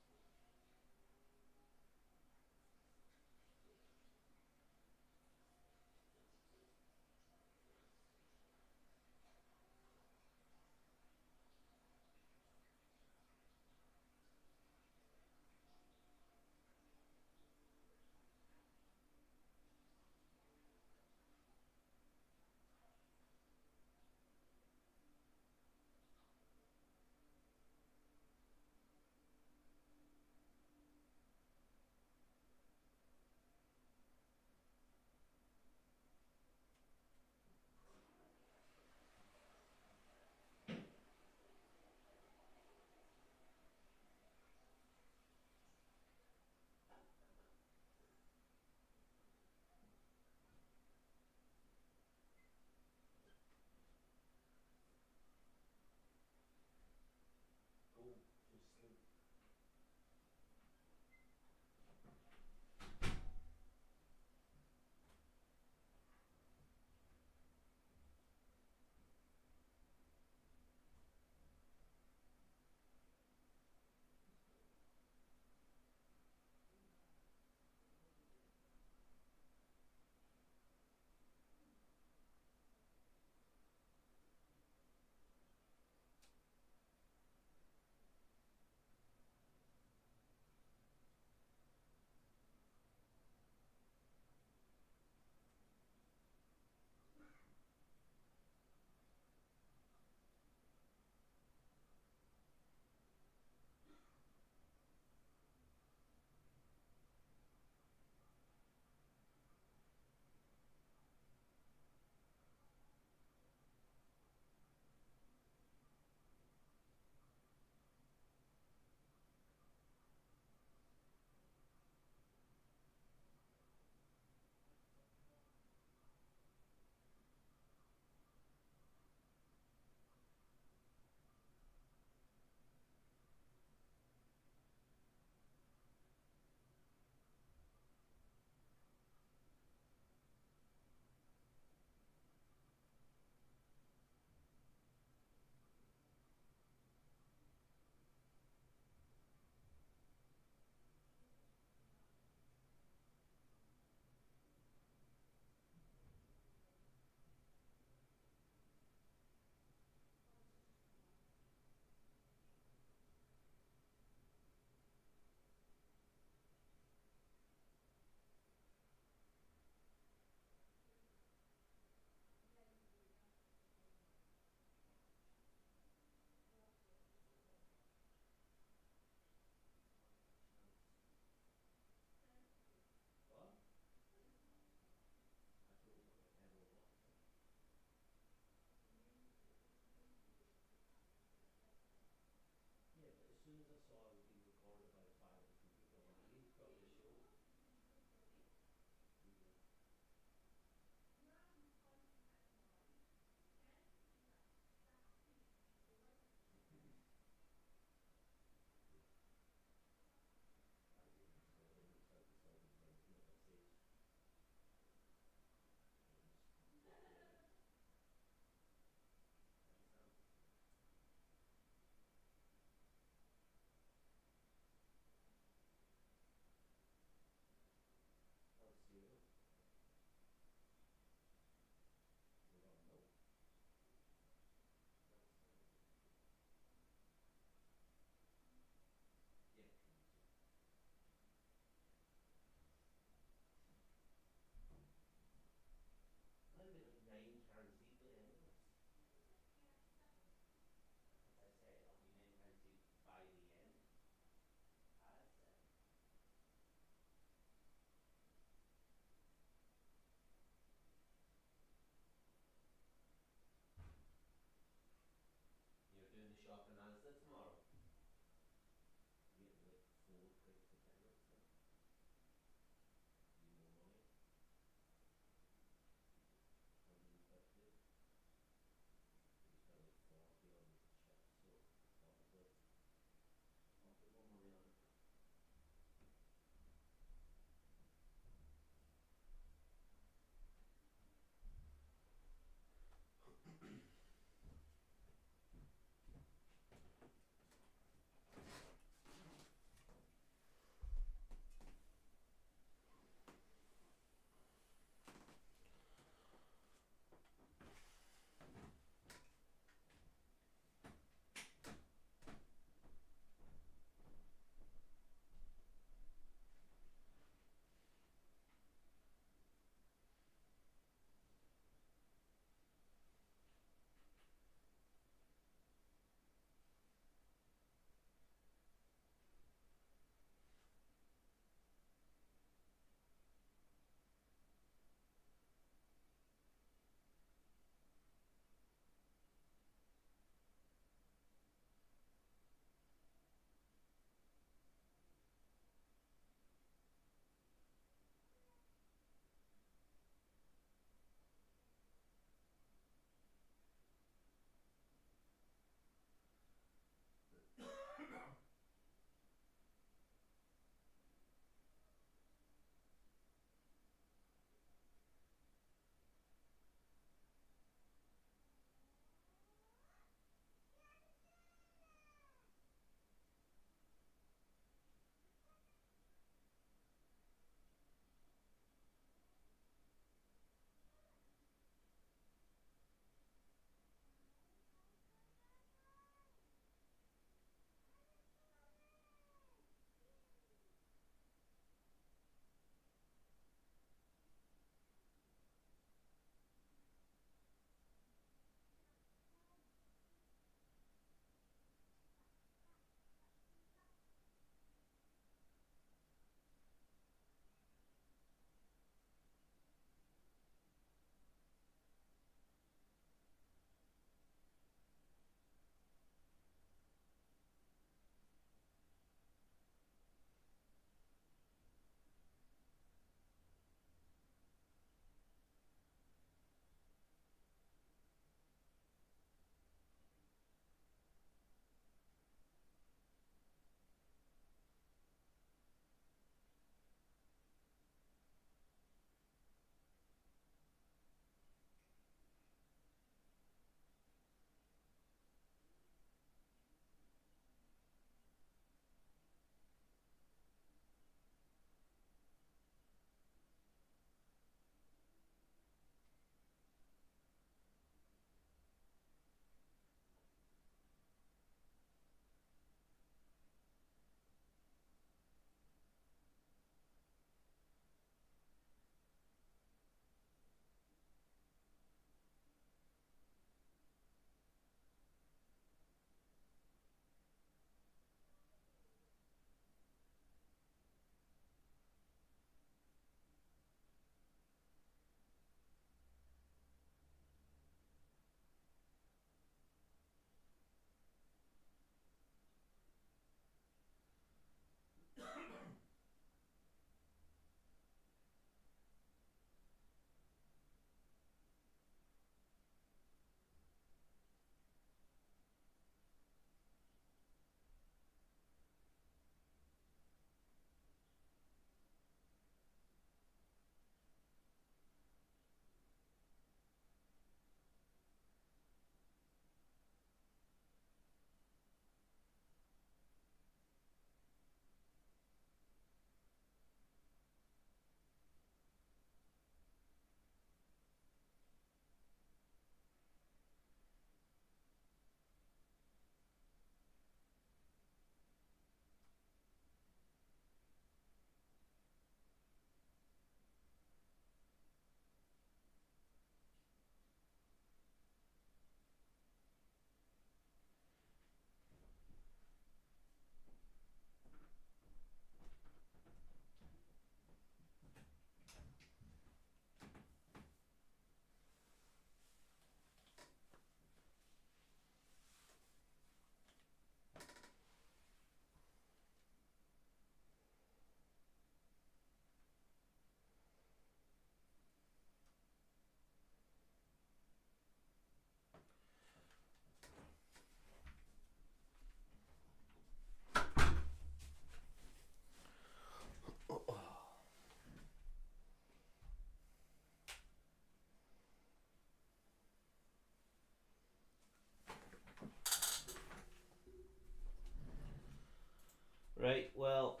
Right, well,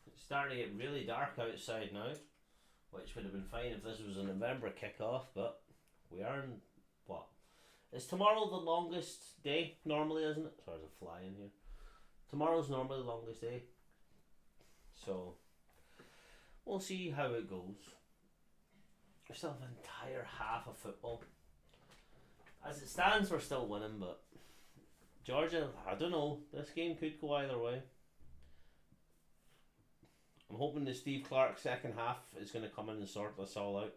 it's starting to get really dark outside now, which would have been fine if this was a November kickoff, but we are in, what? Is tomorrow the longest day, normally, isn't it? Sorry, there's a fly in here. Tomorrow's normally the longest day, so we'll see how it goes. We still have an entire half of football. As it stands, we're still winning, but Georgia, I don't know. This game could go either way. I'm hoping the Steve Clark second half is going to come in and sort this all out.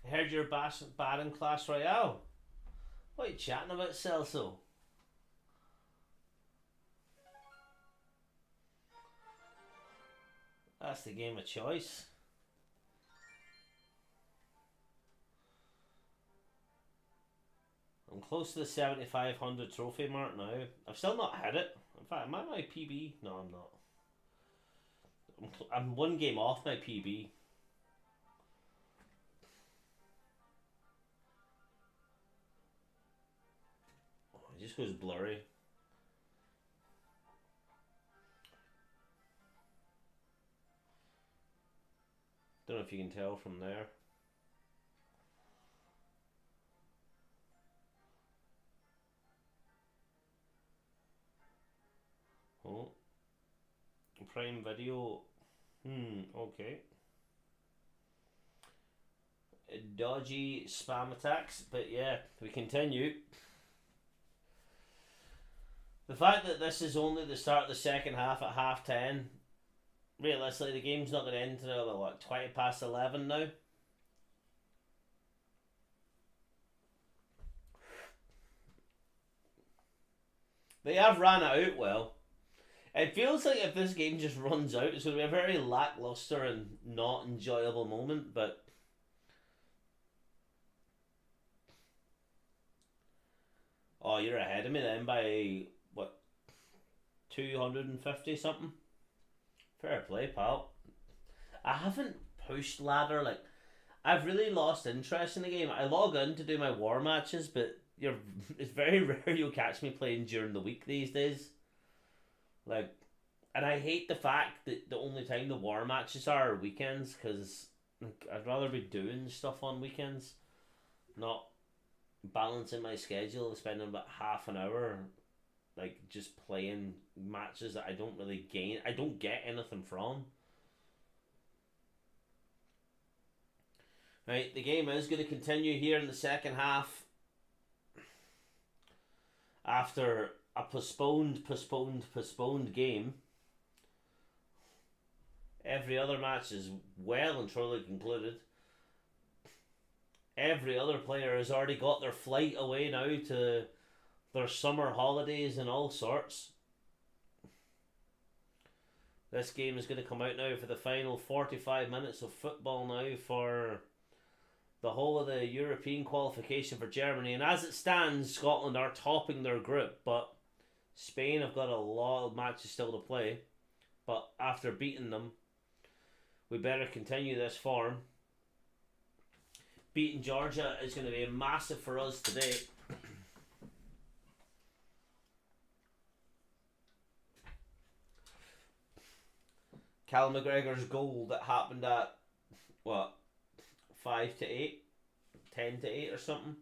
I heard you're bad in Clash Royale. What are you chatting about, Celso? That's the game of choice. I'm close to the 7,500 trophy mark now. I've still not hit it. In fact, am I my PB? No, I'm not. I'm one game off my PB. Oh, it just goes blurry. Don't know if you can tell from there. Oh. Prime Video. Okay. Dodgy spam attacks, but yeah, we continue. The fact that this is only the start of the second half at 10:30, realistically, the game's not going to end until, what, 20 past 11 now? They have ran it out well. It feels like if this game just runs out, it's going to be a very lackluster and not enjoyable moment, but oh, you're ahead of me then by, what, 250 something? Fair play, pal. I haven't pushed ladder, like, I've really lost interest in the game. I log in to do my war matches, but it's very rare you'll catch me playing during the week these days. Like, and I hate the fact that the only time the war matches are weekends, because I'd rather be doing stuff on weekends, not balancing my schedule and spending about half an hour like just playing matches that I don't get anything from. Right, the game is going to continue here in the second half after a postponed game. Every other match is well and truly concluded. Every other player has already got their flight away now to their summer holidays and all sorts. This game is going to come out now for the final 45 minutes of football now for the whole of the European qualification for Germany. And as it stands, Scotland are topping their group, but Spain have got a lot of matches still to play. But after beating them, we better continue this form. Beating Georgia is going to be massive for us today. Cal McGregor's goal that happened at, what, 5-8, 10-8 or something,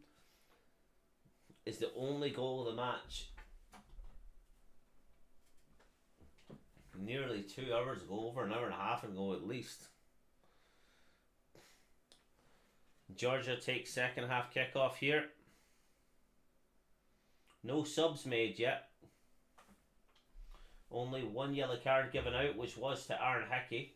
is the only goal of the match. Nearly 2 hours ago, over an hour and a half ago at least. Georgia takes second half kickoff here. No subs made yet. Only one yellow card given out, which was to Aaron Hickey.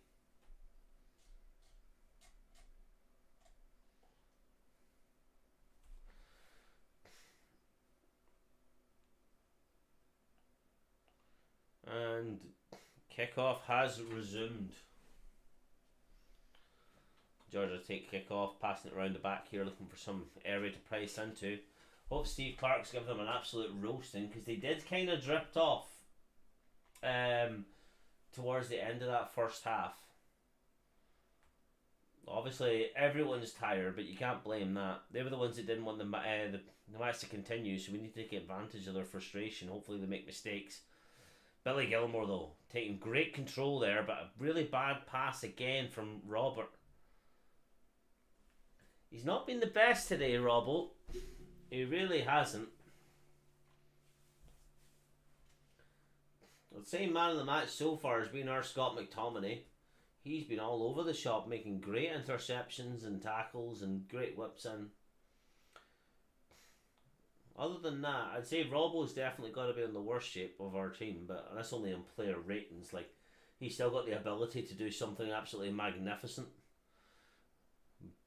And kickoff has resumed. Georgia take kickoff, passing it around the back here, looking for some area to price into. Hope Steve Clark's given them an absolute roasting, because they did kind of drift off towards the end of that first half. obviously everyone's tired, but you can't blame that. They were the ones that didn't want the match to continue, so we need to take advantage of their frustration. Hopefully they make mistakes. Billy Gilmore, though, taking great control there, but a really bad pass again from Robert. He's not been the best today, Robbo. He really hasn't. I'd say man of the match so far has been our Scott McTominay. He's been all over the shop, making great interceptions and tackles and great whips in. Other than that, I'd say Robbo's definitely got to be in the worst shape of our team, but that's only in player ratings. Like, he's still got the ability to do something absolutely magnificent.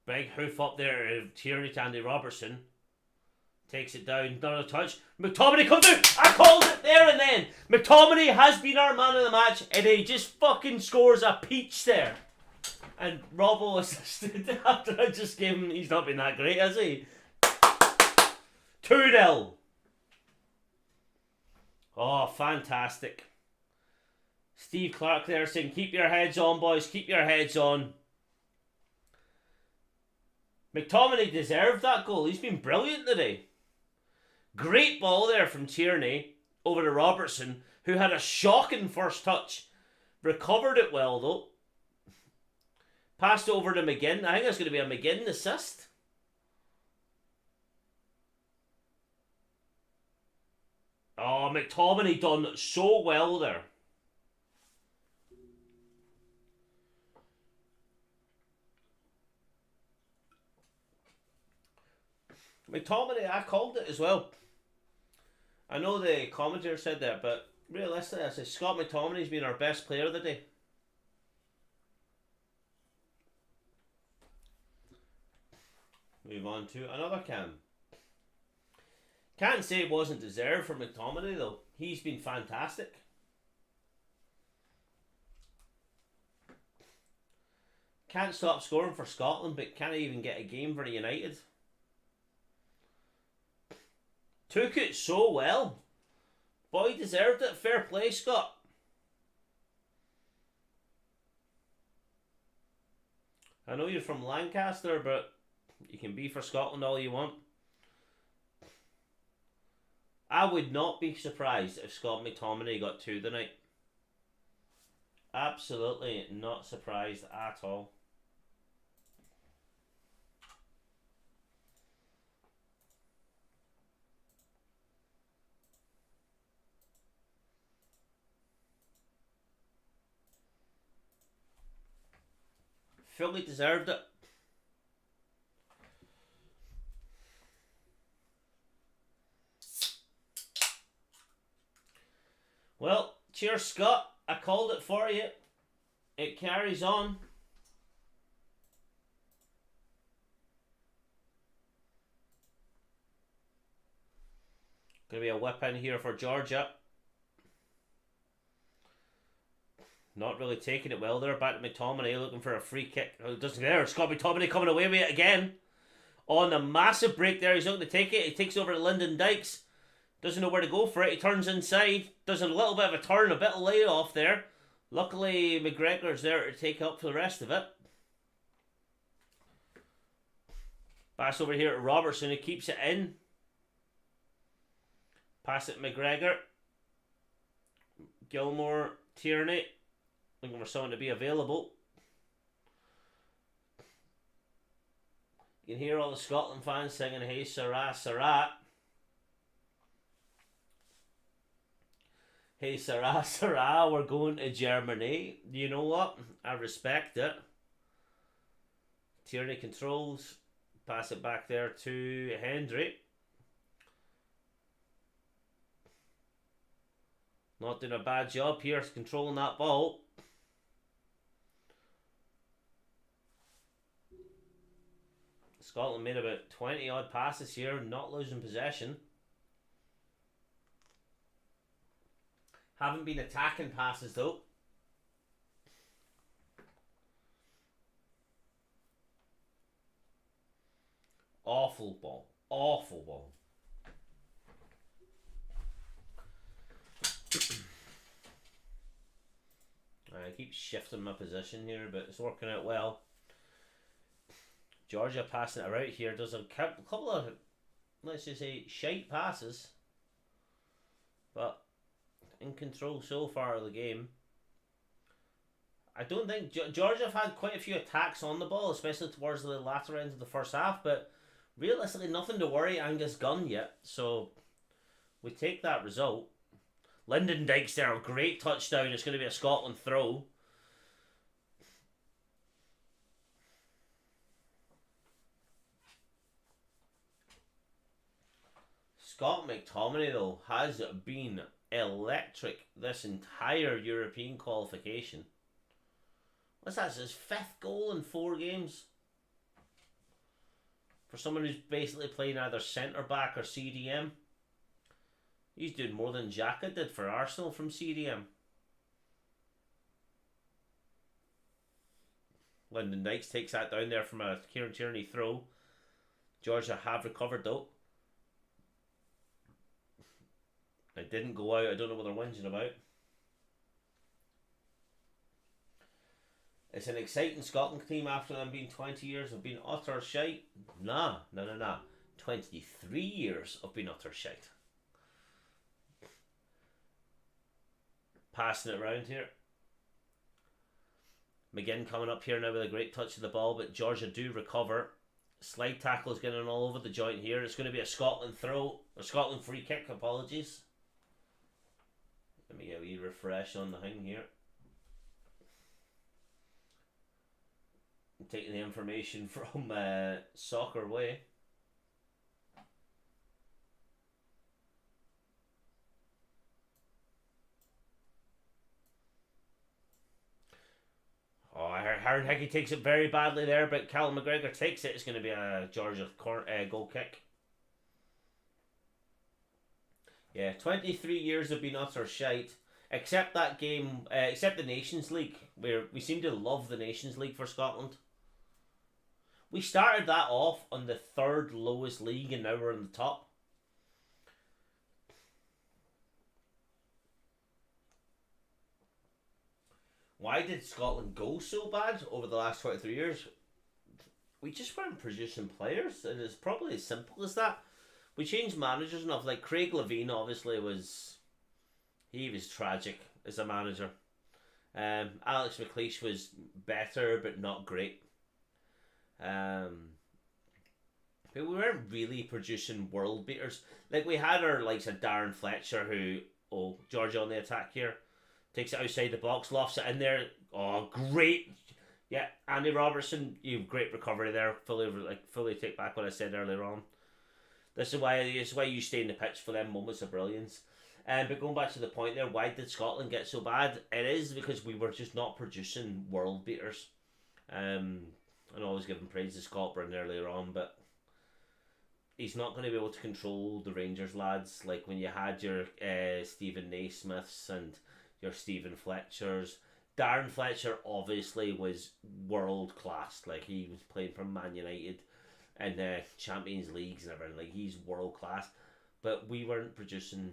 Big hoof up there, Tierney to Andy Robertson. Takes it down, another touch. McTominay comes out! I called it there and then! McTominay has been our man of the match, and he just fucking scores a peach there. And Robbo assisted after I just gave him, he's not been that great, has he? 2-0. Oh, fantastic. Steve Clark there saying, keep your heads on, boys, keep your heads on. McTominay deserved that goal. He's been brilliant today. Great ball there from Tierney over to Robertson, who had a shocking first touch. Recovered it well, though. Passed over to McGinn. I think that's going to be a McGinn assist. Oh, McTominay done so well there. McTominay, I called it as well. I know the commentator said that, but realistically, I say Scott McTominay's been our best player of the day. Move on to another cam. Can't say it wasn't deserved for McTominay though. He's been fantastic. Can't stop scoring for Scotland, but can't even get a game for United. Took it so well. Boy deserved it. Fair play, Scott. I know you're from Lancaster, but you can be for Scotland all you want. I would not be surprised if Scott McTominay got 2 tonight. Absolutely not surprised at all. Fully deserved it. Well, cheers, Scott. I called it for you. It carries on. Gonna be a whip in here for Georgia. Not really taking it well there. Back to McTominay looking for a free kick. Oh, it doesn't there. Scott McTominay coming away with it again. On the massive break there. He's looking to take it. He takes over to Lyndon Dykes. Doesn't know where to go for it. He turns inside. Does a little bit of a turn. A bit of layoff there. Luckily McGregor's there to take up for the rest of it. Pass over here to Robertson. He keeps it in. Pass it to McGregor. Gilmore. Tierney. Looking for someone to be available. You can hear all the Scotland fans singing, hey Sarah, Sarah. Hey Sarah, Sarah, we're going to Germany. You know what? I respect it. Tierney controls. Pass it back there to Hendry. Not doing a bad job here controlling that ball. Scotland made about 20 odd passes here, not losing possession. Haven't been attacking passes though. Awful ball. Awful ball. I keep shifting my position here, but it's working out well. Georgia passing it around here does a couple of, let's just say, shite passes, but in control so far of the game. I don't think Georgia have had quite a few attacks on the ball, especially towards the latter end of the first half, but realistically nothing to worry Angus Gunn yet, so we take that result. Lyndon Dykes there, a great touchdown. It's going to be a Scotland throw. Scott McTominay, though, has been electric this entire European qualification. What's that? It's his 5th goal in 4 games. For someone who's basically playing either centre-back or CDM. He's doing more than Xhaka did for Arsenal from CDM. Lyndon Dykes takes that down there from a Kieran Tierney throw. Georgia have recovered though. It didn't go out. I don't know what they're whinging about. It's an exciting Scotland team after them being 20 years of being utter shite. Nah. 23 years of being utter shite. Passing it around here. McGinn coming up here now with a great touch of the ball, but Georgia do recover. Slide tackle is getting all over the joint here. It's going to be a Scotland throw, or Scotland free kick, apologies. Let me get a wee refresh on the thing here. I'm taking the information from Soccer Way. Oh, Aaron Hickey takes it very badly there, but Callum McGregor takes it. It's going to be a Georgia goal kick. Yeah, 23 years have been utter shite. Except that game, except the Nations League, where we seem to love the Nations League for Scotland. We started that off on the 3rd lowest league and now we're on the top. Why did Scotland go so bad over the last 23 years? We just weren't producing players, and it's probably as simple as that. We changed managers enough. Like Craig Levein obviously was tragic as a manager. Alex McLeish was better but not great. But we weren't really producing world beaters. Like we had our likes of Darren Fletcher, who Georgia on the attack here. Takes it outside the box, lofts it in there. Oh, great. Yeah, Andy Robertson, you have great recovery there. Fully take back what I said earlier on. This is why you stay in the pitch for them moments of brilliance. But going back to the point there, why did Scotland get so bad? It is because we were just not producing world beaters. And always giving praise to Scott Brown earlier on, but he's not going to be able to control the Rangers lads. Like when you had your Stephen Naismiths and your Stephen Fletchers. Darren Fletcher obviously was world class. Like he was playing for Man United and Champions Leagues and everything. Like he's world class. But we weren't producing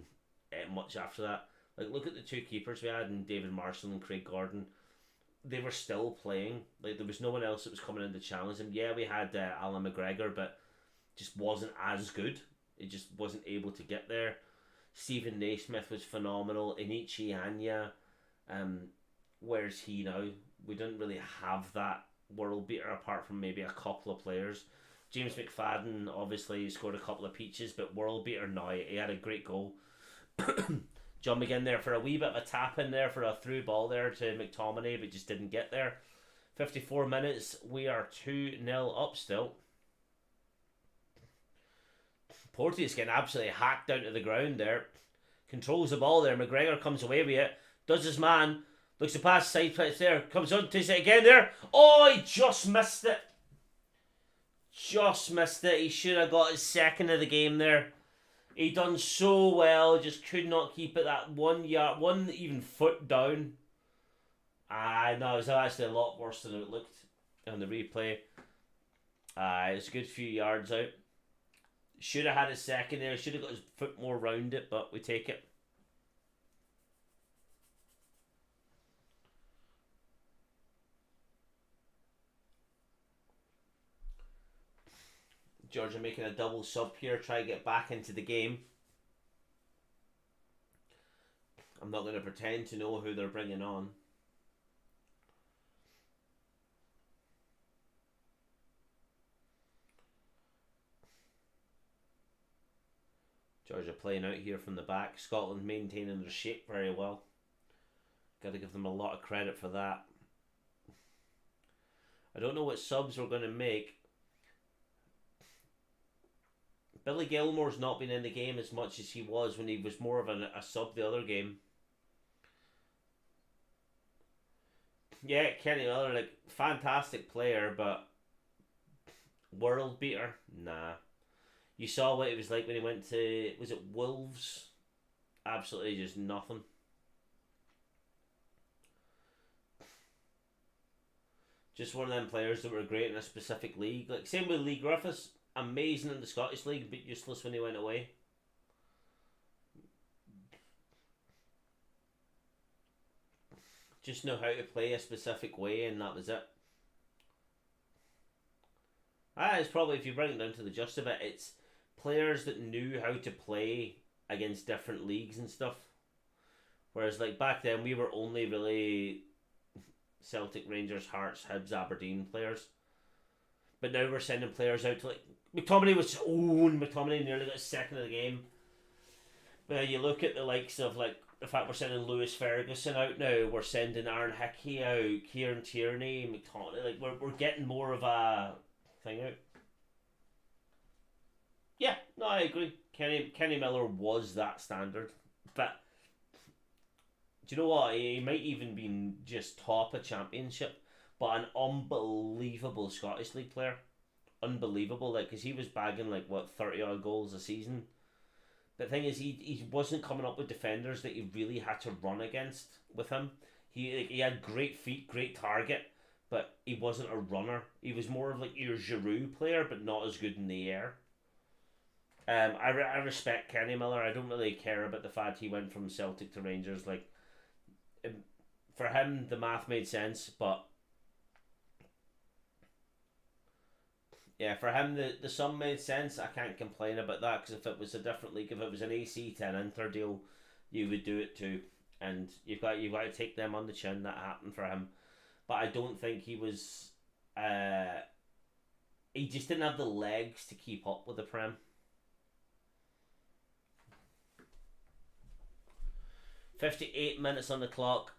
much after that. Like look at the 2 keepers we had in David Marshall and Craig Gordon. They were still playing. Like there was no one else that was coming in to challenge them. Yeah, we had Alan McGregor, but just wasn't as good. It just wasn't able to get there. Stephen Naismith was phenomenal. Inichi Anya, where's he now? We didn't really have that world beater apart from maybe a couple of players. James McFadden obviously scored a couple of peaches, but world beater now. He had a great goal. John McGinn there for a wee bit of a tap in there for a through ball there to McTominay, but just didn't get there. 54 minutes, we are 2-0 up still. Porteous getting absolutely hacked down to the ground there. Controls the ball there. McGregor comes away with it. Does his man. Looks to pass side place there. Comes on. Takes it again there. Oh, he just missed it. Just missed it. He should have got his 2nd of the game there. He done so well. Just could not keep it that 1 yard, 1 even foot down. No, it was actually a lot worse than it looked on the replay. It was a good few yards out. Should have had his 2nd there. Should have got his foot more round it, but we take it. Georgia making a double sub here, try to get back into the game. I'm not going to pretend to know who they're bringing on. Georgia playing out here from the back. Scotland maintaining their shape very well. Got to give them a lot of credit for that. I don't know what subs we're going to make. Billy Gilmore's not been in the game as much as he was when he was more of a sub the other game. Yeah, Kenny Miller, like, fantastic player, but world beater? Nah. You saw what it was like when he went to, was it Wolves? Absolutely just nothing. Just one of them players that were great in a specific league. Like, same with Lee Griffiths. Amazing in the Scottish League, but useless when he went away. Just know how to play a specific way, and that was it. It's probably, if you bring it down to the gist of it, it's players that knew how to play against different leagues and stuff. Whereas, like, back then, we were only really Celtic, Rangers, Hearts, Hibs, Aberdeen players. But now we're sending players out to, like, McTominay nearly got a second of the game. But you look at the likes of, like, the fact we're sending Lewis Ferguson out now, we're sending Aaron Hickey out, Kieran Tierney, McTominay, like, we're getting more of a thing out. Yeah, no, I agree. Kenny Miller was that standard. But do you know what? He might even be just top a championship, but an unbelievable Scottish League player. Unbelievable, like, because he was bagging, like, what, 30 odd goals a season. The thing is, he wasn't coming up with defenders that he really had to run against with him. He had great feet, great target, but he wasn't a runner. He was more of like your Giroud player, but not as good in the air. I respect Kenny Miller. I don't really care about the fact he went from Celtic to Rangers. Like, for him, the math made sense, but yeah, for him the sum made sense. I can't complain about that, because if it was a different league, if it was an AC 10 Inter deal, you would do it too, and you've got to take them on the chin. That happened for him, but I don't think he was. He just didn't have the legs to keep up with the Prem. $58 on the clock.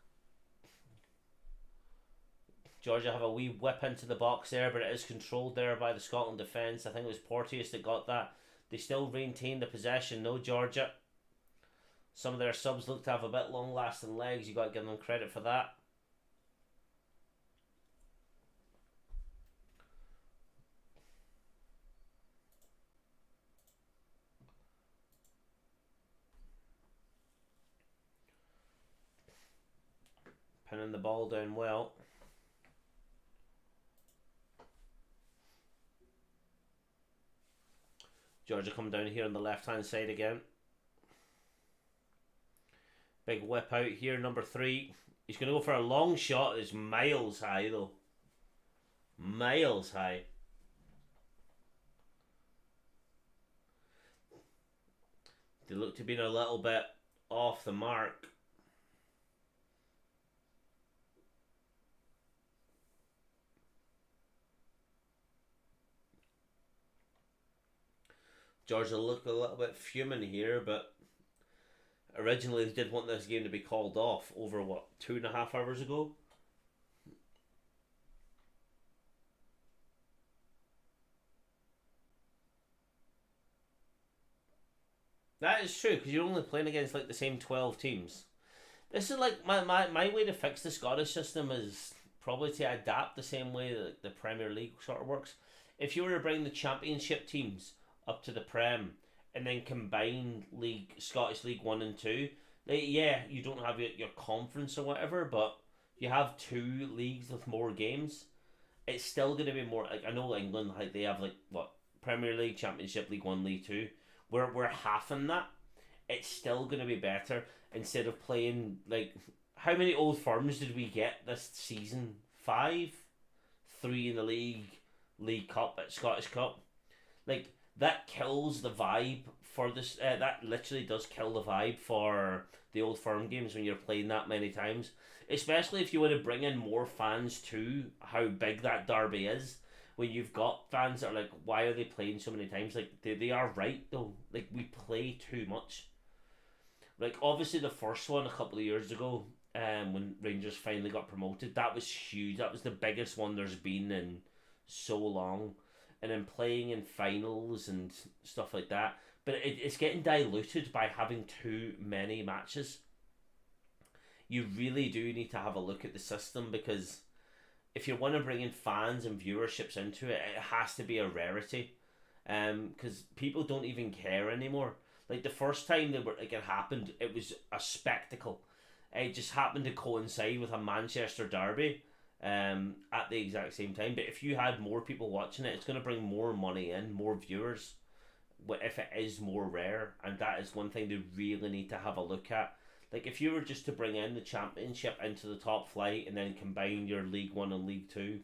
Georgia have a wee whip into the box there, but it is controlled there by the Scotland defence. I think it was Porteous that got that. They still retain the possession, no Georgia. Some of their subs look to have a bit long lasting legs. You got to give them credit for that. Pinning the ball down well. Georgia come down here on the left hand side again. Big whip out here, number 3. He's going to go for a long shot. It's miles high though. Miles high. They look to be a little bit off the mark. Georgia look a little bit fuming here, but originally they did want this game to be called off over, what, 2.5 hours ago? That is true, because you're only playing against like the same 12 teams. This is like my way to fix the Scottish system is probably to adapt the same way that the Premier League sort of works. If you were to bring the Championship teams up to the Prem and then combine Scottish League 1 and 2, like, yeah, you don't have your conference or whatever, but you have 2 leagues with more games. It's still going to be more, like, I know England, like, they have like what, Premier League, Championship, League 1, League 2. We're halving that. It's still going to be better instead of playing, like, how many Old Firms did we get this season? 5? 3 in the League Cup, at Scottish Cup. Like that kills the vibe for this. That literally does kill the vibe for the Old Firm games when you're playing that many times. Especially if you want to bring in more fans to how big that derby is. When you've got fans that are like, why are they playing so many times? Like they are right though. Like we play too much. Like obviously the first one a couple of years ago, when Rangers finally got promoted, that was huge. That was the biggest one there's been in so long, and then playing in finals and stuff like that. But it's getting diluted by having too many matches. You really do need to have a look at the system because if you want to bring in fans and viewerships into it, it has to be a rarity. Because people don't even care anymore. Like the first time it happened, it was a spectacle. It just happened to coincide with a Manchester derby, at the exact same time. But if you had more people watching it, it's going to bring more money in, more viewers. If it is more rare, and that is one thing they really need to have a look at. Like if you were just to bring in the championship into the top flight and then combine your League One and League Two,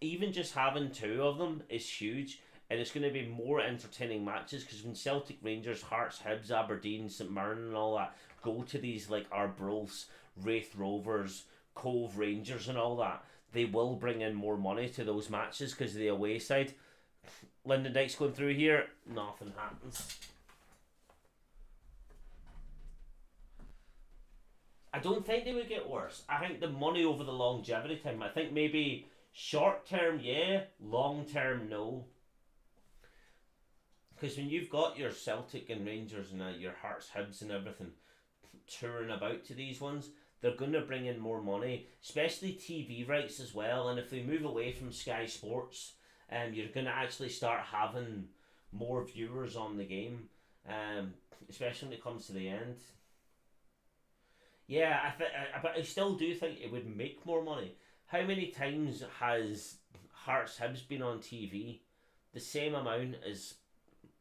even just having two of them is huge, and it's going to be more entertaining matches because when Celtic, Rangers, Hearts, Hibs, Aberdeen, St Mirren, and all that go to these like Arbroath, Wraith Rovers, Cove Rangers, and all that, they will bring in more money to those matches because of the away side. Lyndon Dykes going through here, nothing happens. I don't think they would get worse. I think the money over the longevity time. I think maybe short term, yeah. Long term, no. Because when you've got your Celtic and Rangers and your Hearts, Hibs and everything touring about to these ones, they're going to bring in more money, especially TV rights as well. And if they move away from Sky Sports, you're going to actually start having more viewers on the game, especially when it comes to the end. Yeah, but I still do think it would make more money. How many times has Hearts Hibs been on TV? The same amount as,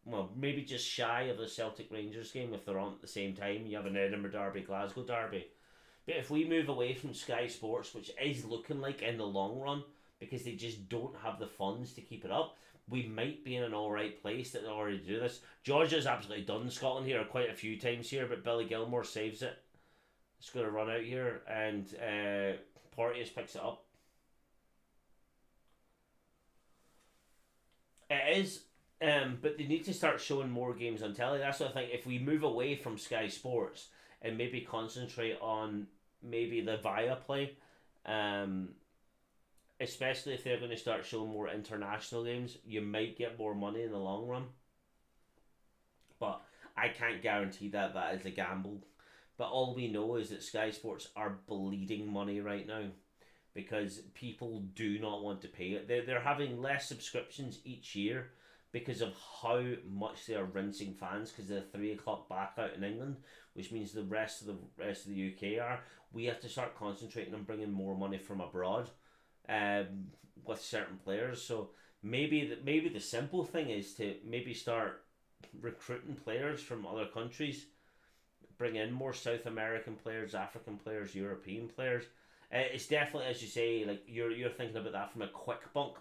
well, maybe just shy of the Celtic Rangers game if they're on at the same time. You have an Edinburgh derby, Glasgow derby. But if we move away from Sky Sports, which is looking like in the long run, because they just don't have the funds to keep it up, we might be in an alright place that already do this. Georgia's absolutely done Scotland here quite a few times here, but Billy Gilmore saves it. It's going to run out here, and Porteous picks it up. It is, but they need to start showing more games on telly. That's what I think. If we move away from Sky Sports and maybe concentrate on maybe the Viaplay, especially if they're going to start showing more international games, you might get more money in the long run. But I can't guarantee that. That is a gamble. But all we know is that Sky Sports are bleeding money right now because people do not want to pay it. They're having less subscriptions each year because of how much they are rinsing fans because of the 3 o'clock back out in England, which means the rest of the UK are. We have to start concentrating on bringing more money from abroad, with certain players. So maybe the simple thing is to maybe start recruiting players from other countries. Bring in more South American players, African players, European players. It's definitely, as you say, like you're thinking about that from a quick bunk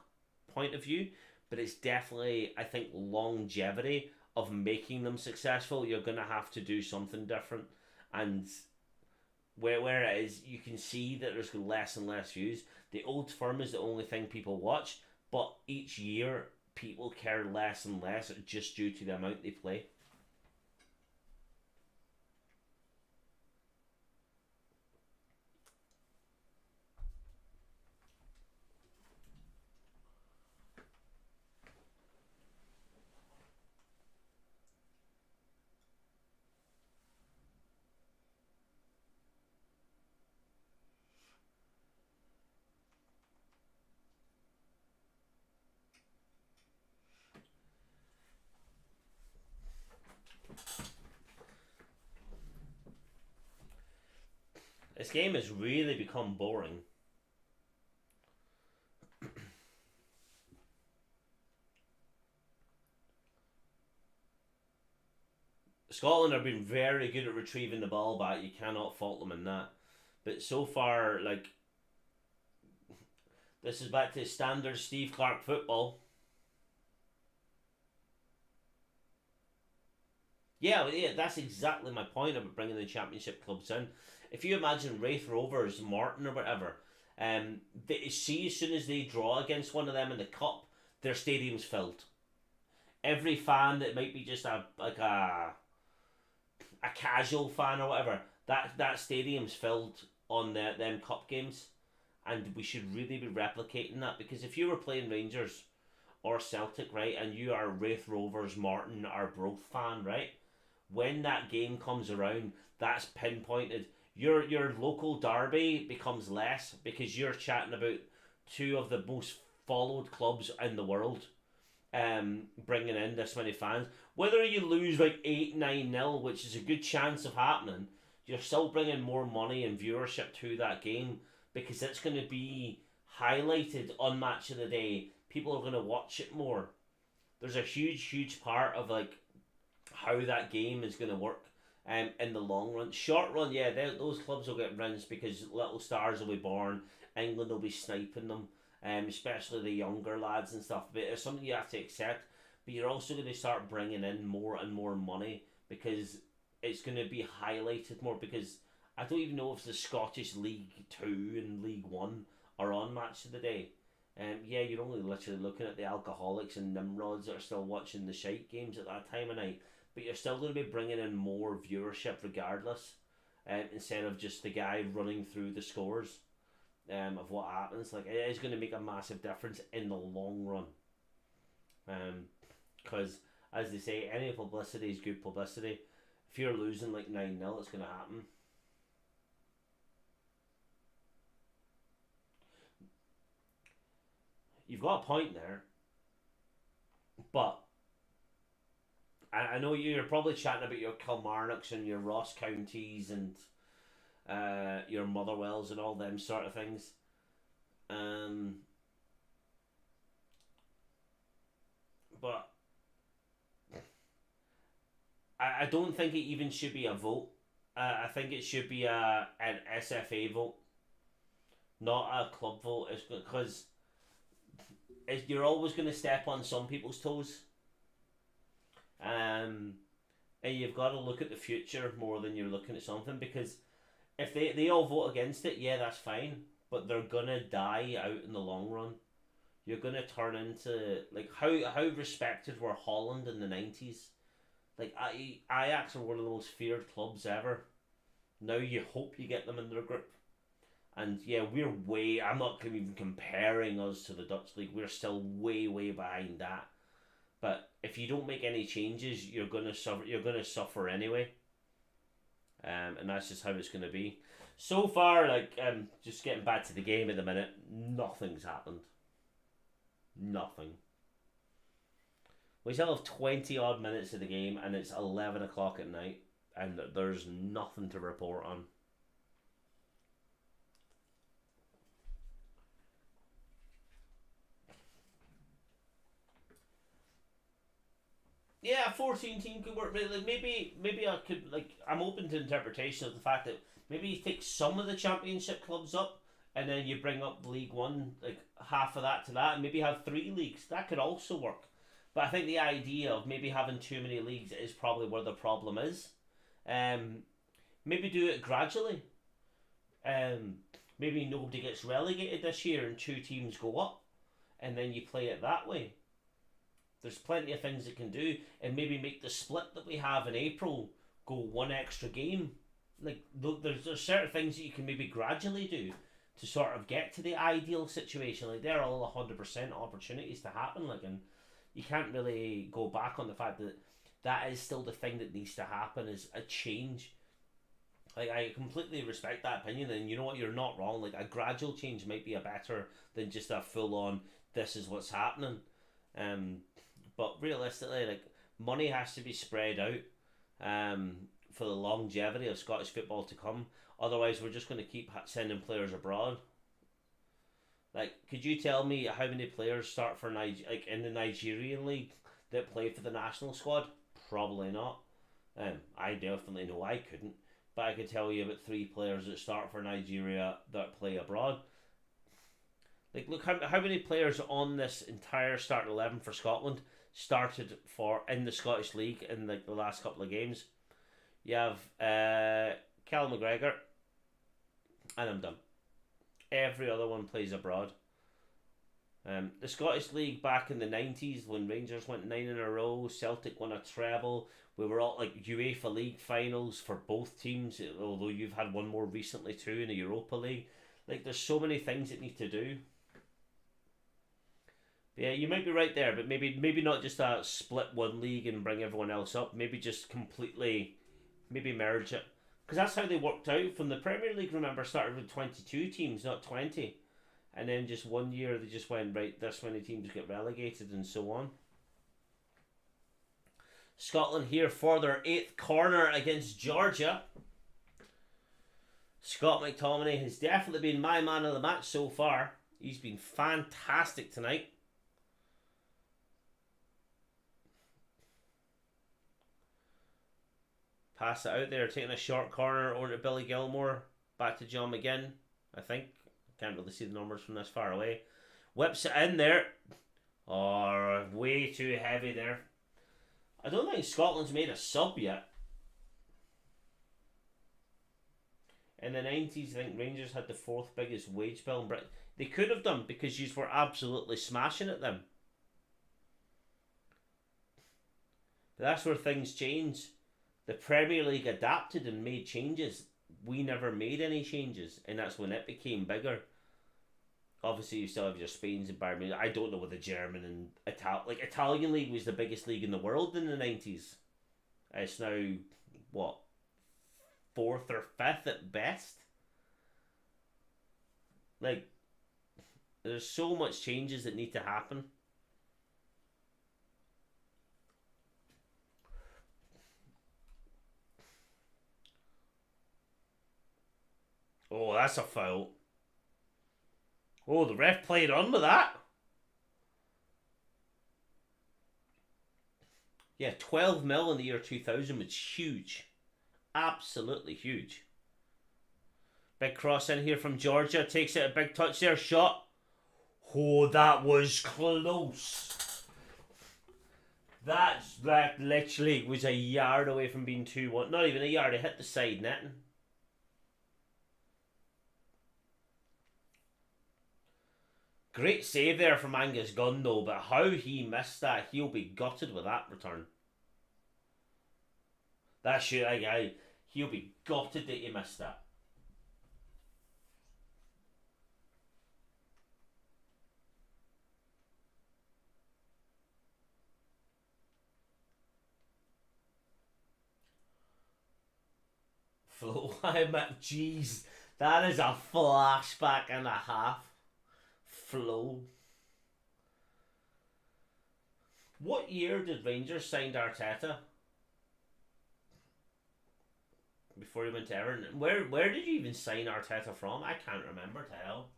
point of view, but it's definitely, I think, longevity of making them successful. You're gonna have to do something different, and where it is, you can see that there's less and less views. The Old Firm is the only thing people watch, but each year people care less and less just due to the amount they play. This game has really become boring. Scotland have been very good at retrieving the ball back. You cannot fault them in that. But so far, like, this is back to standard Steve Clark football. Yeah, that's exactly my point about bringing the championship clubs in. If you imagine Wraith Rovers, Martin or whatever, see, as soon as they draw against one of them in the cup, their stadium's filled. Every fan that might be just a casual fan or whatever, that stadium's filled on them cup games, and we should really be replicating that, because if you were playing Rangers or Celtic, right, and you are Wraith Rovers, Martin, or Broth fan, right, when that game comes around, that's pinpointed. Your local derby becomes less because you're chatting about two of the most followed clubs in the world, bringing in this many fans. Whether you lose like 8-9-0, which is a good chance of happening, you're still bringing more money and viewership to that game, because it's going to be highlighted on Match of the Day. People are going to watch it more. There's a huge part of like how that game is going to work in the long run. Short run, yeah, those clubs will get rinsed because little stars will be born. England will be sniping them, especially the younger lads and stuff. But it's something you have to accept. But you're also going to start bringing in more and more money, because it's going to be highlighted more. Because I don't even know if the Scottish League 2 and League 1 are on Match of the Day. Yeah, you're only literally looking at the alcoholics and Nimrods that are still watching the shite games at that time of night. But you're still going to be bringing in more viewership regardless, instead of just the guy running through the scores of what happens. Like, it is going to make a massive difference in the long run. Because, as they say, any publicity is good publicity. If you're losing like 9-0, it's going to happen. You've got a point there, but I know you're probably chatting about your Kilmarnocks and your Ross Counties and your Motherwells and all them sort of things. But I don't think it even should be a vote. I think it should be an SFA vote, not a club vote. It's because you're always going to step on some people's toes. And you've got to look at the future more than you're looking at something, because if they all vote against it, yeah, that's fine, but they're gonna die out in the long run. You're gonna turn into, like, how respected were Holland in the 90s? Like, Ajax are one of the most feared clubs ever. Now you hope you get them in their group. And yeah, I'm not even comparing us to the Dutch league. We're still way behind that. But if you don't make any changes, you're gonna suffer. You're gonna suffer anyway. And that's just how it's gonna be. So far, like, just getting back to the game at the minute, nothing's happened. Nothing. We still have 20 odd minutes of the game, and it's 11 o'clock at night, and there's nothing to report on. Yeah, 14 team could work. Like, maybe I could, like, I'm open to interpretation of the fact that maybe you take some of the championship clubs up, and then you bring up League One, like half of that to that, and maybe have 3 leagues. That could also work. But I think the idea of maybe having too many leagues is probably where the problem is. Maybe do it gradually. Maybe nobody gets relegated this year and 2 teams go up, and then you play it that way. There's plenty of things it can do, and maybe make the split that we have in April go 1 extra game. Like, there's certain things that you can maybe gradually do to sort of get to the ideal situation. Like, they're all 100% opportunities to happen. Like, and you can't really go back on the fact that that is still the thing that needs to happen, is a change. Like, I completely respect that opinion, and you know what, you're not wrong. Like, a gradual change might be a better than just a full on, this is what's happening. But realistically, like, money has to be spread out for the longevity of Scottish football to come. Otherwise, we're just going to keep sending players abroad. Like, could you tell me how many players start for like in the Nigerian league that play for the national squad? Probably not. I definitely know I couldn't. But I could tell you about 3 players that start for Nigeria that play abroad. Like, look, how many players on this entire starting 11 for Scotland started for in the Scottish League in the last couple of games. You have Cal McGregor, and I'm done. Every other one plays abroad. The Scottish League back in the 90s when Rangers went 9 in a row, Celtic won a treble. We were all like UEFA League finals for both teams, although you've had one more recently too in the Europa League. Like, there's so many things that need to do. But yeah, you might be right there, but maybe not just a split one league and bring everyone else up. Maybe just completely, maybe merge it. Because that's how they worked out from the Premier League, remember, started with 22 teams, not 20. And then just one year they just went, right, this many teams get relegated and so on. Scotland here for their 8th corner against Georgia. Scott McTominay has definitely been my man of the match so far. He's been fantastic tonight. Pass it out there, taking a short corner over to Billy Gilmore. Back to John McGinn, I think. Can't really see the numbers from this far away. Whips it in there. Oh, way too heavy there. I don't think Scotland's made a sub yet. In the 90s, I think Rangers had the 4th biggest wage bill in Britain. They could have done because you were absolutely smashing at them. But that's where things change. The Premier League adapted and made changes. We never made any changes, and that's when it became bigger. Obviously, you still have your Spains and Bayern Munich. I don't know what the German and Italian league was the biggest league in the world in the 90s. It's now, what, 4th or 5th at best? Like, there's so much changes that need to happen. Oh, that's a foul. Oh, the ref played on with that. Yeah, 12 mil in the year 2000 was huge. Absolutely huge. Big cross in here from Georgia. Takes it a big touch there. Shot. Oh, that was close. That literally was a yard away from being 2-1. Not even a yard. It hit the side netting. Great save there from Angus Gunn though, but how he missed that, he'll be gutted with that return. That shoot, he'll be gutted that he missed that. Flow, jeez, that is a flashback and a half. Flow. What year did Rangers sign Arteta? Before he went to Everton. Where did you even sign Arteta from? I can't remember to hell.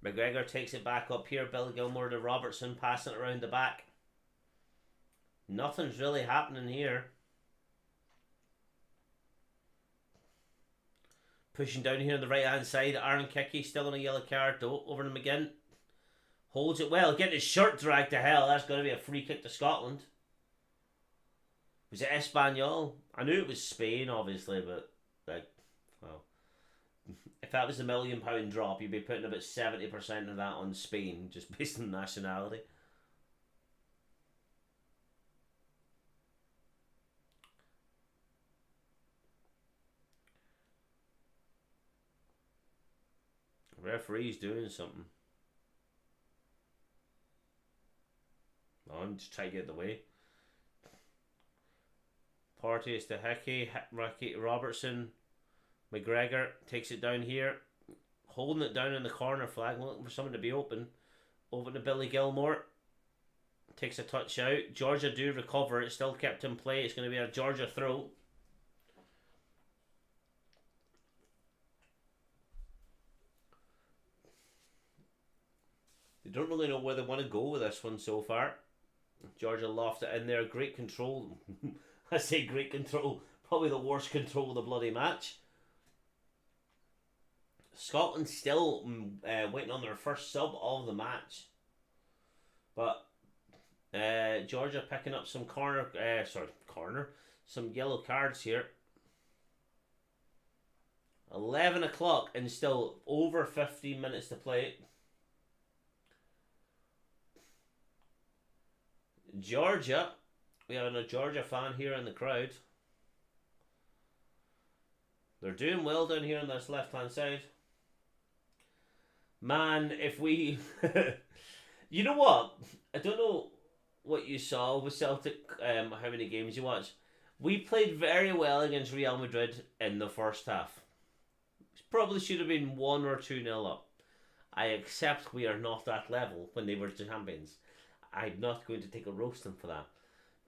McGregor takes it back up here. Bill Gilmore to Robertson, passing it around the back. Nothing's really happening here. Pushing down here on the right hand side. Aaron Kickey still on a yellow card. Over to McGinn. Holds it well. Getting his shirt dragged to hell. That's going to be a free kick to Scotland. Was it Espanyol? I knew it was Spain, obviously, but well, if that was a £1 million drop, you'd be putting about 70% of that on Spain, just based on nationality. The referee's doing something. I'm just trying to get the way. Party is to Hickey, Robertson. McGregor takes it down here, holding it down in the corner flag, looking for someone to be open. Over to Billy Gilmore. Takes a touch out. Georgia do recover. It's still kept in play. It's going to be a Georgia throw. They don't really know where they want to go with this one so far. Georgia lofted in there. Great control. I say great control. Probably the worst control of the bloody match. Scotland still waiting on their first sub of the match. But Georgia picking up some some yellow cards here. 11 o'clock and still over 15 minutes to play. Georgia. We have a Georgia fan here in the crowd. They're doing well down here on this left-hand side. Man, if we... You know what? I don't know what you saw with Celtic, how many games you watched. We played very well against Real Madrid in the first half. Probably should have been 1 or 2-0 up. I accept we are not that level when they were champions. I'm not going to take a roasting for that.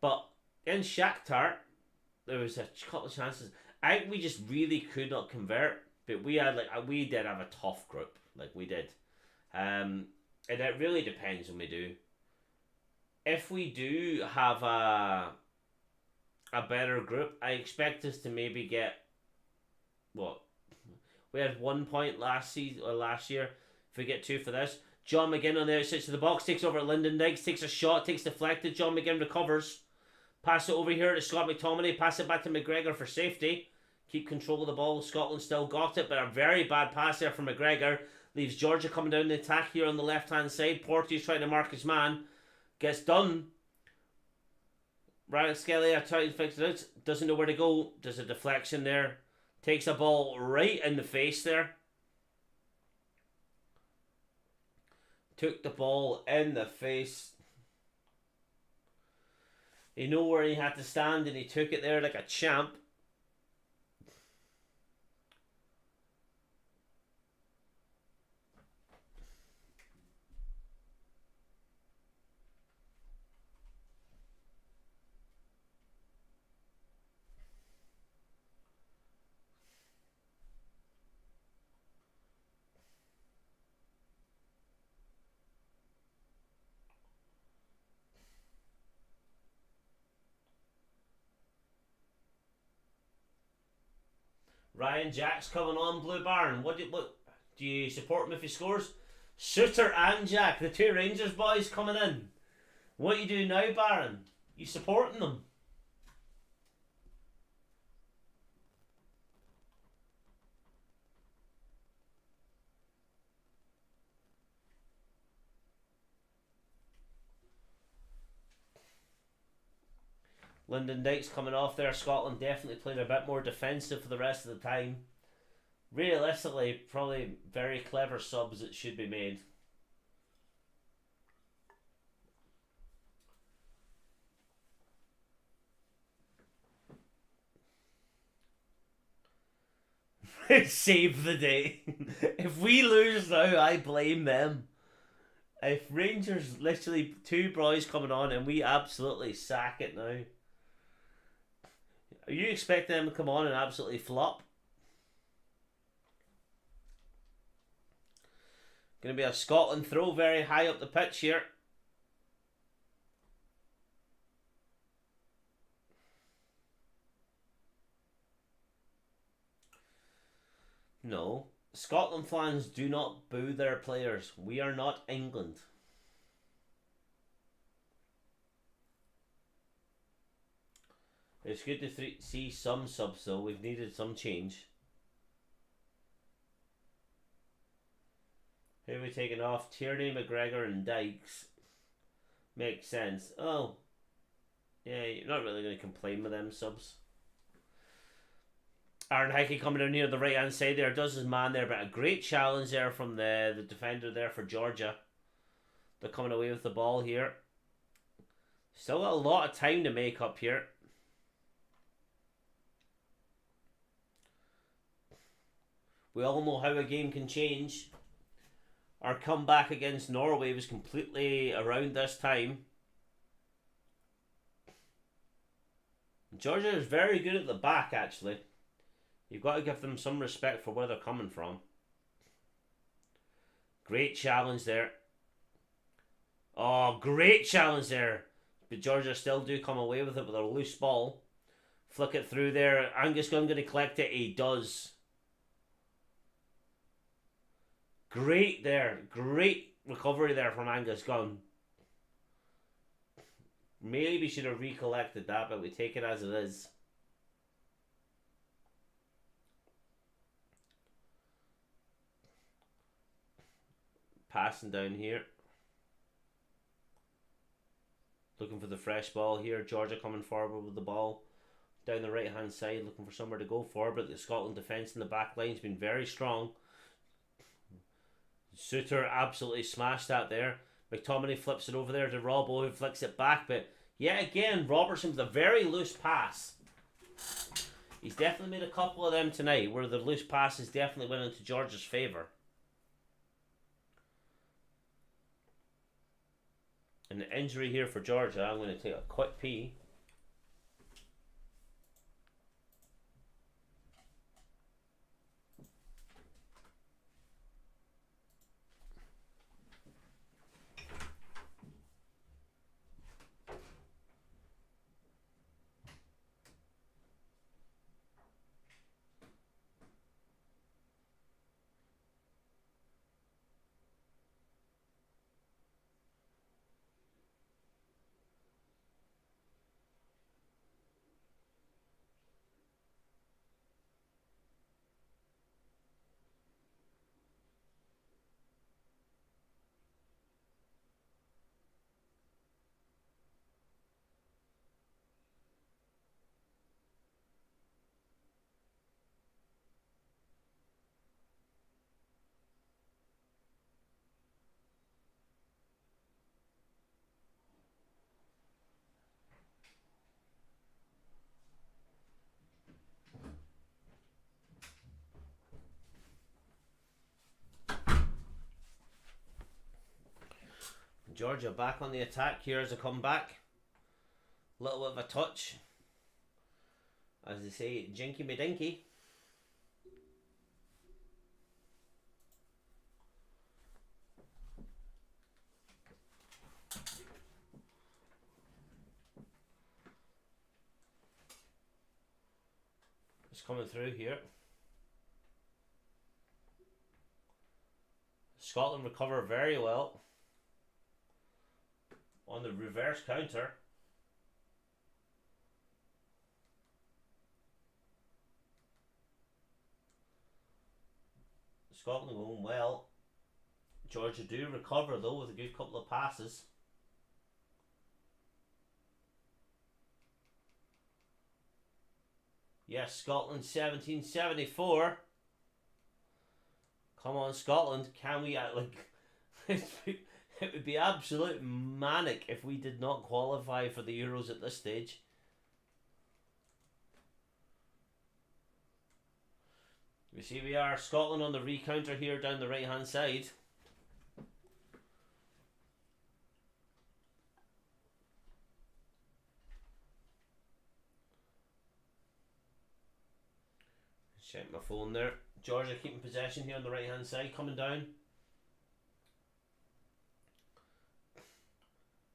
But in Shakhtar, there was a couple of chances. I think we just really could not convert. But we did have a tough group. Like we did. And it really depends when we do. If we do have a better group, I expect us to maybe get what? We had 1 point last year. If we get 2 for this, John McGinn on the outside of the box takes over at Lyndon Dykes, takes a shot, takes deflected. John McGinn recovers, pass it over here to Scott McTominay, pass it back to McGregor for safety. Keep control of the ball. Scotland still got it, but a very bad pass there from McGregor leaves Georgia coming down the attack here on the left hand side. Porteous trying to mark his man, gets done. Ryan Skelly trying to fix it out, doesn't know where to go. There's a deflection there. Takes a ball right in the face there. Took the ball in the face. He knew where he had to stand and he took it there like a champ. Ryan Jack's coming on, Blue Baron. What do you support him if he scores? Shooter and Jack, the 2 Rangers boys coming in. What you do now, Baron? You supporting them? Lyndon Dykes coming off there. Scotland definitely played a bit more defensive for the rest of the time. Realistically, probably very clever subs that should be made. Save the day. If we lose now, I blame them. If Rangers literally 2 boys coming on and we absolutely sack it now. Are you expecting them to come on and absolutely flop? Going to be a Scotland throw very high up the pitch here. No. Scotland fans do not boo their players. We are not England. It's good to see some subs though. We've needed some change. Who are we taking off? Tierney, McGregor and Dykes. Makes sense. Oh. Yeah, you're not really going to complain with them subs. Aaron Hickey coming down near the right hand side there. Does his man there, but a great challenge there from the defender there for Georgia. They're coming away with the ball here. Still a lot of time to make up here. We all know how a game can change. Our comeback against Norway was completely around this time. Georgia is very good at the back, actually. You've got to give them some respect for where they're coming from. Great challenge there. Oh, great challenge there. but Georgia still do come away with it with a loose ball. Flick it through there. Angus Gunn going to collect it. He does. Great there. Great recovery there from Angus Gunn. Maybe we should have recollected that, but we take it as it is. Passing down here. Looking for the fresh ball here. Georgia coming forward with the ball. Down the right hand side, looking for somewhere to go for, but the Scotland defence in the back line has been very strong. Suter absolutely smashed that there. McTominay flips it over there to Robbo, who flicks it back, but yet again, Robertson with a very loose pass. He's definitely made a couple of them tonight where the loose passes definitely went into Georgia's favour. An injury here for Georgia. I'm going to take a quick pee. Georgia back on the attack here as a comeback. Little bit of a touch. As they say, jinky me dinky. It's coming through here. Scotland recover very well on the reverse counter. Scotland going well. Georgia do recover though with a good couple of passes. Yes, Scotland 1774. Come on, Scotland. Can we it would be absolute manic if we did not qualify for the Euros at this stage. We see we are Scotland on the recounter here down the right hand side. Check my phone there. Georgia keeping possession here on the right hand side, coming down.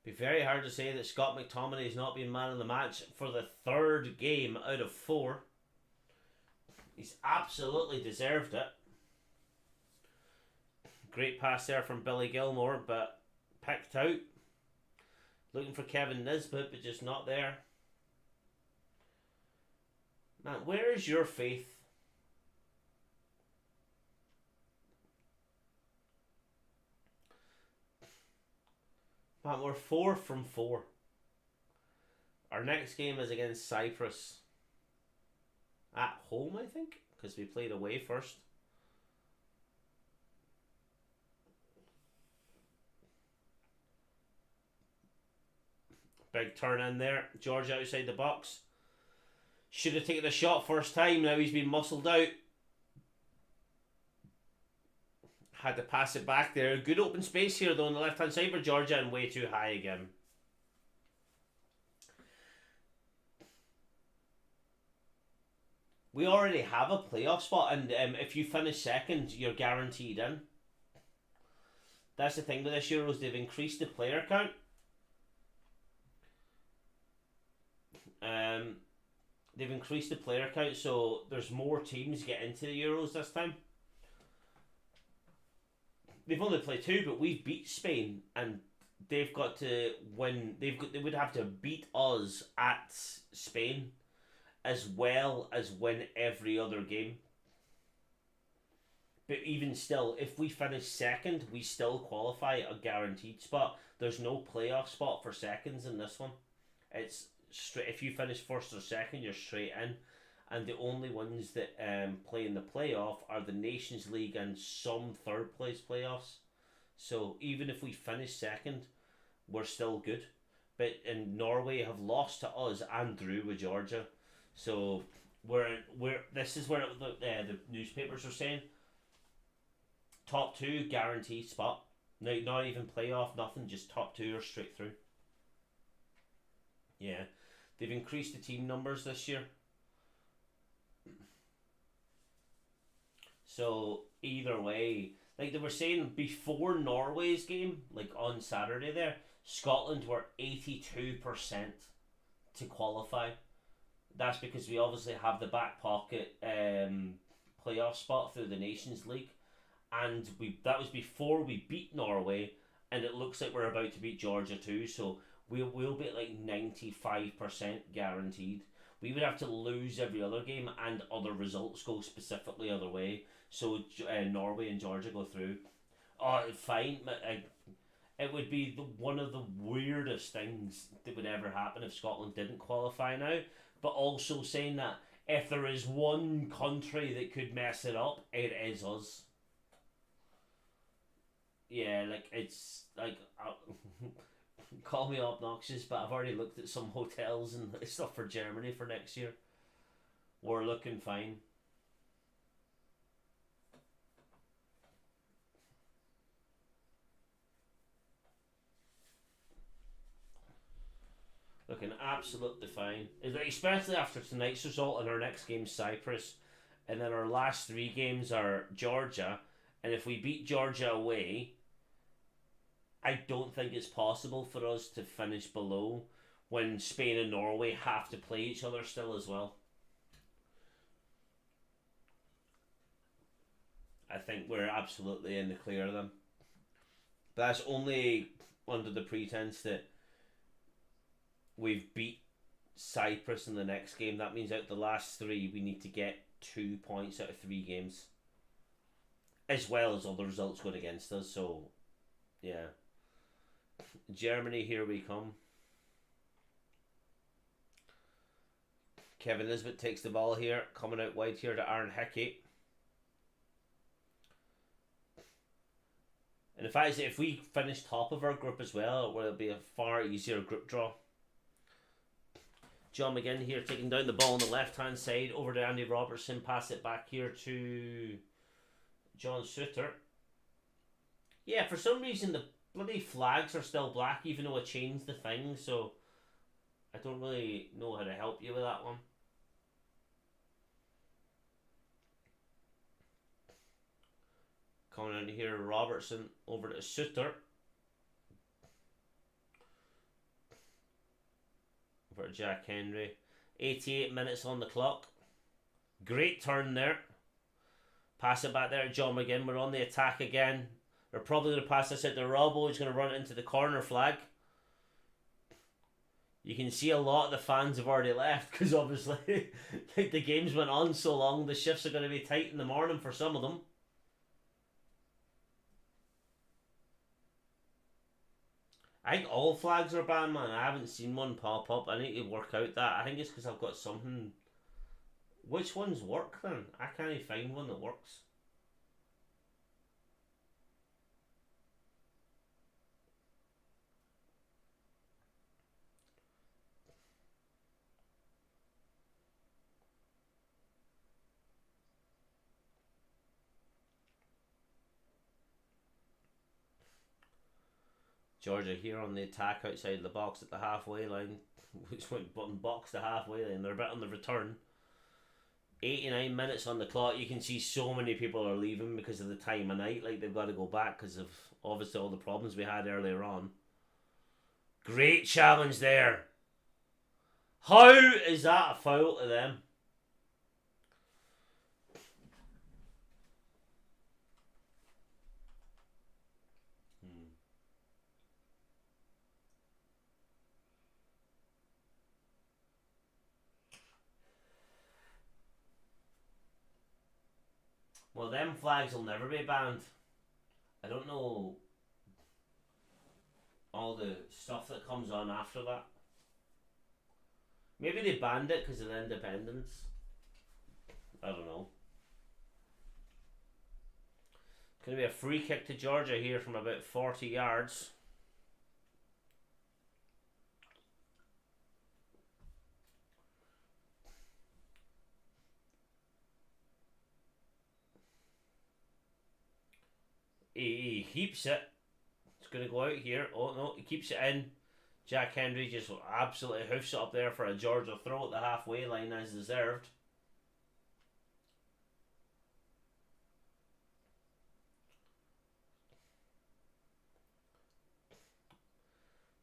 Be very hard to say that Scott McTominay has not been man of the match for the third game out of 4. He's absolutely deserved it. Great pass there from Billy Gilmore, but picked out. Looking for Kevin Nisbet, but just not there. Man, where is your faith? Man, we're 4 from 4. Our next game is against Cyprus. At home, I think, because we played away first. Big turn in there. Georgia outside the box. Should have taken a shot first time. Now he's been muscled out. Had to pass it back there. Good open space here though on the left hand side for Georgia, and way too high again. We already have a playoff spot, and if you finish second, you're guaranteed in. That's the thing with this Euros, they've increased the player count. They've increased the player count, so there's more teams get into the Euros this time. They've only played 2, but we've beat Spain, and they've got to win. They would have to beat us at Spain, as well as win every other game. But even still, if we finish second, we still qualify a guaranteed spot. There's no playoff spot for seconds in this one. It's straight. If you finish first or second, you're straight in. And the only ones that play in the playoff are the Nations League and some third place playoffs. So even if we finish second, we're still good. But in Norway have lost to us and drew with Georgia. So this is where the newspapers are saying top 2 guaranteed spot. No, not even playoff, nothing, just top 2 or straight through. Yeah. They've increased the team numbers this year. So either way, like they were saying before Norway's game, like on Saturday there, Scotland were 82% to qualify. That's because we obviously have the back pocket playoff spot through the Nations League. And that was before we beat Norway, and it looks like we're about to beat Georgia too, so we'll be at like 95% guaranteed. We would have to lose every other game and other results go specifically other way. So Norway and Georgia go through. Oh, fine. It would be one of the weirdest things that would ever happen if Scotland didn't qualify now. But also saying that if there is one country that could mess it up, it is us. Yeah, like it's like call me obnoxious, but I've already looked at some hotels and stuff for Germany for next year. We're looking fine. Looking absolutely fine. Especially after tonight's result and our next game's Cyprus. And then our last 3 games are Georgia. And if we beat Georgia away, I don't think it's possible for us to finish below when Spain and Norway have to play each other still as well. I think we're absolutely in the clear of them. But that's only under the pretense that we've beat Cyprus in the next game. That means out of the last 3, we need to get 2 points out of 3 games. As well as all the results going against us. So, yeah. Germany, here we come. Kevin Nisbet takes the ball here. Coming out wide here to Aaron Hickey. And the fact is that if we finish top of our group as well, it will be a far easier group draw. John McGinn here taking down the ball on the left hand side over to Andy Robertson. Pass it back here to John Suter. Yeah, for some reason the bloody flags are still black even though I changed the thing, so I don't really know how to help you with that one. Coming in here, Robertson over to Suter. Over to Jack Henry. 88 minutes on the clock. Great turn there. Pass it back there to John McGinn. We're on the attack again. They're probably going to pass this out to Robbo. He's going to run it into the corner flag. You can see a lot of the fans have already left because obviously like the games went on so long, the shifts are going to be tight in the morning for some of them. I think all flags are banned, man. I haven't seen one pop up. I need to work out that. I think it's because I've got something. Which ones work then? I can't find one that works. Georgia here on the attack outside the box at the halfway line, which went box to halfway line. They're a bit on the return. 89 minutes on the clock. You can see so many people are leaving because of the time of night. Like they've got to go back because of obviously all the problems we had earlier on. Great challenge there. How is that a foul to them? Well, them flags will never be banned. I don't know all the stuff that comes on after that. Maybe they banned it because of the independence. I don't know. It's going to be a free kick to Georgia here from about 40 yards. He keeps it. It's going to go out here. Oh no, he keeps it in. Jack Henry just absolutely hoofs it up there for a Georgia throw at the halfway line as deserved.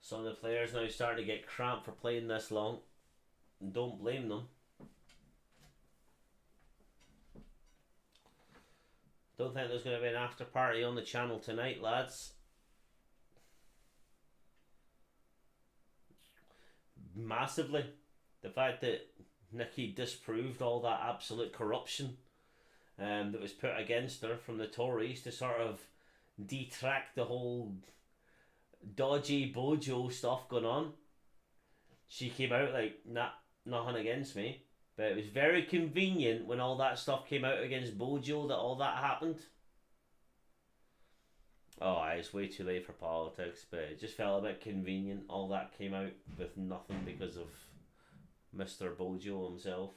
Some of the players now starting to get cramped for playing this long. And don't blame them. Don't think there's going to be an after party on the channel tonight, lads. Massively. The fact that Nikki disproved all that absolute corruption that was put against her from the Tories to sort of detract the whole dodgy Bojo stuff going on. She came out like, nah, nothing against me. But it was very convenient when all that stuff came out against Bojo that all that happened. Oh, it's way too late for politics, but it just felt a bit convenient. All that came out with nothing because of Mr. Bojo himself.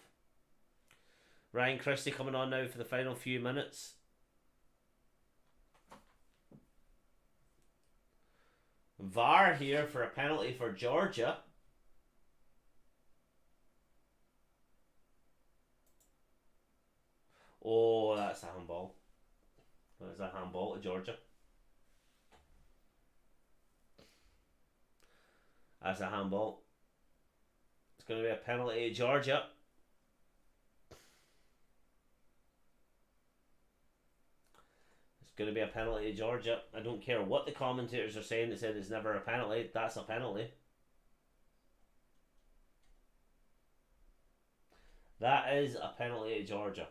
Ryan Christie coming on now for the final few minutes. VAR here for a penalty for Georgia. Oh, that's a handball. That's a handball to Georgia. That's a handball. It's going to be a penalty to Georgia. It's going to be a penalty to Georgia. I don't care what the commentators are saying. They said it's never a penalty. That's a penalty. That is a penalty to Georgia.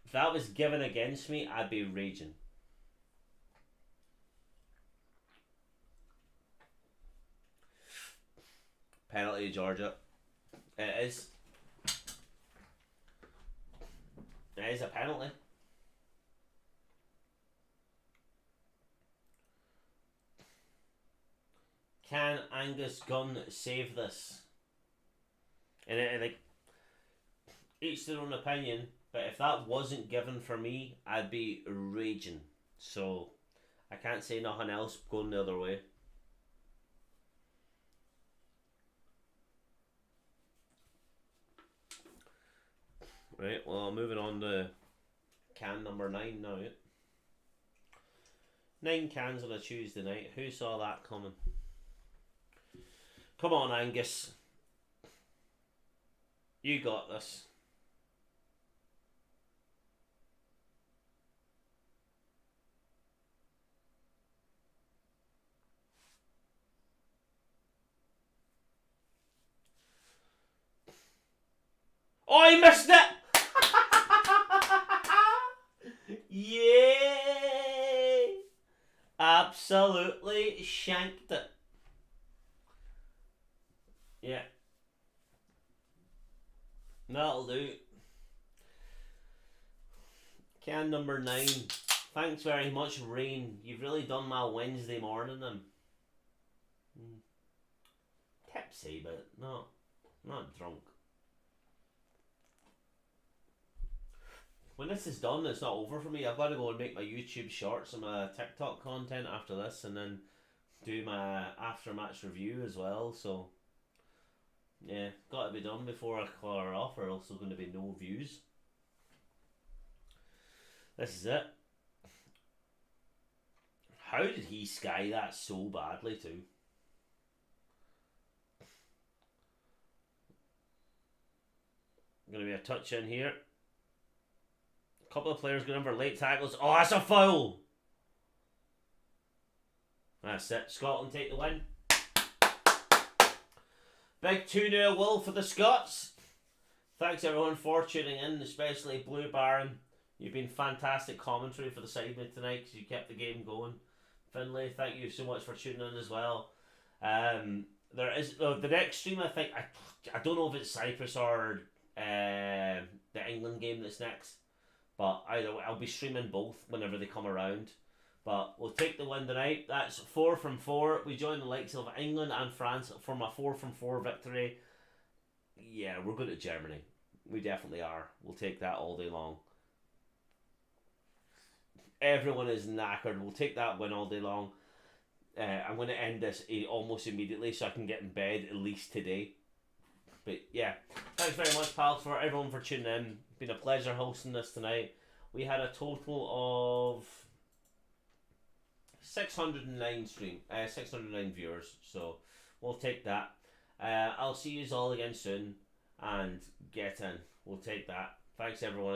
If that was given against me, I'd be raging. Penalty to Georgia. It is. It is a penalty. Can Angus Gunn save this? And like, each their own opinion. But if that wasn't given for me, I'd be raging. So I can't say nothing else going the other way. Right, well, moving on to can number 9 now. 9 cans on a Tuesday night. Who saw that coming? Come on, Angus. You got this. Oh, he missed it! Yay! Absolutely shanked it. Yeah. That'll do. Can number 9. Thanks very much, Rain. You've really done my Wednesday morning then. Tipsy, but not drunk. When this is done, it's not over for me. I've got to go and make my YouTube shorts and my TikTok content after this, and then do my after-match review as well. So, yeah, got to be done before I call her off, or else there's going to be no views. This is it. How did he sky that so badly too? Going to be a touch in here. A couple of players going in for late tackles. Oh, that's a foul! That's it. Scotland take the win. Big 2-0 will for the Scots. Thanks everyone for tuning in, especially Blue Baron. You've been fantastic commentary for the side mid tonight because you kept the game going. Finlay, thank you so much for tuning in as well. There is the next stream. I think I don't know if it's Cyprus or the England game that's next, but I'll be streaming both whenever they come around. But we'll take the win tonight. That's 4 from 4. We join the likes of England and France from a 4 from 4 victory. Yeah, we're good at Germany. We definitely are. We'll take that all day long. Everyone is knackered. We'll take that win all day long. I'm going to end this almost immediately so I can get in bed at least today. But yeah, thanks very much, pals, for everyone for tuning in. It's been a pleasure hosting this tonight. We had a total of 609 viewers, so we'll take that. I'll see you all again soon, and get in. We'll take that. Thanks everyone.